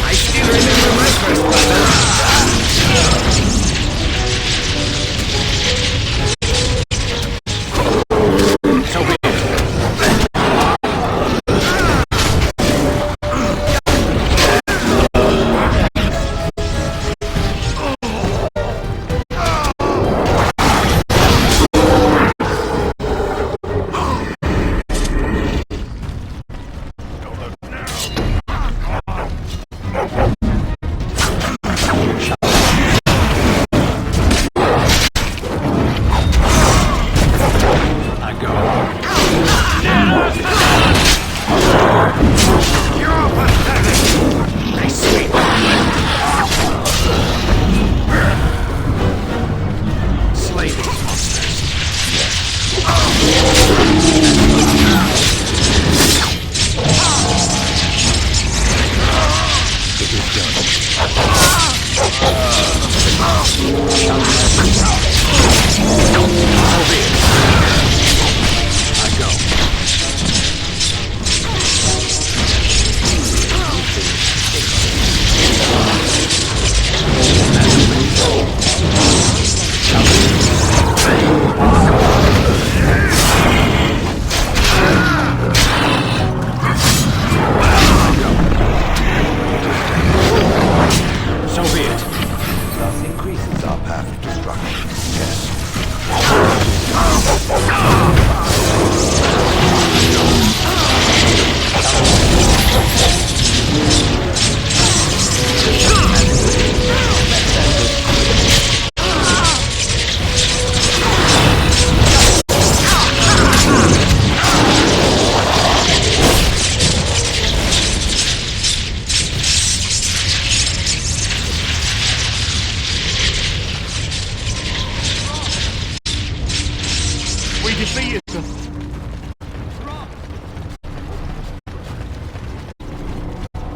I still remember my first battle. So be it.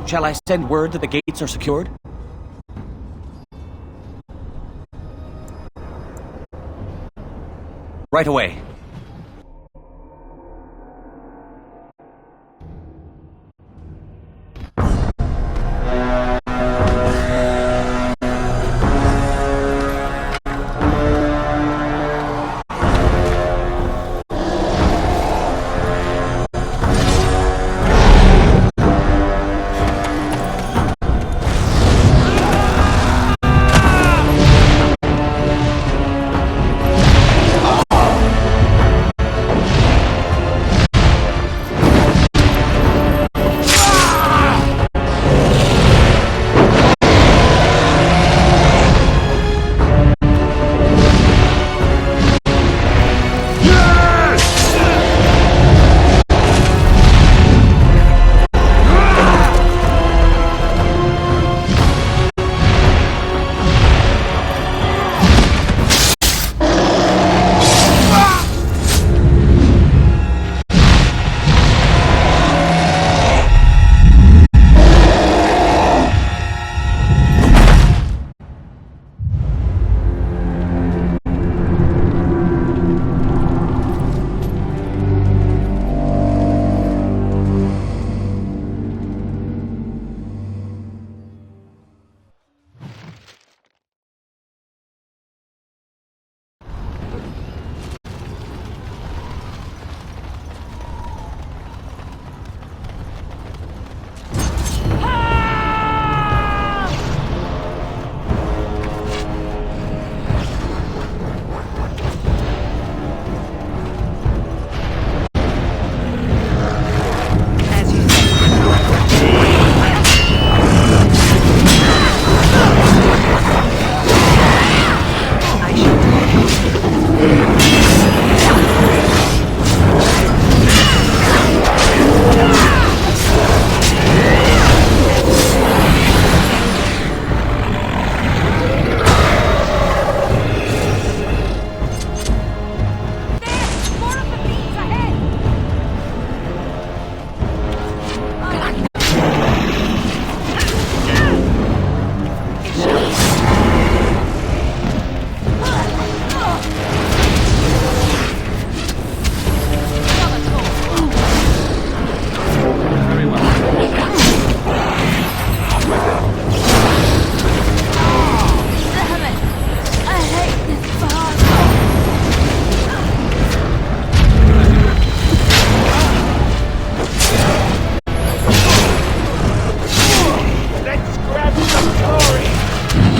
Shall I send word that the gates are secured? Right away.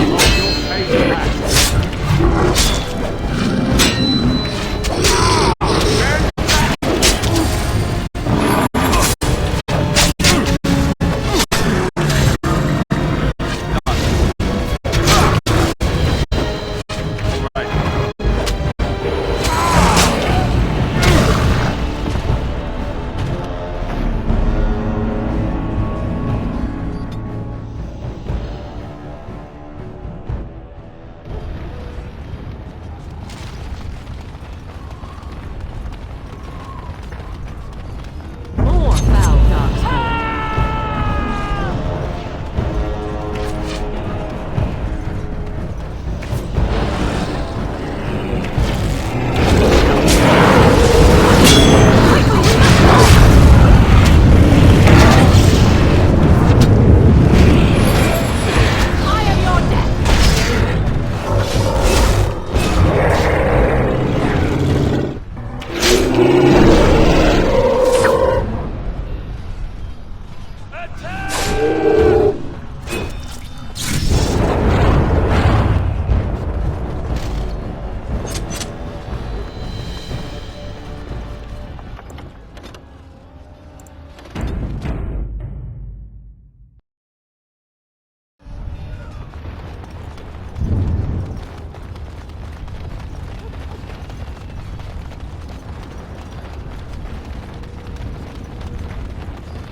Hold your face back. More foul darks.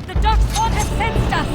The Darkspawn has sensed us!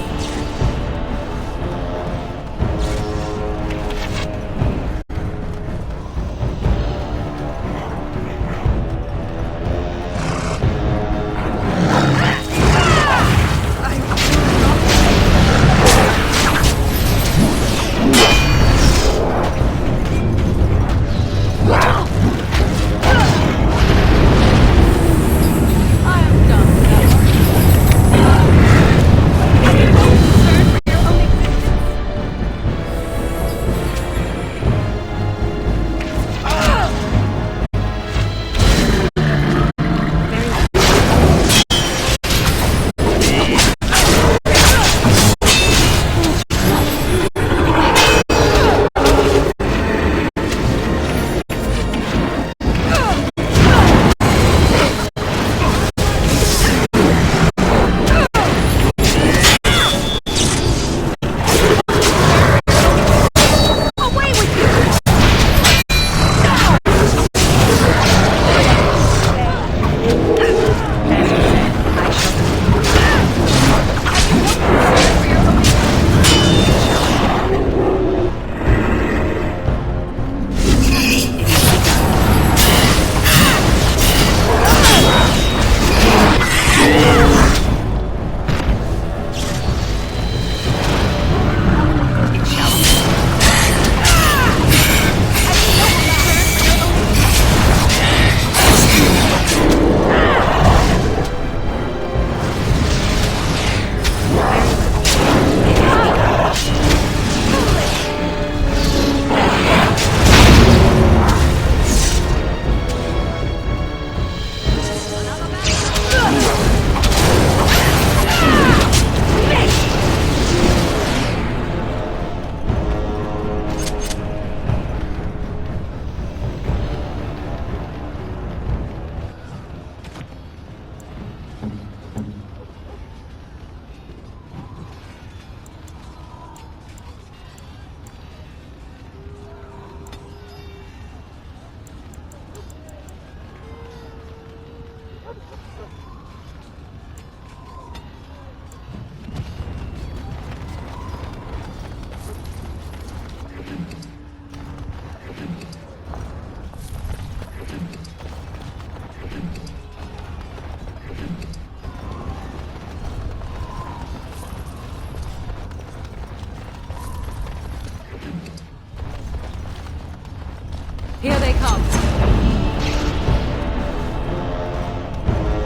Here they come.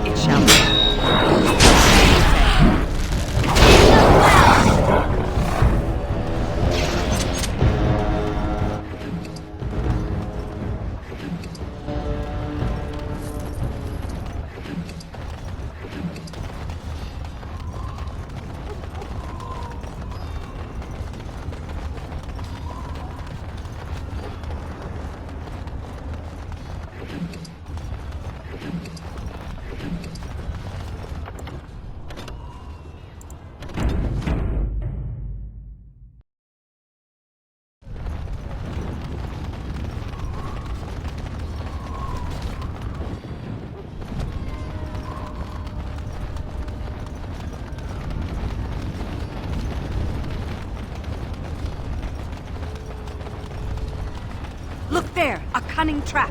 It shall be. Look there, a cunning trap.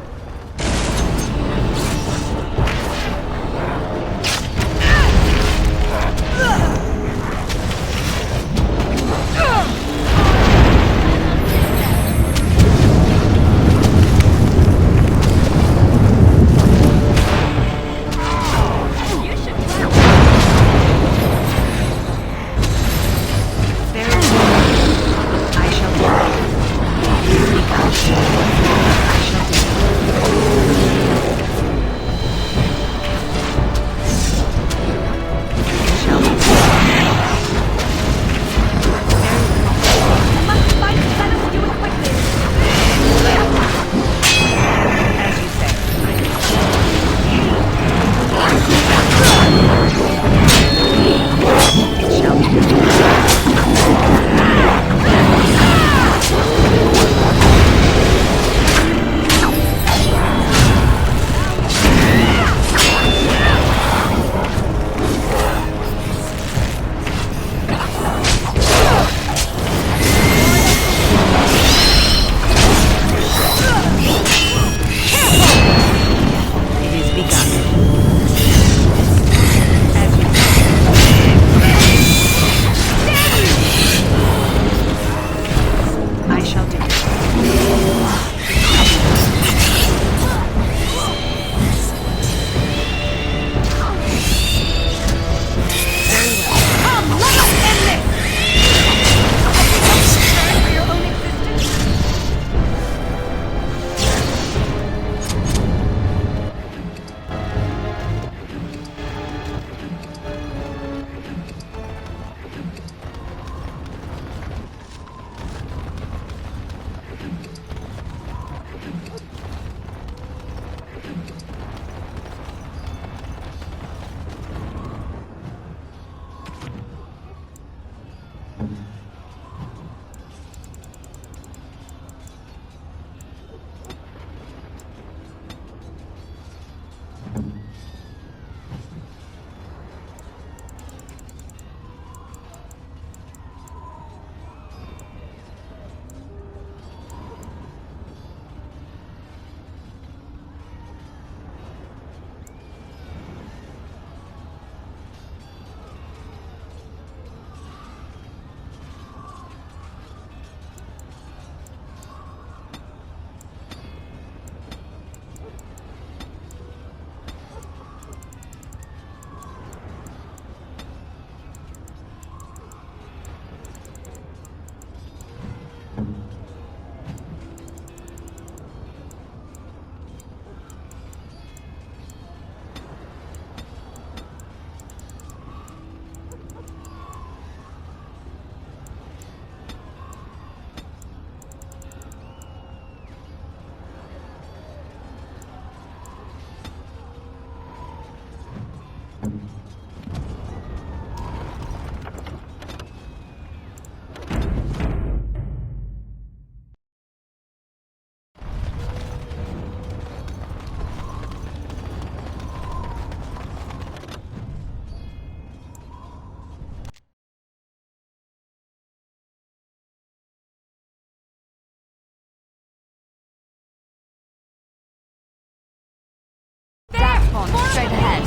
Straight ahead.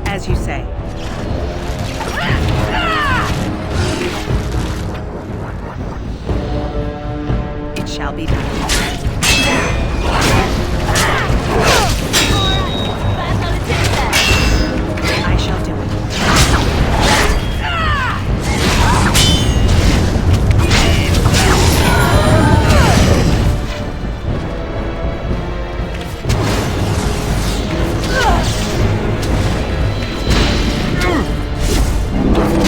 As you say. It shall be done. I shall do it.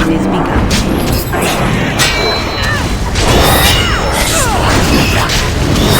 It is begun. I shall do it.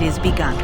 It is begun.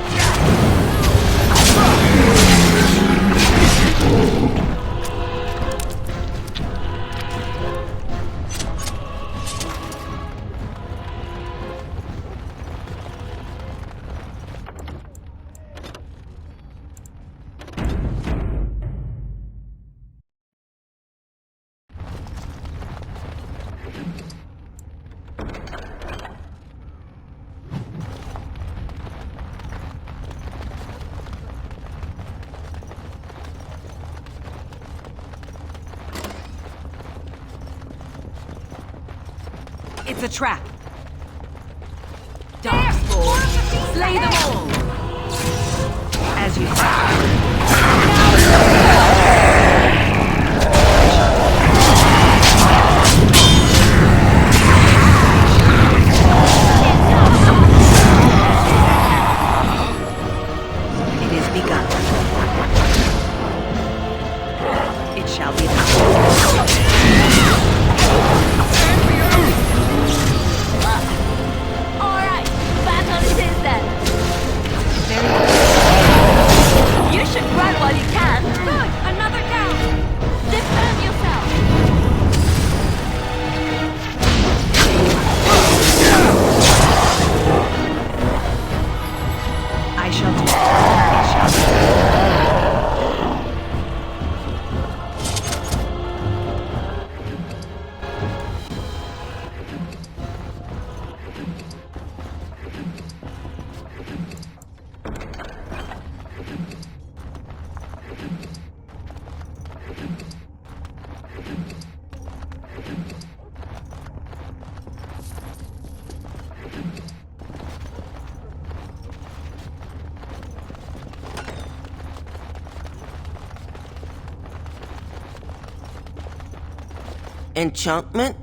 It's a trap. Darkspawn. Slay them all. As you It is begun. It shall be done. Alright, battle it is then. I shall do it. I shall do it. Enchantment?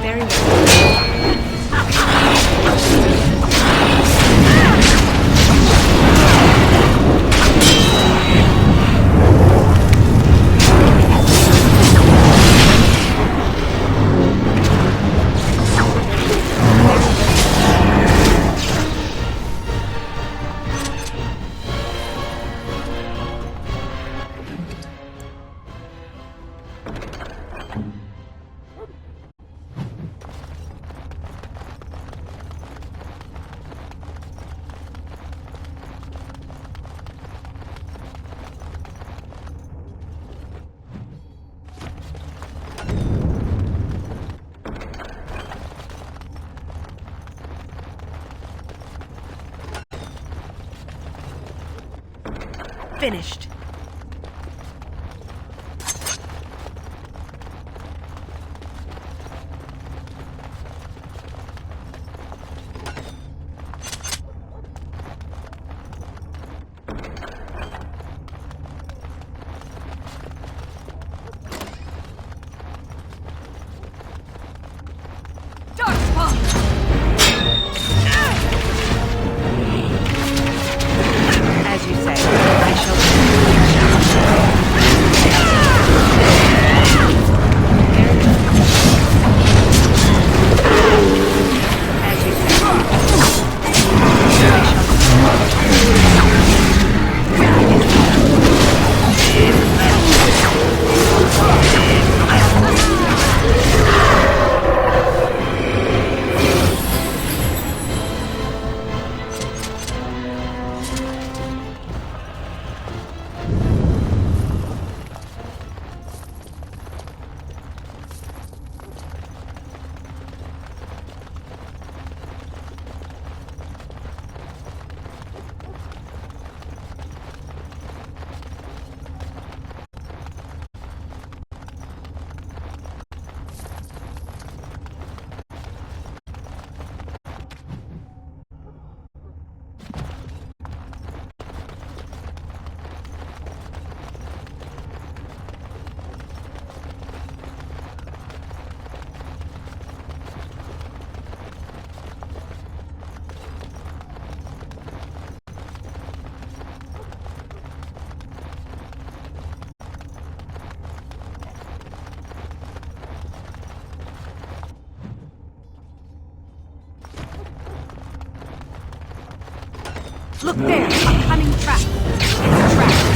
Very well. Finished. As you say, I shall Look there, a cunning trap. It's a trap.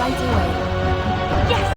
right away. Yes!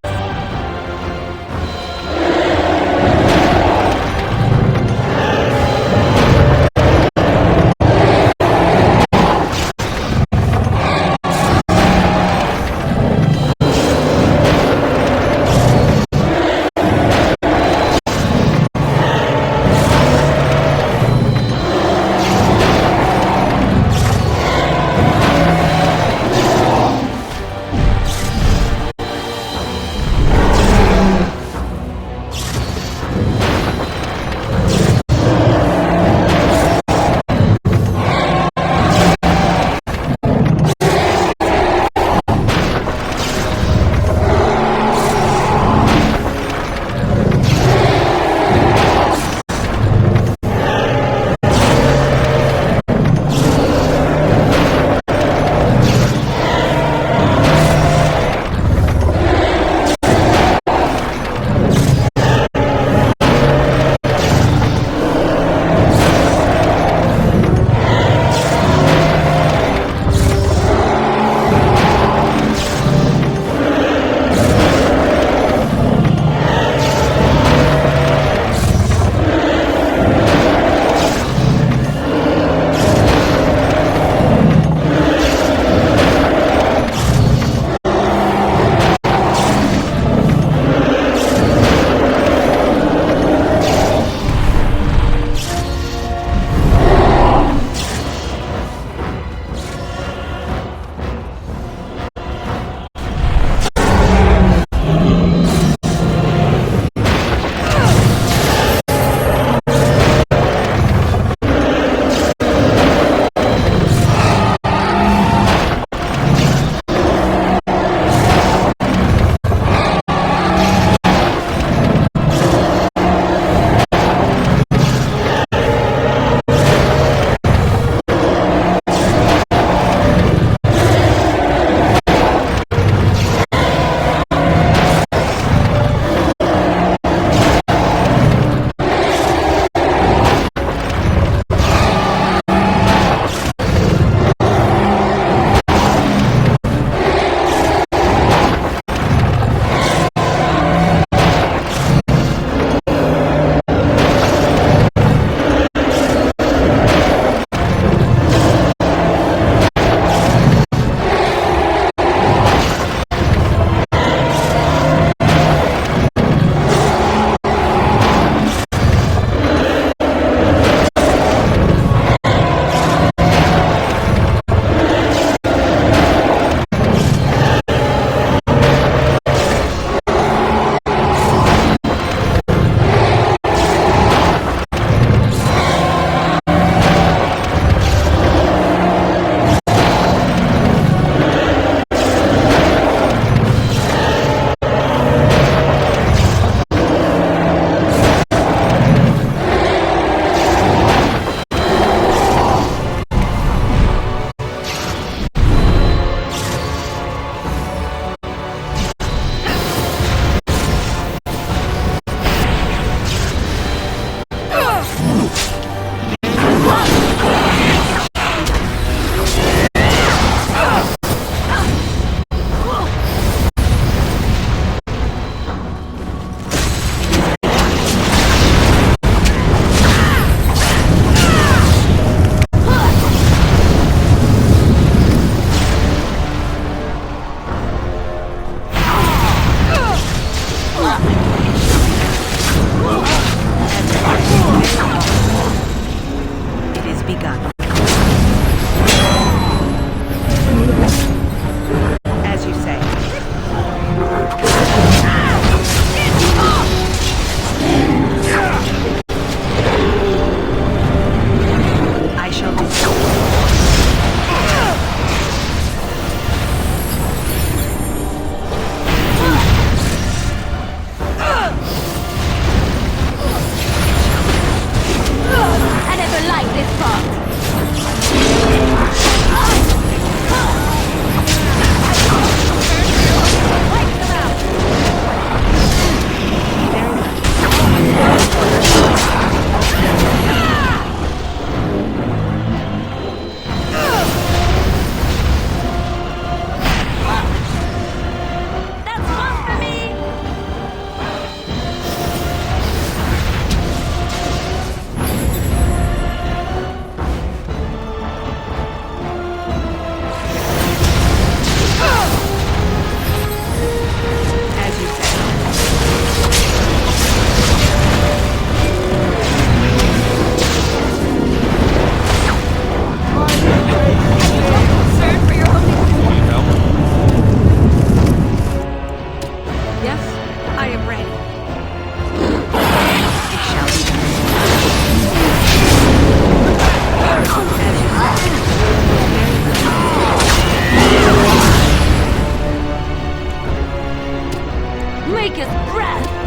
weakest breath!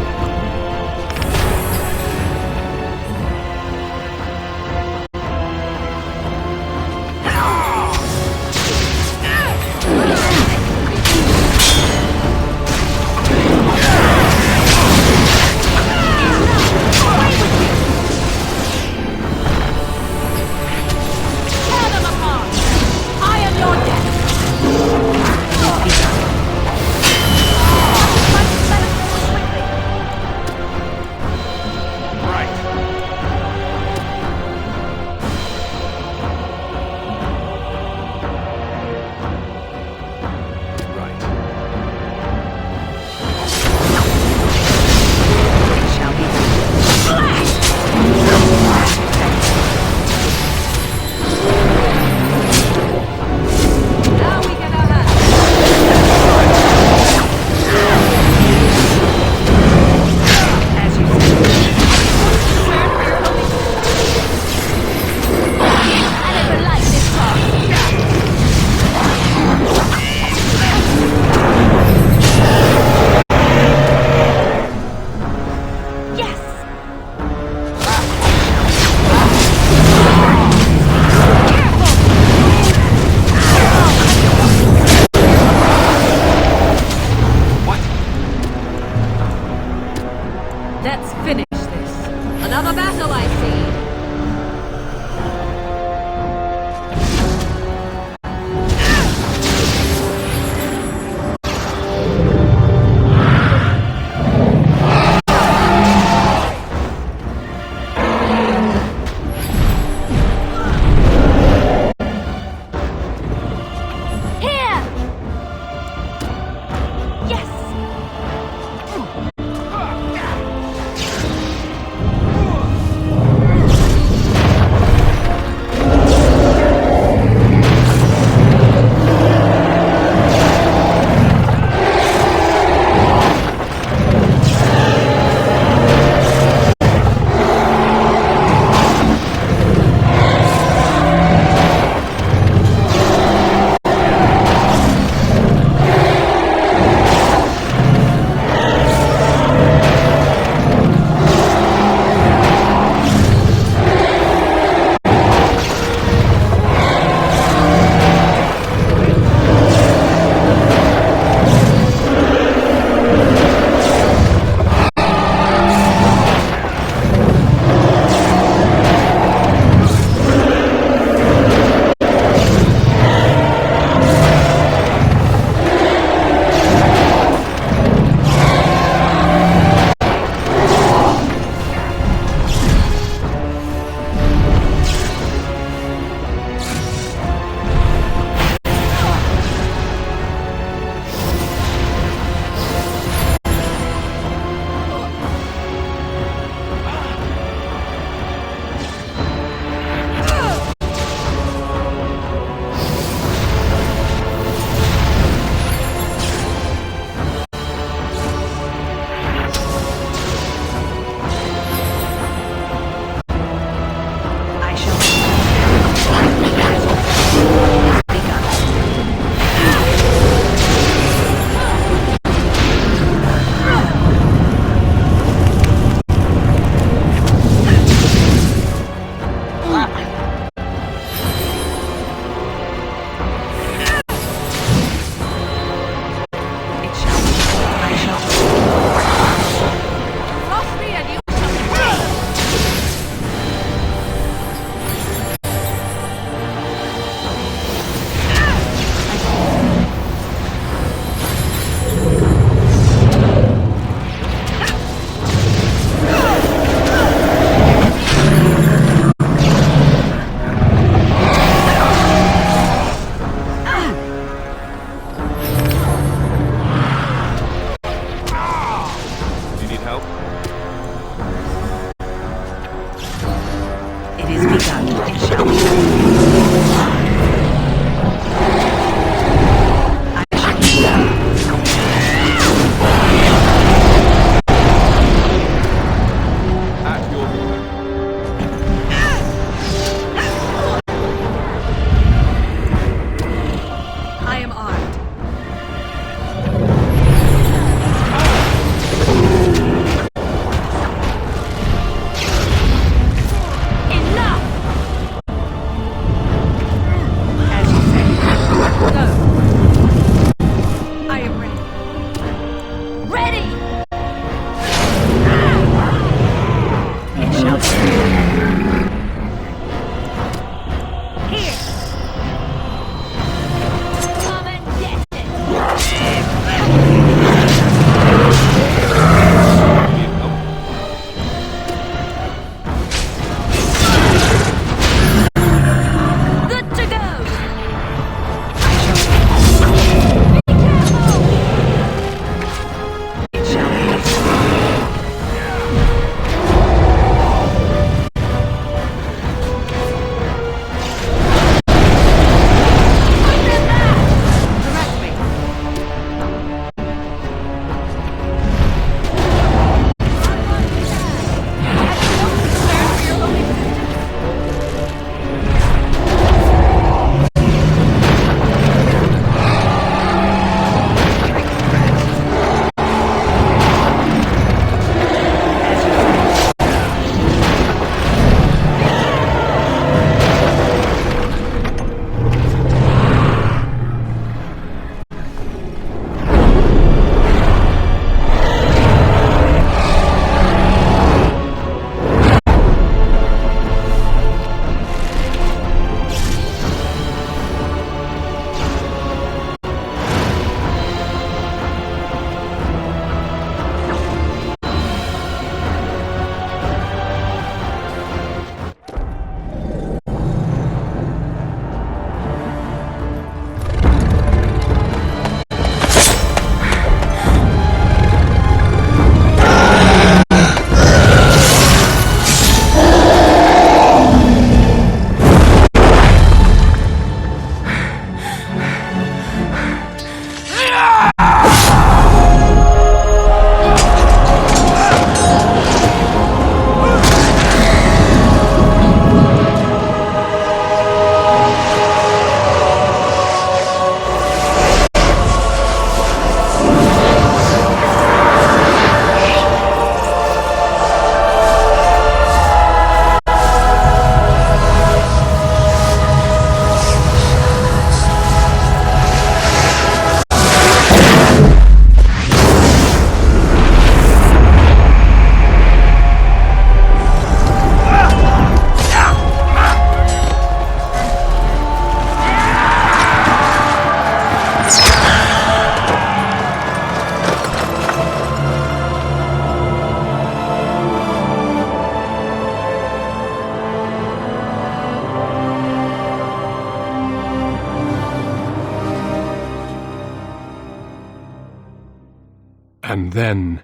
And then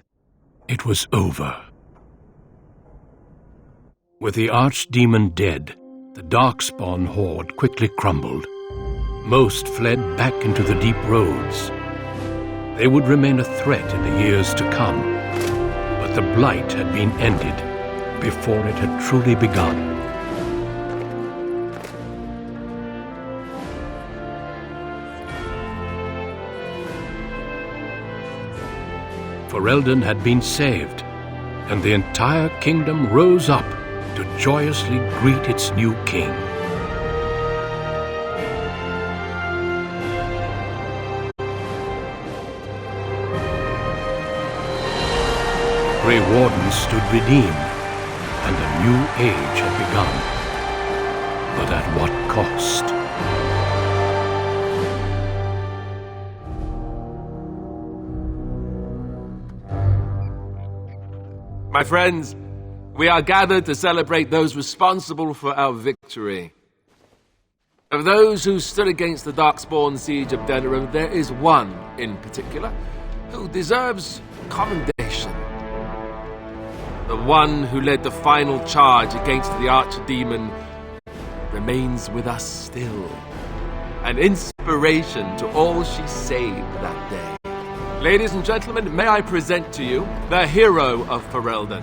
it was over. With the archdemon dead, the Darkspawn horde quickly crumbled. Most fled back into the deep roads. They would remain a threat in the years to come, but the blight had been ended before it had truly begun. Ferelden had been saved, and the entire kingdom rose up to joyously greet its new king. Grey Wardens stood redeemed, and a new age had begun. But at what cost? My friends, we are gathered to celebrate those responsible for our victory. Of those who stood against the Darkspawn siege of Denerim, there is one in particular who deserves commendation. The one who led the final charge against the Archdemon remains with us still. An inspiration to all she saved that day. Ladies and gentlemen, may I present to you the hero of Ferelden.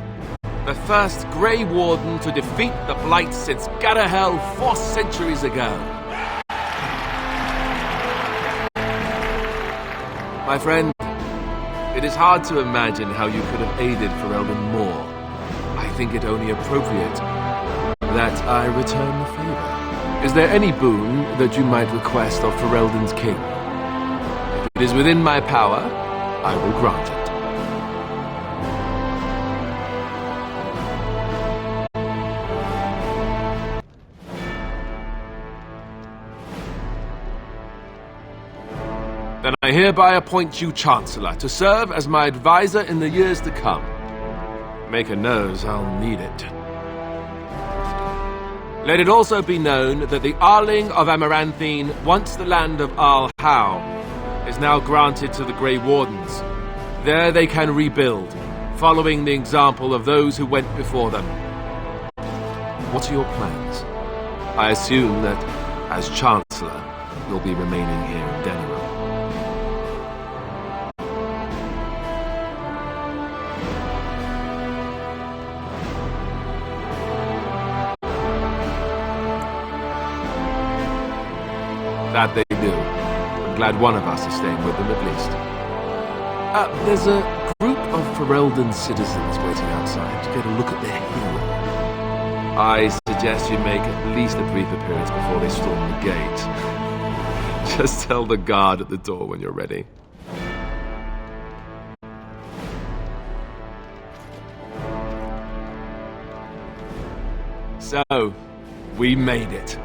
The first Grey Warden to defeat the Blight since Garahel 4 centuries ago. My friend, it is hard to imagine how you could have aided Ferelden more. I think it only appropriate that I return the favor. Is there any boon that you might request of Ferelden's king? If it is within my power, I will grant it. Then I hereby appoint you Chancellor to serve as my advisor in the years to come. Maker knows I'll need it. Let it also be known that the Arling of Amaranthine, once the land of Arl Howe, is now granted to the Grey Wardens. There they can rebuild, following the example of those who went before them. What are your plans? I assume that, as Chancellor, you'll be remaining here in Denerim. That they do. I'm glad one of us is staying with them at least. There's a group of Ferelden citizens waiting outside to get a look at their hero. I suggest you make at least a brief appearance before they storm the gate. Just tell the guard at the door when you're ready. So, we made it.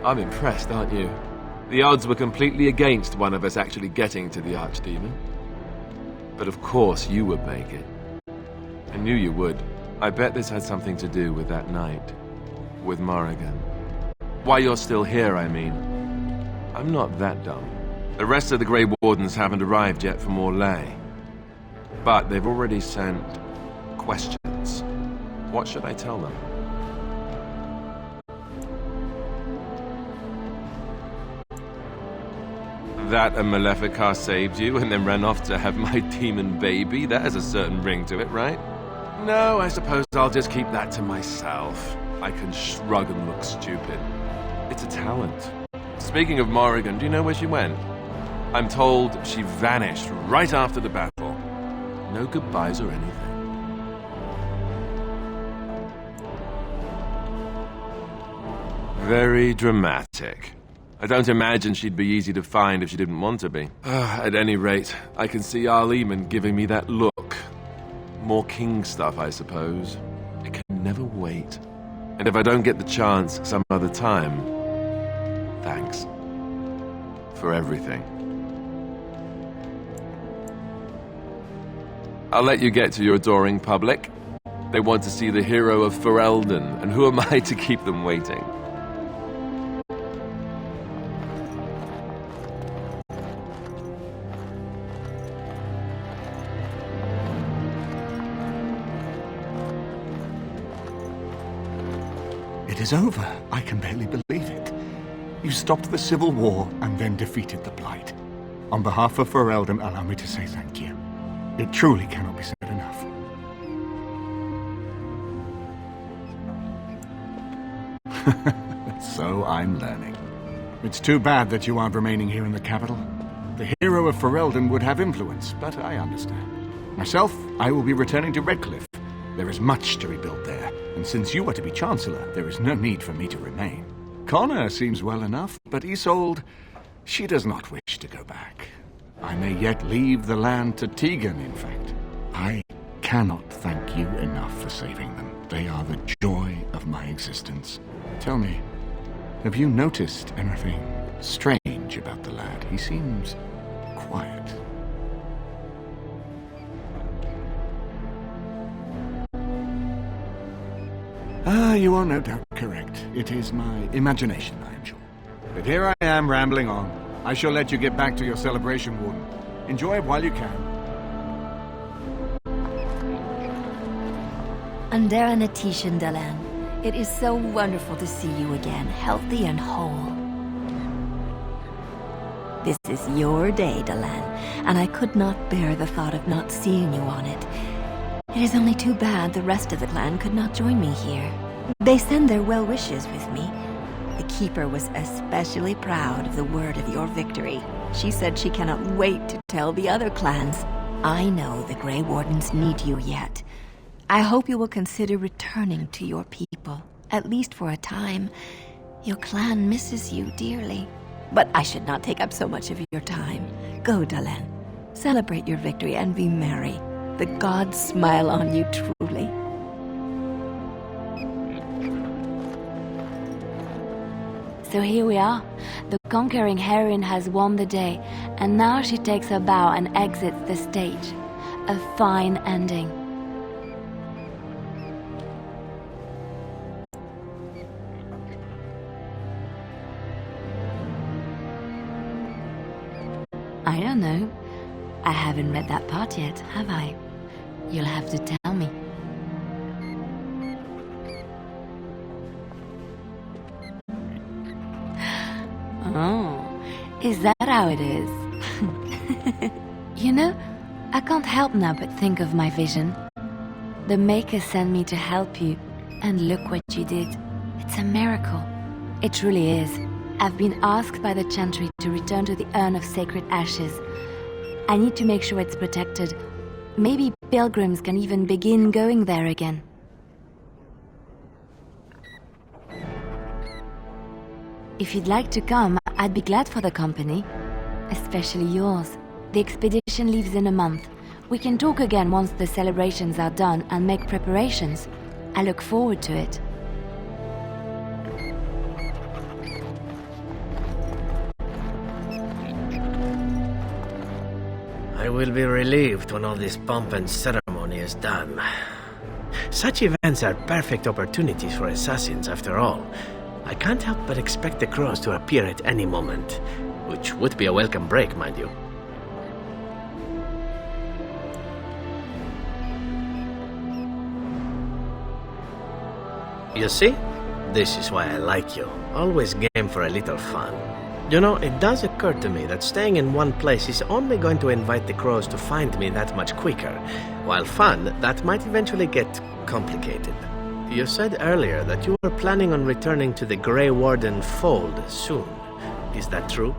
I'm impressed, aren't you? The odds were completely against one of us actually getting to the Archdemon. But of course you would make it. I knew you would. I bet this had something to do with that night. With Morrigan. Why you're still here, I mean. I'm not that dumb. The rest of the Grey Wardens haven't arrived yet from Orlais. But they've already sent questions. What should I tell them? That a Maleficar saved you and then ran off to have my demon baby? That has a certain ring to it, right? No, I suppose I'll just keep that to myself. I can shrug and look stupid. It's a talent. Speaking of Morrigan, do you know where she went? I'm told she vanished right after the battle. No goodbyes or anything. Very dramatic. I don't imagine she'd be easy to find if she didn't want to be. At any rate, I can see Arleman giving me that look. More king stuff, I suppose. It can never wait. And if I don't get the chance some other time, thanks. For everything. I'll let you get to your adoring public. They want to see the hero of Ferelden, and who am I to keep them waiting? It is over. I can barely believe it. You stopped the civil war and then defeated the Blight. On behalf of Ferelden, allow me to say thank you. It truly cannot be said enough. So I'm learning. It's too bad that you aren't remaining here in the capital. The hero of Ferelden would have influence, but I understand. Myself, I will be returning to Redcliffe. There is much to rebuild there, and since you are to be Chancellor, there is no need for me to remain. Connor seems well enough, but Isolde, she does not wish to go back. I may yet leave the land to Tegan, in fact. I cannot thank you enough for saving them. They are the joy of my existence. Tell me, have you noticed anything strange about the lad? He seems quiet. You are no doubt correct. It is my imagination, I am sure. But here I am rambling on. I shall let you get back to your celebration, Warden. Enjoy it while you can. Andera Natishan Dalan, it is so wonderful to see you again, healthy and whole. This is your day, Dalan, and I could not bear the thought of not seeing you on it. It is only too bad the rest of the clan could not join me here. They send their well wishes with me. The Keeper was especially proud of the word of your victory. She said she cannot wait to tell the other clans. I know the Grey Wardens need you yet. I hope you will consider returning to your people, at least for a time. Your clan misses you dearly. But I should not take up so much of your time. Go, Dalan. Celebrate your victory and be merry. The gods smile on you truly. So here we are. The conquering heroine has won the day, and now she takes her bow and exits the stage. A fine ending. I don't know. I haven't read that part yet, have I? You'll have to tell me. Oh, is that how it is? You know, I can't help now but think of my vision. The Maker sent me to help you, and look what you did. It's a miracle. It truly is. I've been asked by the Chantry to return to the Urn of Sacred Ashes. I need to make sure it's protected. Maybe pilgrims can even begin going there again. If you'd like to come, I'd be glad for the company. Especially yours. The expedition leaves in a month. We can talk again once the celebrations are done and make preparations. I look forward to it. I will be relieved when all this pomp and ceremony is done. Such events are perfect opportunities for assassins, after all. I can't help but expect the crows to appear at any moment, which would be a welcome break, mind you. You see? This is why I like you. Always game for a little fun. You know, it does occur to me that staying in one place is only going to invite the crows to find me that much quicker, while fun, that might eventually get complicated. You said earlier that you were planning on returning to the Grey Warden fold soon. Is that true?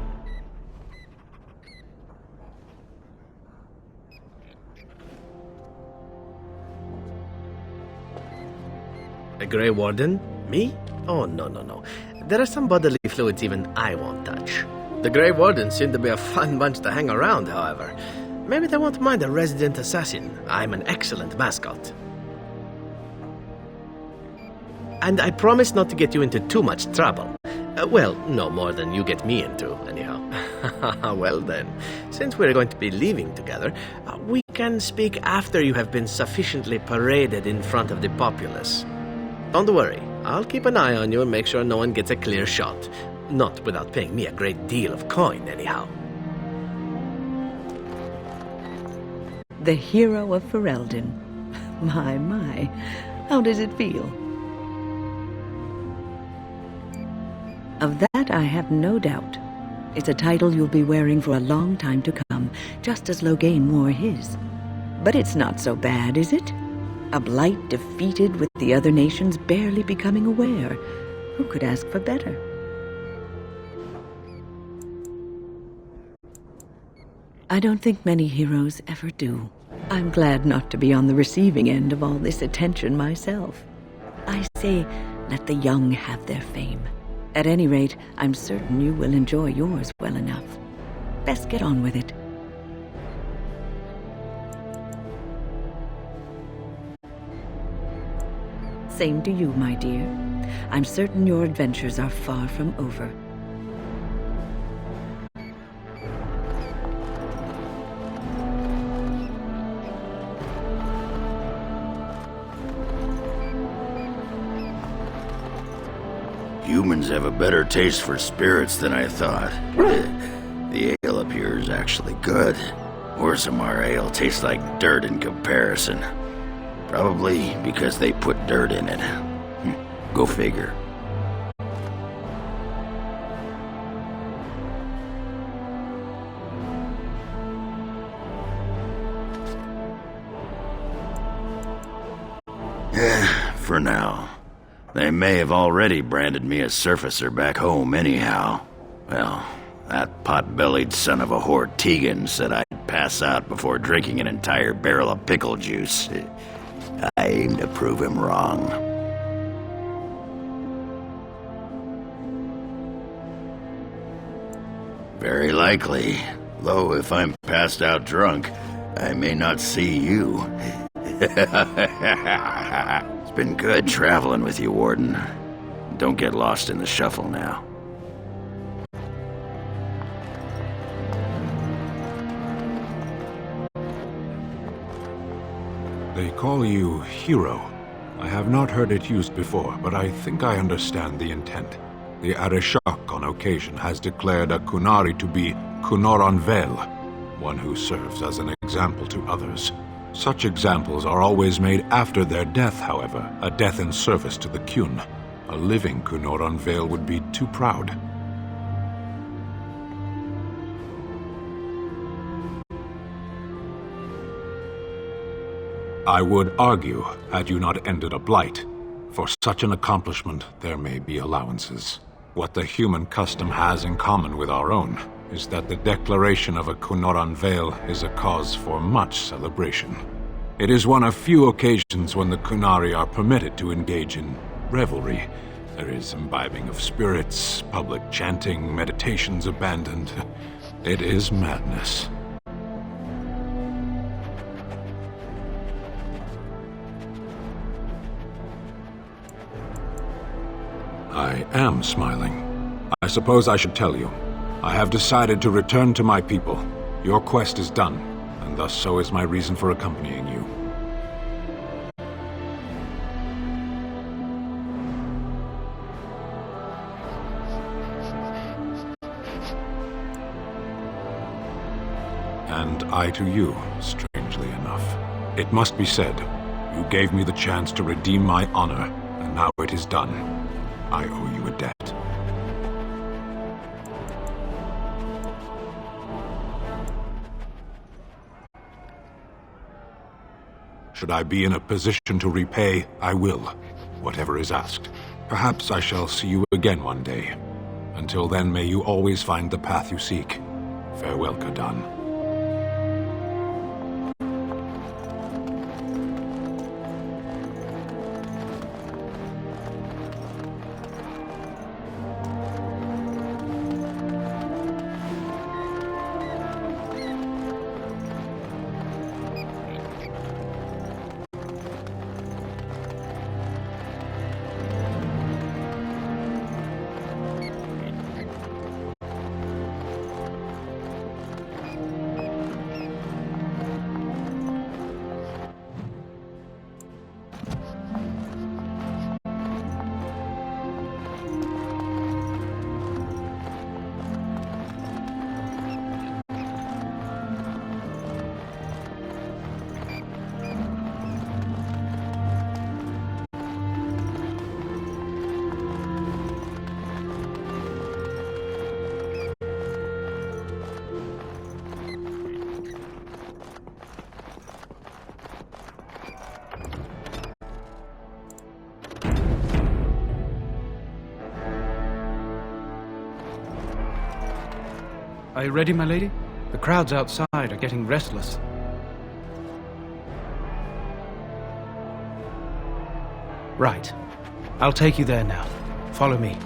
A Grey Warden? Me? Oh, no. There are some bodily fluids even I won't touch. The Grey Wardens seem to be a fun bunch to hang around, however. Maybe they won't mind a resident assassin. I'm an excellent mascot. And I promise not to get you into too much trouble. Well, no more than you get me into, anyhow. Well then, since we're going to be leaving together, we can speak after you have been sufficiently paraded in front of the populace. Don't worry, I'll keep an eye on you and make sure no one gets a clear shot. Not without paying me a great deal of coin, anyhow. The hero of Ferelden. My, how does it feel? Of that I have no doubt. It's a title you'll be wearing for a long time to come, just as Loghain wore his. But it's not so bad, is it? A blight defeated with the other nations barely becoming aware. Who could ask for better? I don't think many heroes ever do. I'm glad not to be on the receiving end of all this attention myself. I say, let the young have their fame. At any rate, I'm certain you will enjoy yours well enough. Best get on with it. Same to you, my dear. I'm certain your adventures are far from over. Humans have a better taste for spirits than I thought. The ale up here is actually good. Orzammar ale tastes like dirt in comparison. Probably because they put dirt in it. Go figure. For now. They may have already branded me a surfacer back home anyhow. Well, that pot-bellied son of a whore Tegan said I'd pass out before drinking an entire barrel of pickle juice. I aim to prove him wrong. Very likely. Though if I'm passed out drunk, I may not see you. It's been good traveling with you, Warden. Don't get lost in the shuffle now. They call you hero. I have not heard it used before, but I think I understand the intent. The Arishok on occasion has declared a Kunari to be Kunoran Vel, one who serves as an example to others. Such examples are always made after their death, however, a death in service to the Kyun. A living Kunoran Vel would be too proud. I would argue, had you not ended a blight, for such an accomplishment there may be allowances. What the human custom has in common with our own is that the declaration of a Kunoran Vel is a cause for much celebration. It is one of few occasions when the Kunari are permitted to engage in revelry. There is imbibing of spirits, public chanting, meditations abandoned. It is madness. I am smiling. I suppose I should tell you. I have decided to return to my people. Your quest is done, and thus so is my reason for accompanying you. And I to you, strangely enough. It must be said, you gave me the chance to redeem my honor, and now it is done. I owe you a debt. Should I be in a position to repay, I will, whatever is asked. Perhaps I shall see you again one day. Until then, may you always find the path you seek. Farewell, Kadan. Are you ready, my lady? The crowds outside are getting restless. Right. I'll take you there now. Follow me.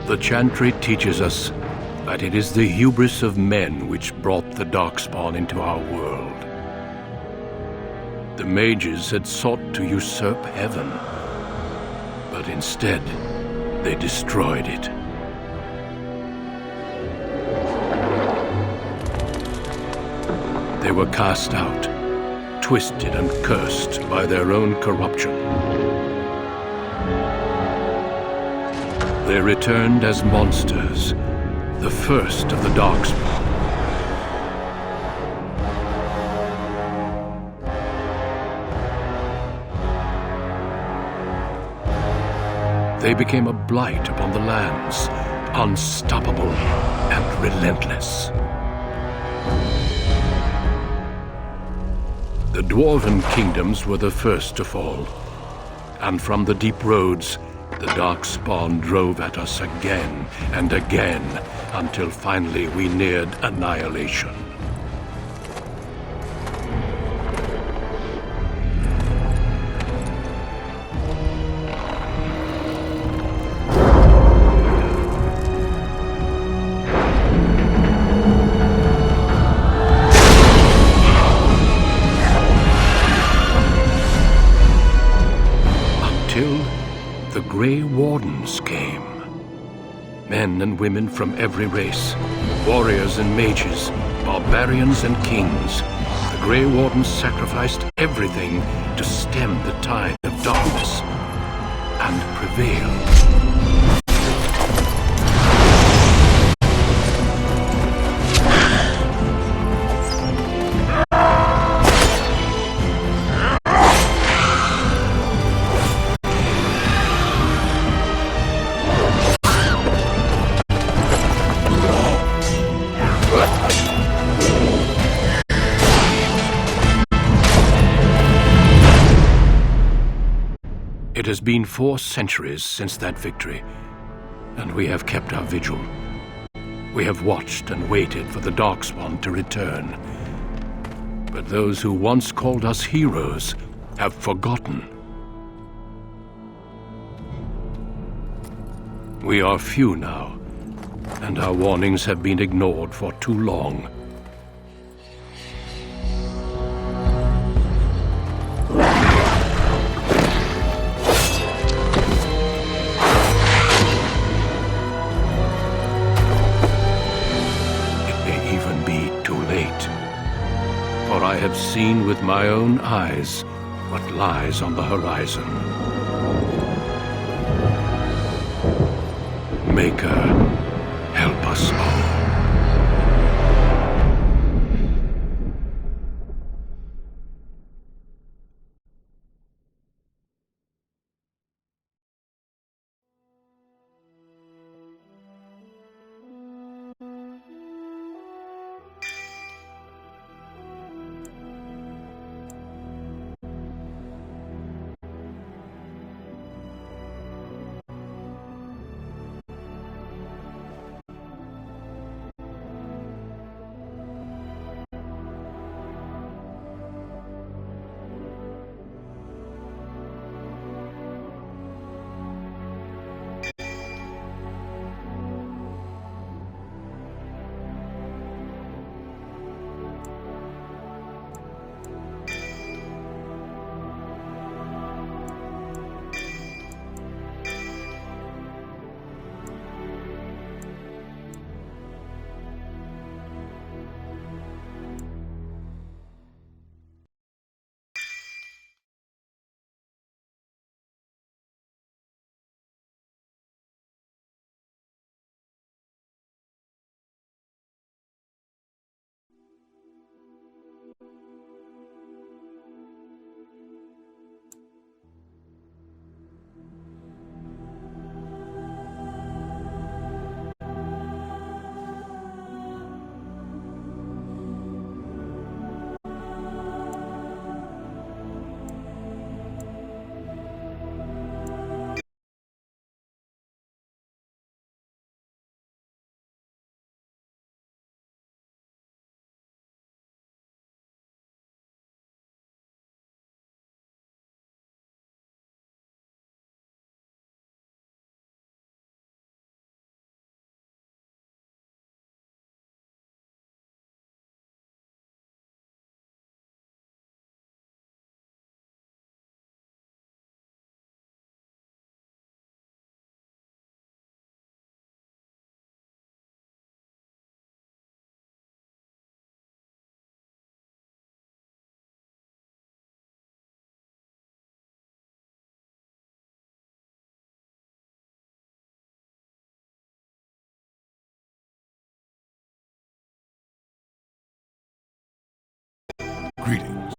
The Chantry teaches us that it is the hubris of men which brought the Darkspawn into our world. The mages had sought to usurp heaven, but instead they destroyed it. They were cast out, twisted and cursed by their own corruption. They returned as monsters, the first of the Darkspawn. They became a blight upon the lands, unstoppable and relentless. The Dwarven kingdoms were the first to fall, and from the deep roads, the Darkspawn drove at us again and again, until finally we neared annihilation. The Grey Wardens came. Men and women from every race, warriors and mages, barbarians and kings. The Grey Wardens sacrificed everything to stem the tide of darkness and prevail. It has been 4 centuries since that victory, and we have kept our vigil. We have watched and waited for the Darkspawn to return. But those who once called us heroes have forgotten. We are few now, and our warnings have been ignored for too long. For I have seen with my own eyes what lies on the horizon. Maker, help us all. Greetings.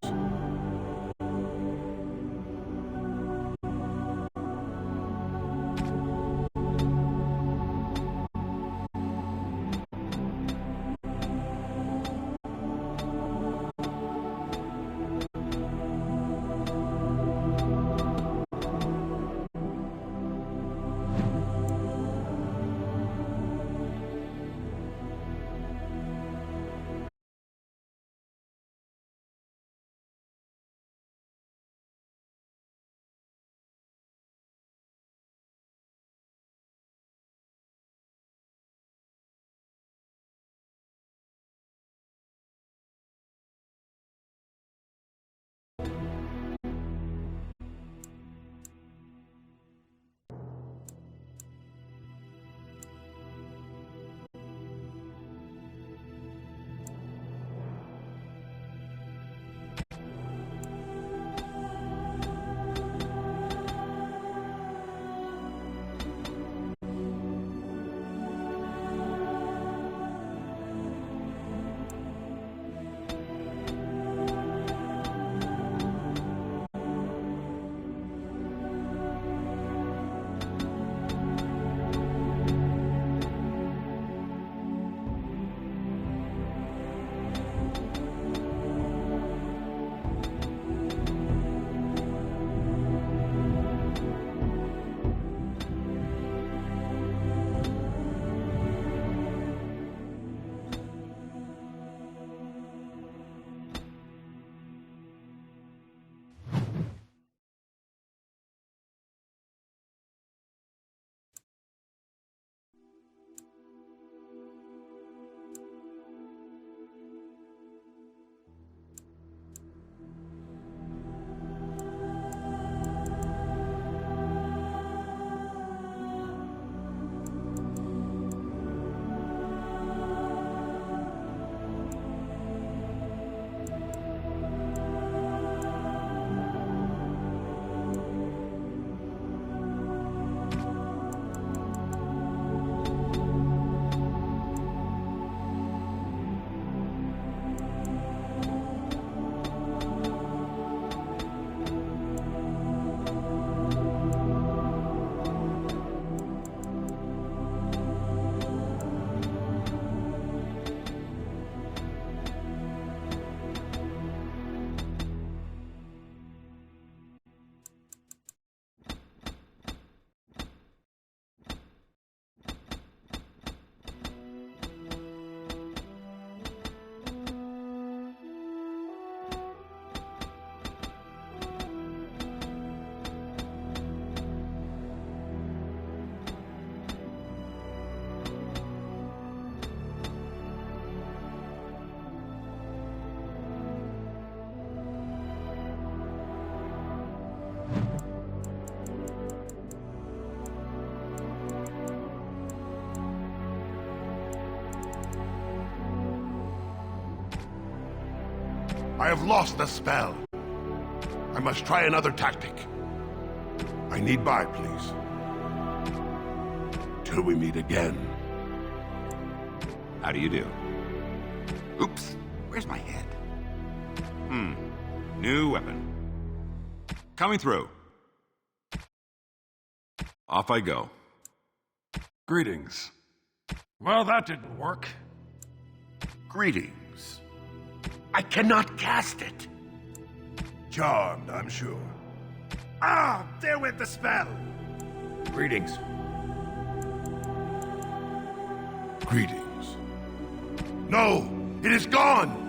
I have lost the spell. I must try another tactic. I need buy, please. Till we meet again. How do you do? Oops, where's my head? New weapon. Coming through. Off I go. Greetings. Well, that didn't work. Greetings. I cannot cast it. Charmed, I'm sure. Ah, there went the spell. Greetings. Greetings. No, it is gone!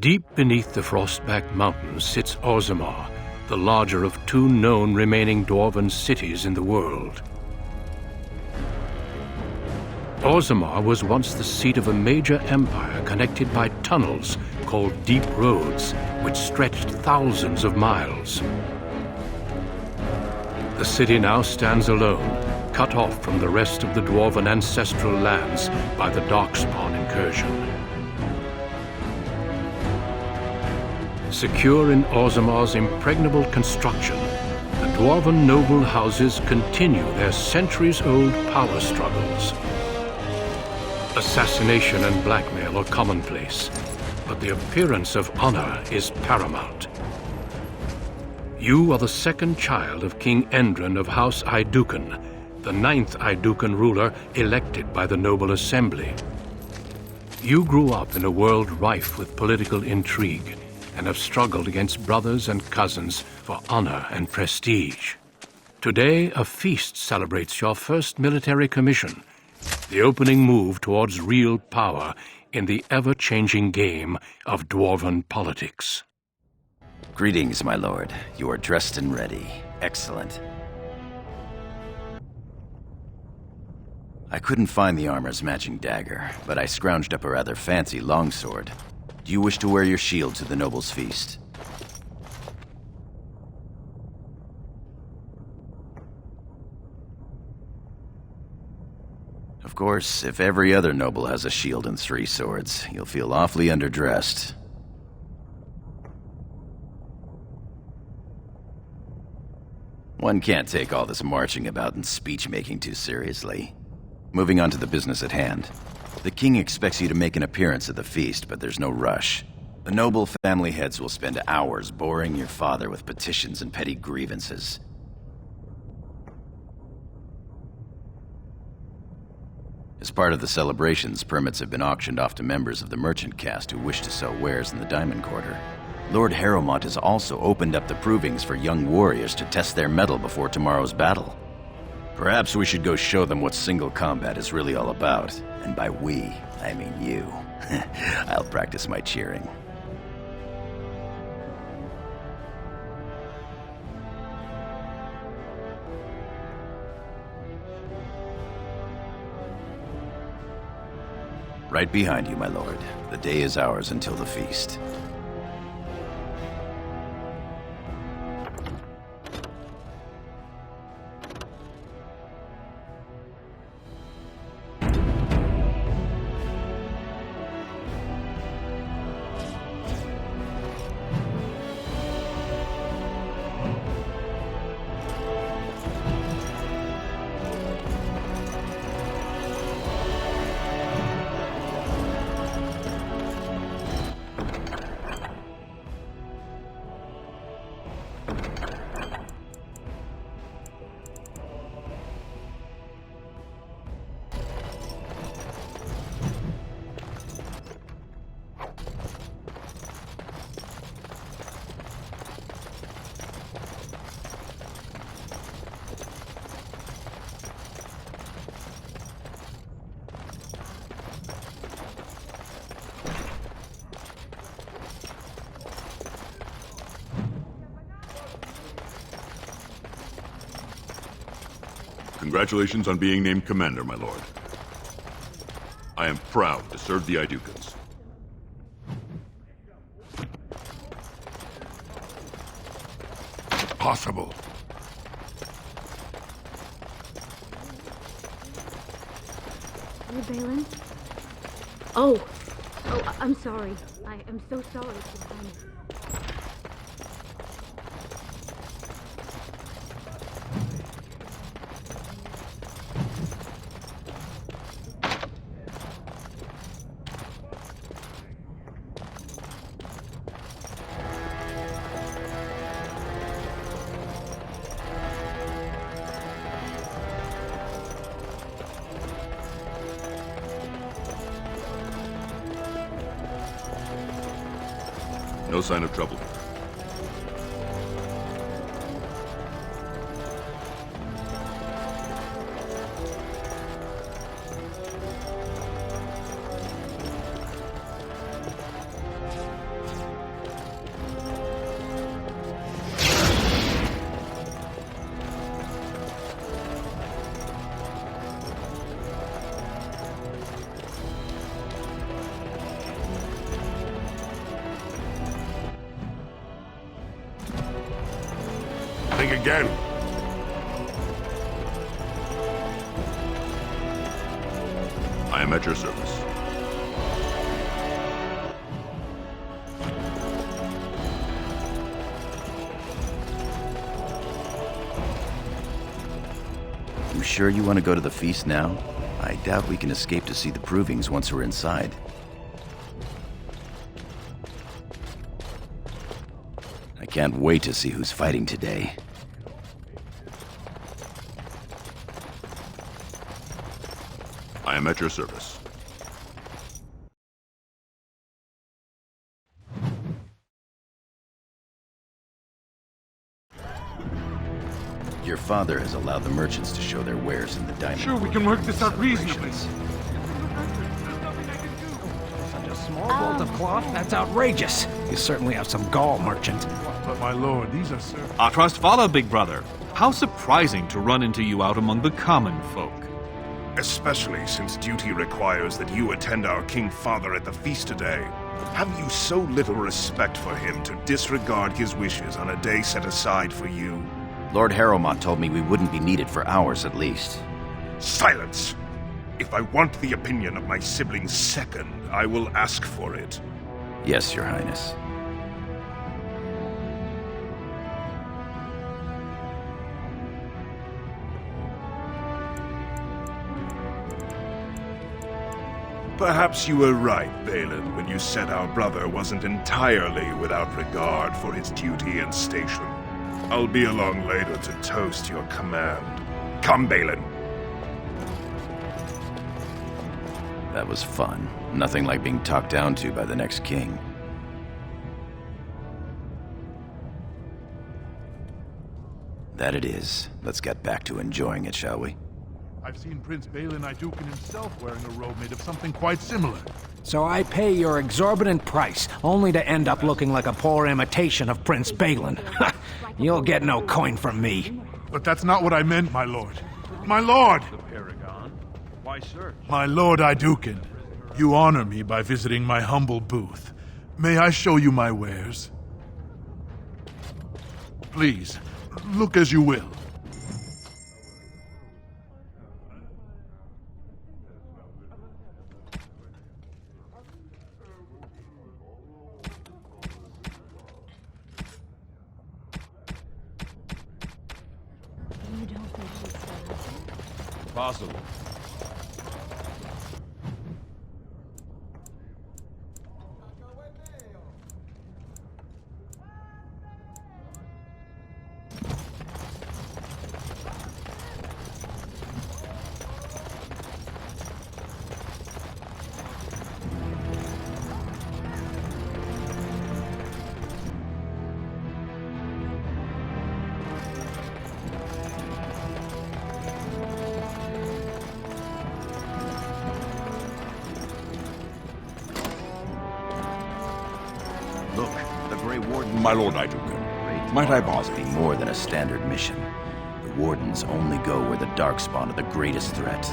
Deep beneath the Frostback Mountains sits Orzammar, the larger of two known remaining dwarven cities in the world. Orzammar was once the seat of a major empire connected by tunnels called Deep Roads, which stretched thousands of miles. The city now stands alone, cut off from the rest of the dwarven ancestral lands by the Darkspawn incursion. Secure in Orzammar's impregnable construction, the dwarven noble houses continue their centuries-old power struggles. Assassination and blackmail are commonplace, but the appearance of honor is paramount. You are the second child of King Endrin of House Aiducan, the 9th Aiducan ruler elected by the Noble Assembly. You grew up in a world rife with political intrigue, and have struggled against brothers and cousins for honor and prestige. Today, a feast celebrates your first military commission, the opening move towards real power in the ever-changing game of dwarven politics. Greetings, my lord. You are dressed and ready. Excellent. I couldn't find the armor's matching dagger, but I scrounged up a rather fancy longsword. Do you wish to wear your shield to the noble's feast? Of course, if every other noble has a shield and 3 swords, you'll feel awfully underdressed. One can't take all this marching about and speech-making too seriously. Moving on to the business at hand. The king expects you to make an appearance at the feast, but there's no rush. The noble family heads will spend hours boring your father with petitions and petty grievances. As part of the celebrations, permits have been auctioned off to members of the merchant caste who wish to sell wares in the Diamond Quarter. Lord Harrowmont has also opened up the provings for young warriors to test their mettle before tomorrow's battle. Perhaps we should go show them what single combat is really all about. And by we, I mean you. I'll practice my cheering. Right behind you, my lord. The day is ours until the feast. Congratulations on being named commander, my lord. I am proud to serve the Aiducans. Possible. You, Balin? Oh, I'm sorry. I am so sorry, Your Highness. No sign of trouble. Think again. I am at your service. You sure you want to go to the feast now? I doubt we can escape to see the provings once we're inside. I can't wait to see who's fighting today. I am at your service. Your father has allowed the merchants to show their wares in the diamond. Sure, we can work this out reasonably. Such a small bolt of cloth? That's outrageous. You certainly have some gall, merchant. But my lord, these are sir. Our trust follow, big brother. How surprising to run into you out among the common folk. Especially since duty requires that you attend our King Father at the feast today. Have you so little respect for him to disregard his wishes on a day set aside for you? Lord Harrowmont told me we wouldn't be needed for hours at least. Silence! If I want the opinion of my siblings second, I will ask for it. Yes, Your Highness. Perhaps you were right, Balin, when you said our brother wasn't entirely without regard for his duty and station. I'll be along later to toast your command. Come, Balin. That was fun. Nothing like being talked down to by the next king. That it is. Let's get back to enjoying it, shall we? I've seen Prince Balin Iduken himself wearing a robe made of something quite similar. So I pay your exorbitant price, only to end up looking like a poor imitation of Prince Balin. You'll get no coin from me. But that's not what I meant, my lord. My lord! The Paragon? Why, sir? My lord Iduken, you honor me by visiting my humble booth. May I show you my wares? Please, look as you will. Possible. My Lord Iduken, might I bother you? More than a standard mission. The Wardens only go where the Darkspawn are the greatest threat.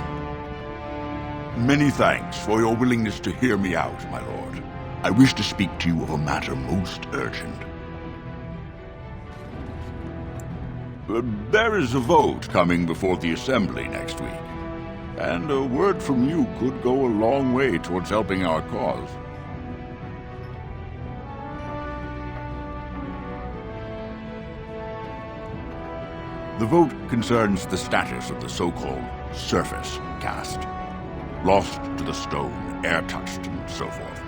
Many thanks for your willingness to hear me out, my lord. I wish to speak to you of a matter most urgent. There is a vote coming before the Assembly next week, and a word from you could go a long way towards helping our cause. The vote concerns the status of the so-called surface caste. Lost to the stone, air-touched, and so forth.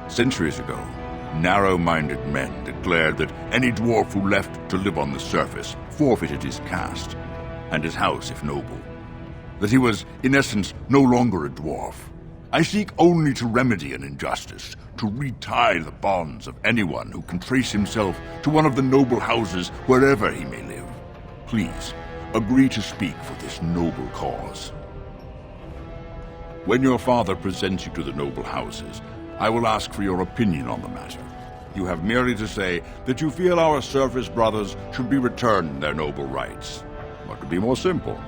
Centuries ago, narrow-minded men declared that any dwarf who left to live on the surface forfeited his caste, and his house if noble. That he was, in essence, no longer a dwarf. I seek only to remedy an injustice, to retie the bonds of anyone who can trace himself to one of the noble houses wherever he may live. Please, agree to speak for this noble cause. When your father presents you to the noble houses, I will ask for your opinion on the matter. You have merely to say that you feel our surface brothers should be returned their noble rights. What could be more simple?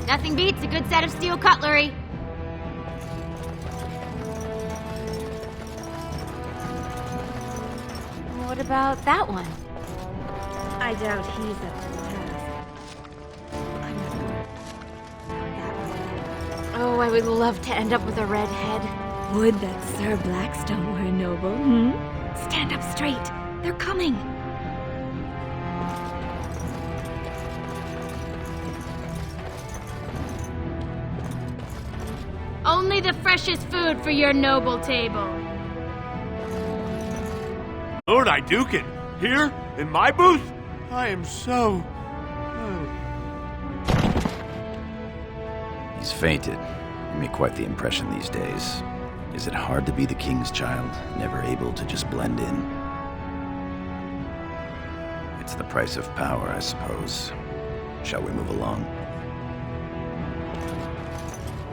Nothing beats a good set of steel cutlery. What about that one? I doubt he's up to the task. Oh, I would love to end up with a red head. Would that Sir Blackstone were a noble, hmm? Stand up straight. They're coming. Only the freshest food for your noble table. Lord Iduken, here in my booth? I am so... He's fainted. You make quite the impression these days. Is it hard to be the king's child, never able to just blend in? It's the price of power, I suppose. Shall we move along?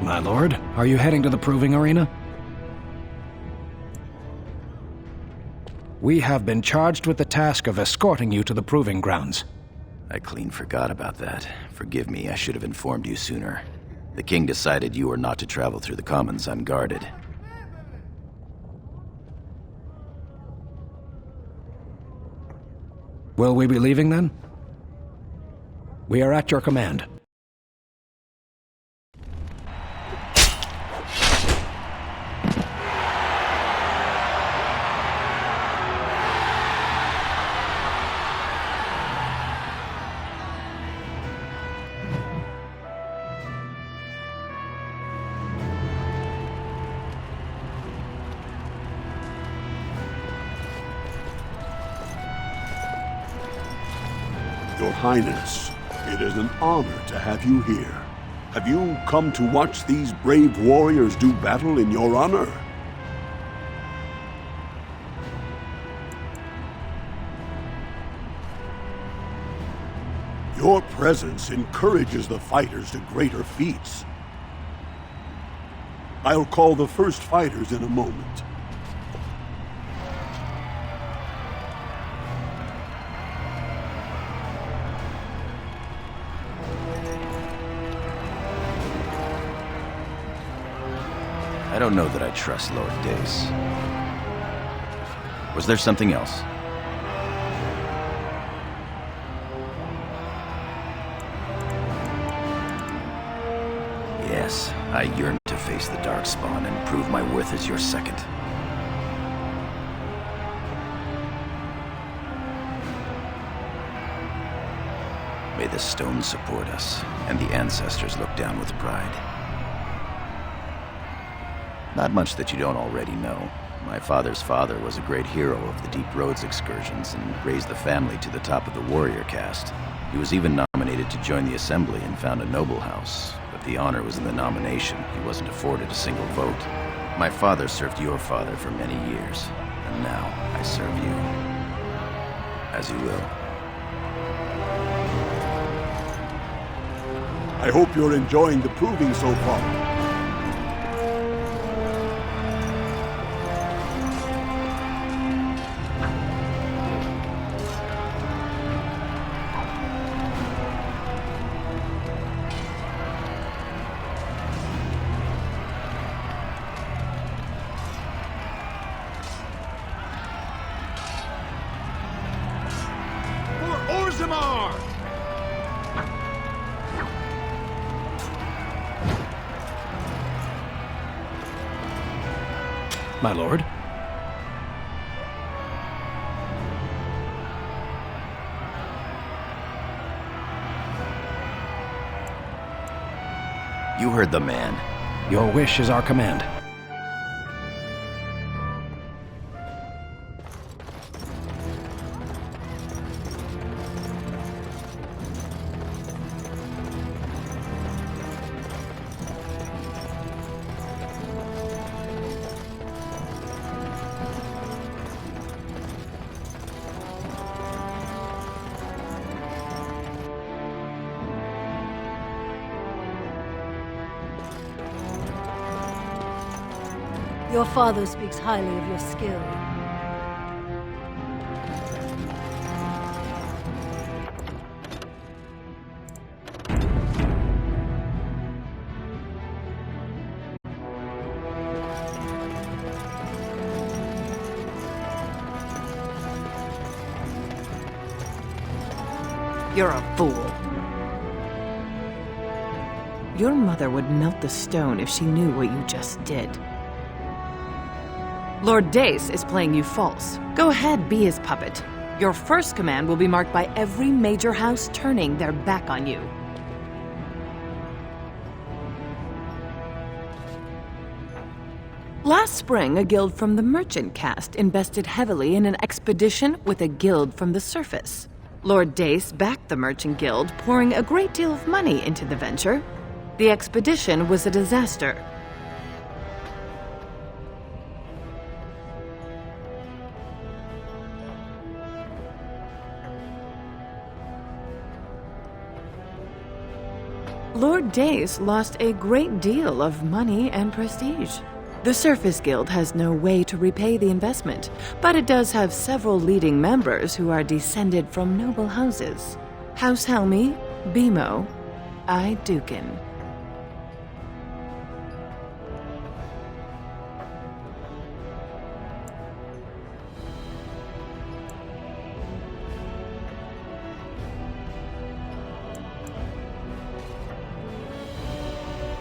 My lord, are you heading to the proving arena? We have been charged with the task of escorting you to the proving grounds. I clean forgot about that. Forgive me, I should have informed you sooner. The king decided you are not to travel through the commons unguarded. Will we be leaving then? We are at your command. Your Highness, it is an honor to have you here. Have you come to watch these brave warriors do battle in your honor? Your presence encourages the fighters to greater feats. I'll call the first fighters in a moment. I don't know that I trust Lord Dace. Was there something else? Yes, I yearn to face the Darkspawn and prove my worth as your second. May the stone support us, and the ancestors look down with pride. Not much that you don't already know. My father's father was a great hero of the Deep Roads excursions and raised the family to the top of the warrior caste. He was even nominated to join the assembly and found a noble house, but the honor was in the nomination. He wasn't afforded a single vote. My father served your father for many years, and now I serve you. As you will. I hope you're enjoying the proving so far. My lord? You heard the man. Your wish is our command. Your father speaks highly of your skill. You're a fool. Your mother would melt the stone if she knew what you just did. Lord Dace is playing you false. Go ahead, be his puppet. Your first command will be marked by every major house turning their back on you. Last spring, a guild from the merchant caste invested heavily in an expedition with a guild from the surface. Lord Dace backed the merchant guild, pouring a great deal of money into the venture. The expedition was a disaster. Lord Dace lost a great deal of money and prestige. The Surface Guild has no way to repay the investment, but it does have several leading members who are descended from noble houses. House Helmi, Bimo, Dukin.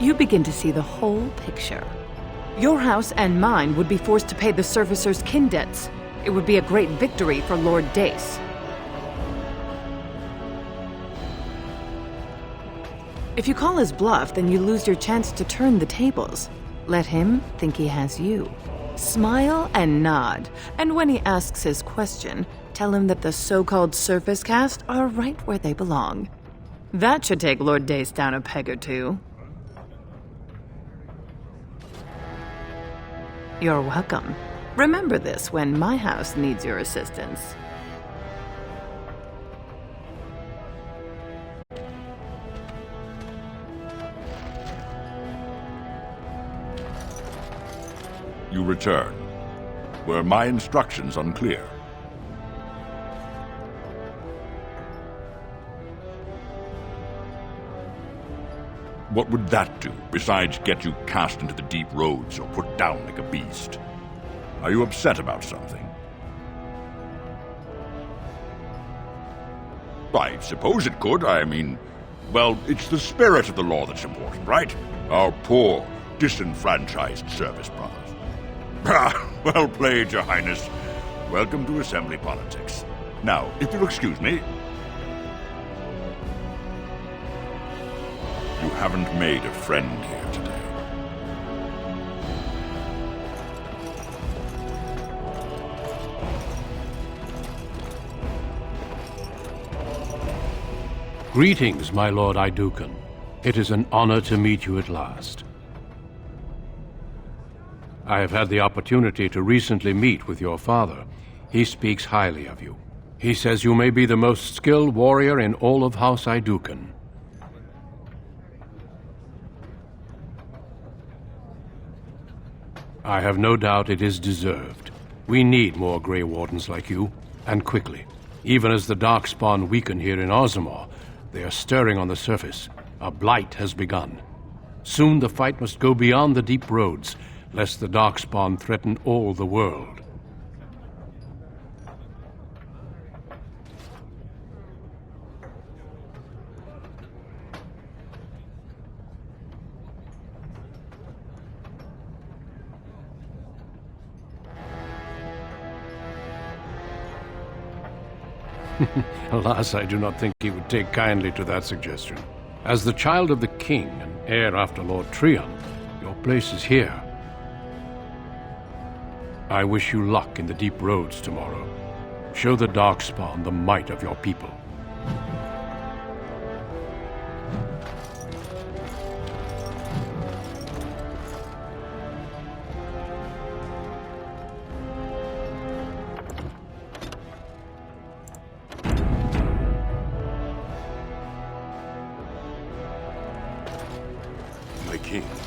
You begin to see the whole picture. Your house and mine would be forced to pay the Surfacer's kin debts. It would be a great victory for Lord Dace. If you call his bluff, then you lose your chance to turn the tables. Let him think he has you. Smile and nod, and when he asks his question, tell him that the so-called Surface Caste are right where they belong. That should take Lord Dace down a peg or two. You're welcome. Remember this when my house needs your assistance. You return. Were my instructions unclear? What would that do, besides get you cast into the deep roads or put down like a beast? Are you upset about something? I suppose it could. I mean, well, it's the spirit of the law that's important, right? Our poor, disenfranchised service brothers. Ah, well played, Your Highness. Welcome to Assembly politics. Now, if you'll excuse me... You haven't made a friend here today. Greetings, my Lord Idukan. It is an honor to meet you at last. I have had the opportunity to recently meet with your father. He speaks highly of you. He says you may be the most skilled warrior in all of House Idukan. I have no doubt it is deserved. We need more Grey Wardens like you, and quickly. Even as the Darkspawn weaken here in Orzammar, they are stirring on the surface. A blight has begun. Soon the fight must go beyond the deep roads, lest the Darkspawn threaten all the world. Alas, I do not think he would take kindly to that suggestion. As the child of the king and heir after Lord Treon, your place is here. I wish you luck in the deep roads tomorrow. Show the Darkspawn the might of your people.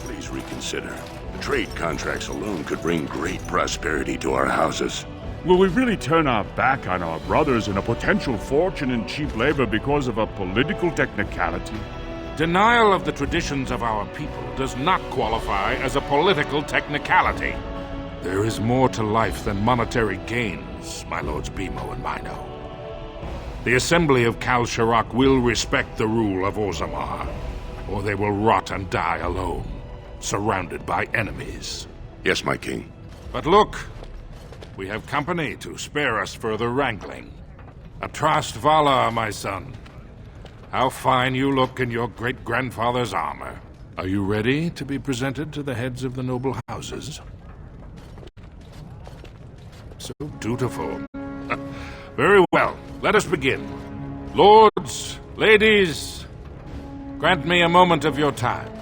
Please reconsider. Trade contracts alone could bring great prosperity to our houses. Will we really turn our back on our brothers and a potential fortune in cheap labor because of a political technicality? Denial of the traditions of our people does not qualify as a political technicality. There is more to life than monetary gains, my lords Bimo and Mino. The Assembly of Kal Sharok will respect the rule of Orzammar, or they will rot and die alone, surrounded by enemies. Yes, my king. But look, we have company to spare us further wrangling. Atrast Vala, my son. How fine you look in your great-grandfather's armor. Are you ready to be presented to the heads of the noble houses? So dutiful. Very well, let us begin. Lords, ladies, grant me a moment of your time.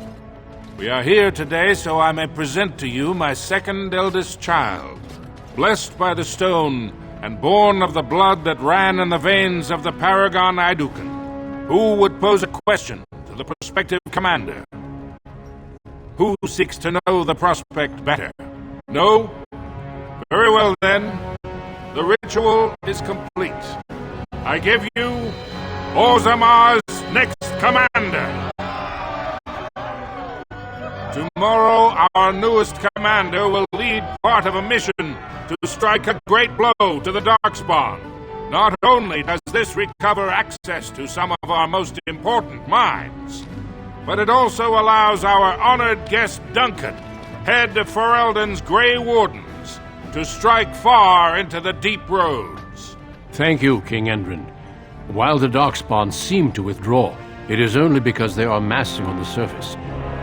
We are here today so I may present to you my second eldest child, blessed by the stone and born of the blood that ran in the veins of the Paragon Aidukan. Who would pose a question to the prospective commander? Who seeks to know the prospect better? No? Very well then. The ritual is complete. I give you Orzammar's next commander. Tomorrow, our newest commander will lead part of a mission to strike a great blow to the Darkspawn. Not only does this recover access to some of our most important mines, but it also allows our honored guest Duncan, head of Ferelden's Grey Wardens, to strike far into the deep roads. Thank you, King Endrin. While the Darkspawn seem to withdraw, it is only because they are massing on the surface.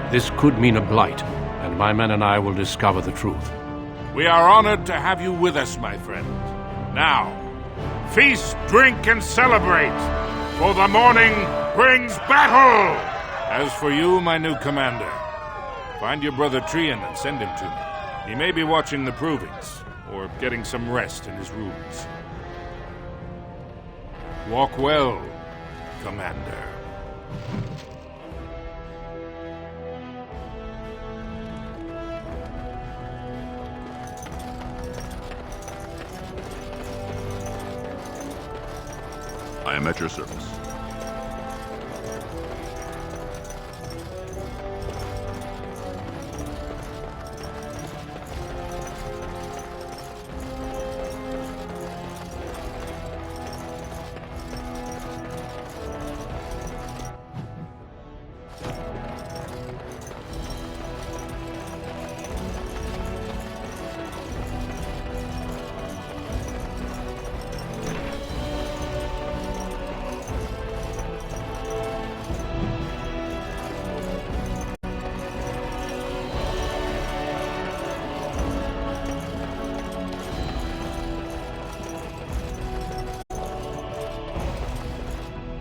This could mean a blight, and my men and I will discover the truth. We are honored to have you with us, my friend. Now, feast, drink, and celebrate, for the morning brings battle! As for you, my new commander, find your brother Trian and send him to me. He may be watching the provings, or getting some rest in his rooms. Walk well, Commander. I am at your service.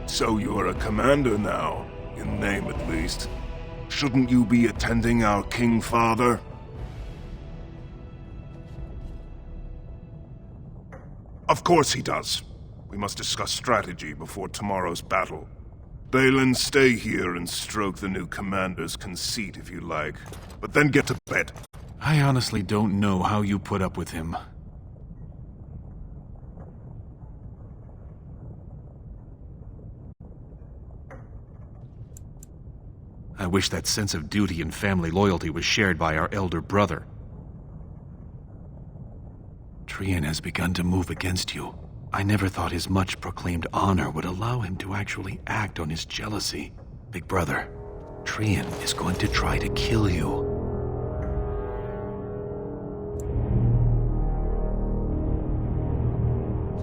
So you're a commander now, in name at least. Shouldn't you be attending our King Father? Of course he does. We must discuss strategy before tomorrow's battle. Balin, stay here and stroke the new commander's conceit if you like, but then get to bed. I honestly don't know how you put up with him. I wish that sense of duty and family loyalty was shared by our elder brother. Trian has begun to move against you. I never thought his much-proclaimed honor would allow him to actually act on his jealousy. Big brother, Trian is going to try to kill you.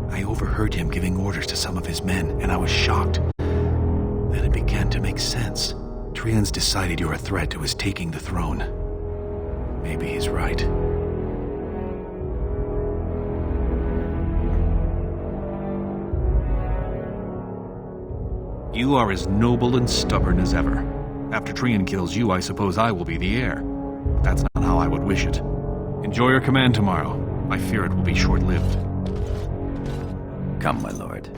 I overheard him giving orders to some of his men, and I was shocked. Then it began to make sense. Trian's decided you're a threat to his taking the throne. Maybe he's right. You are as noble and stubborn as ever. After Trian kills you, I suppose I will be the heir. But that's not how I would wish it. Enjoy your command tomorrow. I fear it will be short-lived. Come, my lord.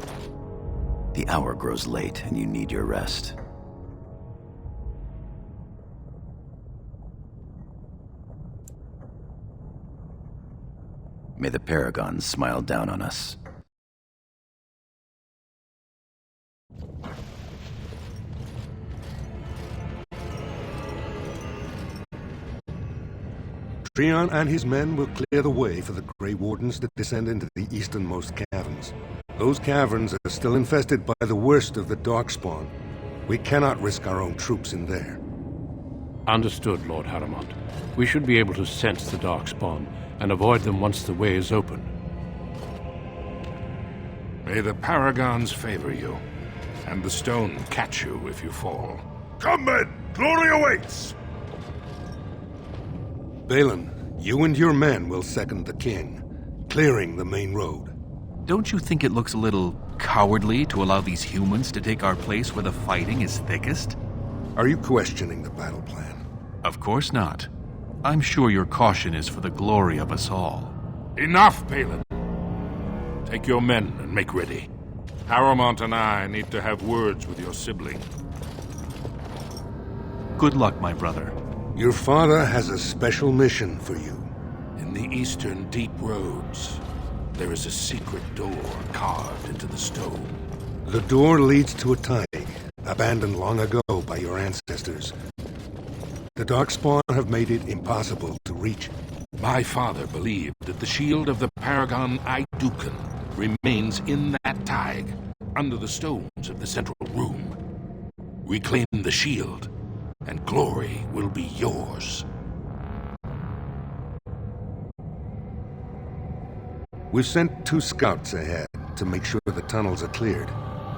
The hour grows late, and you need your rest. May the Paragons smile down on us. Treon and his men will clear the way for the Grey Wardens to descend into the easternmost caverns. Those caverns are still infested by the worst of the Darkspawn. We cannot risk our own troops in there. Understood, Lord Harrowmont. We should be able to sense the Darkspawn and avoid them once the way is open. May the Paragons favor you, and the stone catch you if you fall. Come, men! Glory awaits! Balin, you and your men will second the king, clearing the main road. Don't you think it looks a little cowardly to allow these humans to take our place where the fighting is thickest? Are you questioning the battle plan? Of course not. I'm sure your caution is for the glory of us all. Enough, Balin! Take your men and make ready. Harrowmont and I need to have words with your sibling. Good luck, my brother. Your father has a special mission for you. In the eastern deep roads, there is a secret door carved into the stone. The door leads to a thaig, abandoned long ago by your ancestors. The Darkspawn have made it impossible to reach. My father believed that the shield of the Paragon Aidukan remains in that thaig, under the stones of the central room. Reclaim the shield, and glory will be yours. We've sent 2 scouts ahead to make sure the tunnels are cleared.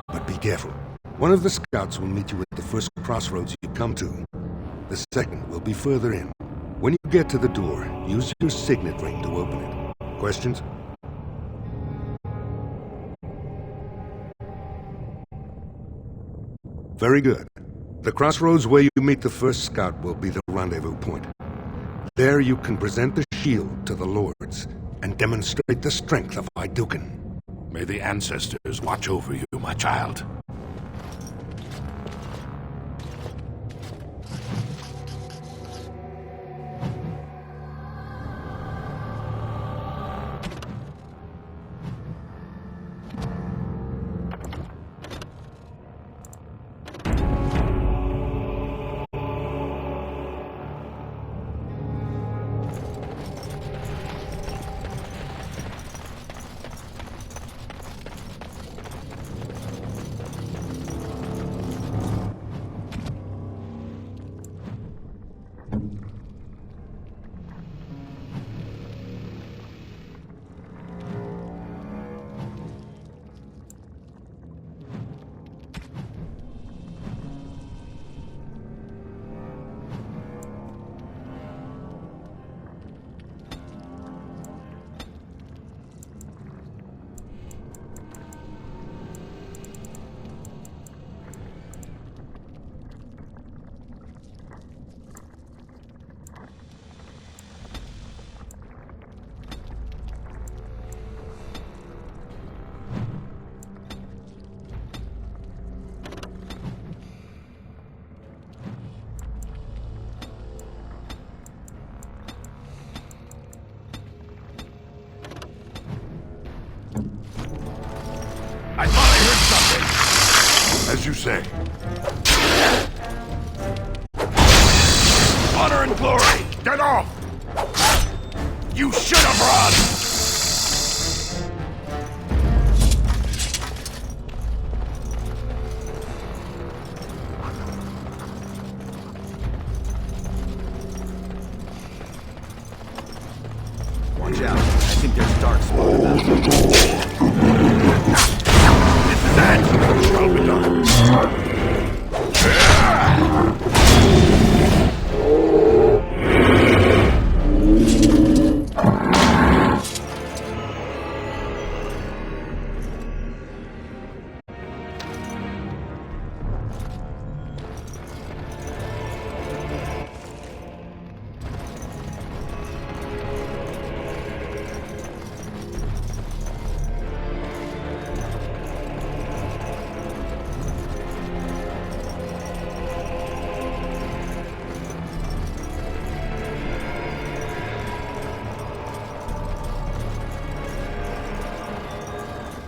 But be careful. One of the scouts will meet you at the first crossroads you come to. The second will be further in. When you get to the door, use your signet ring to open it. Questions? Very good. The crossroads where you meet the first scout will be the rendezvous point. There you can present the shield to the lords and demonstrate the strength of Aidukan. May the ancestors watch over you, my child. I thought I heard something. As you say. Honor and glory! Get off! You should have run! Watch out. I think there's Darkspawn about. This is it! Shall be done.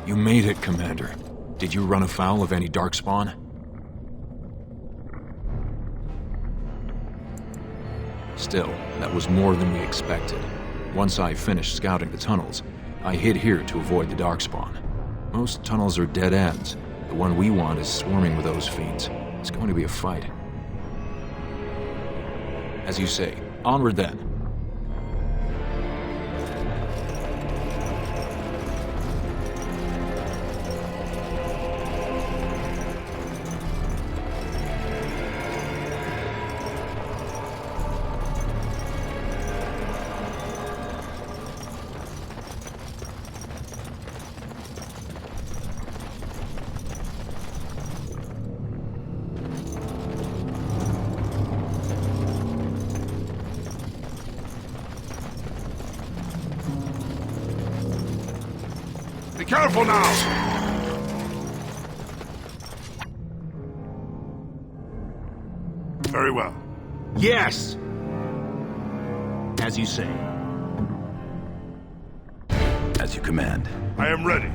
You made it, Commander. Did you run afoul of any Darkspawn? Still, that was more than we expected. Once I finished scouting the tunnels, I hid here to avoid the darkspawn. Most tunnels are dead ends. The one we want is swarming with those fiends. It's going to be a fight. As you say, onward then. Be careful now! Very well. Yes! As you say. As you command. I am ready.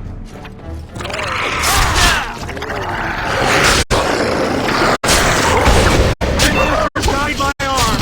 Guide my arm!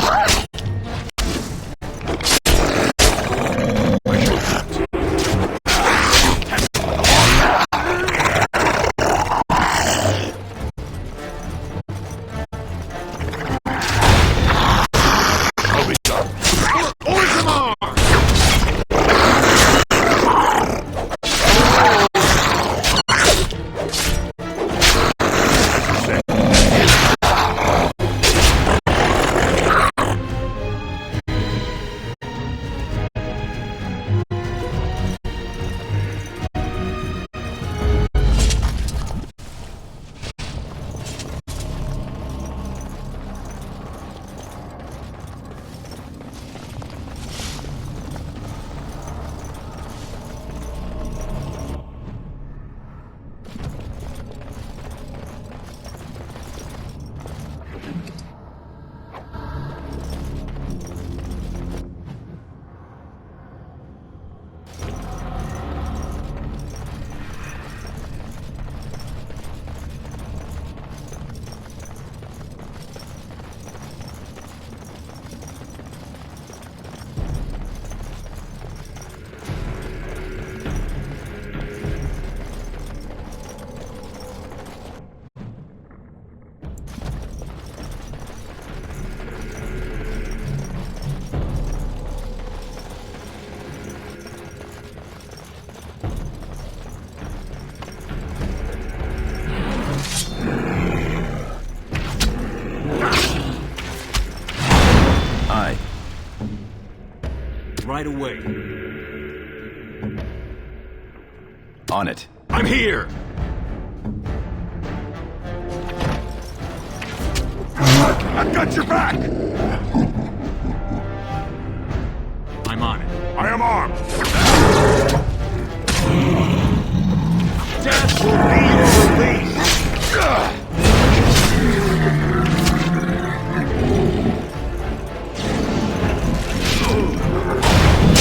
Right away. On it. I'm here! I've got your back! I'm on it. I am armed! Death will be your release!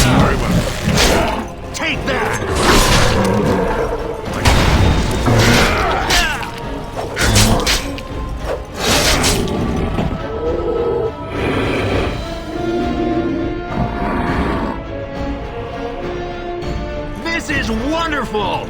Very well. Take that! This is wonderful!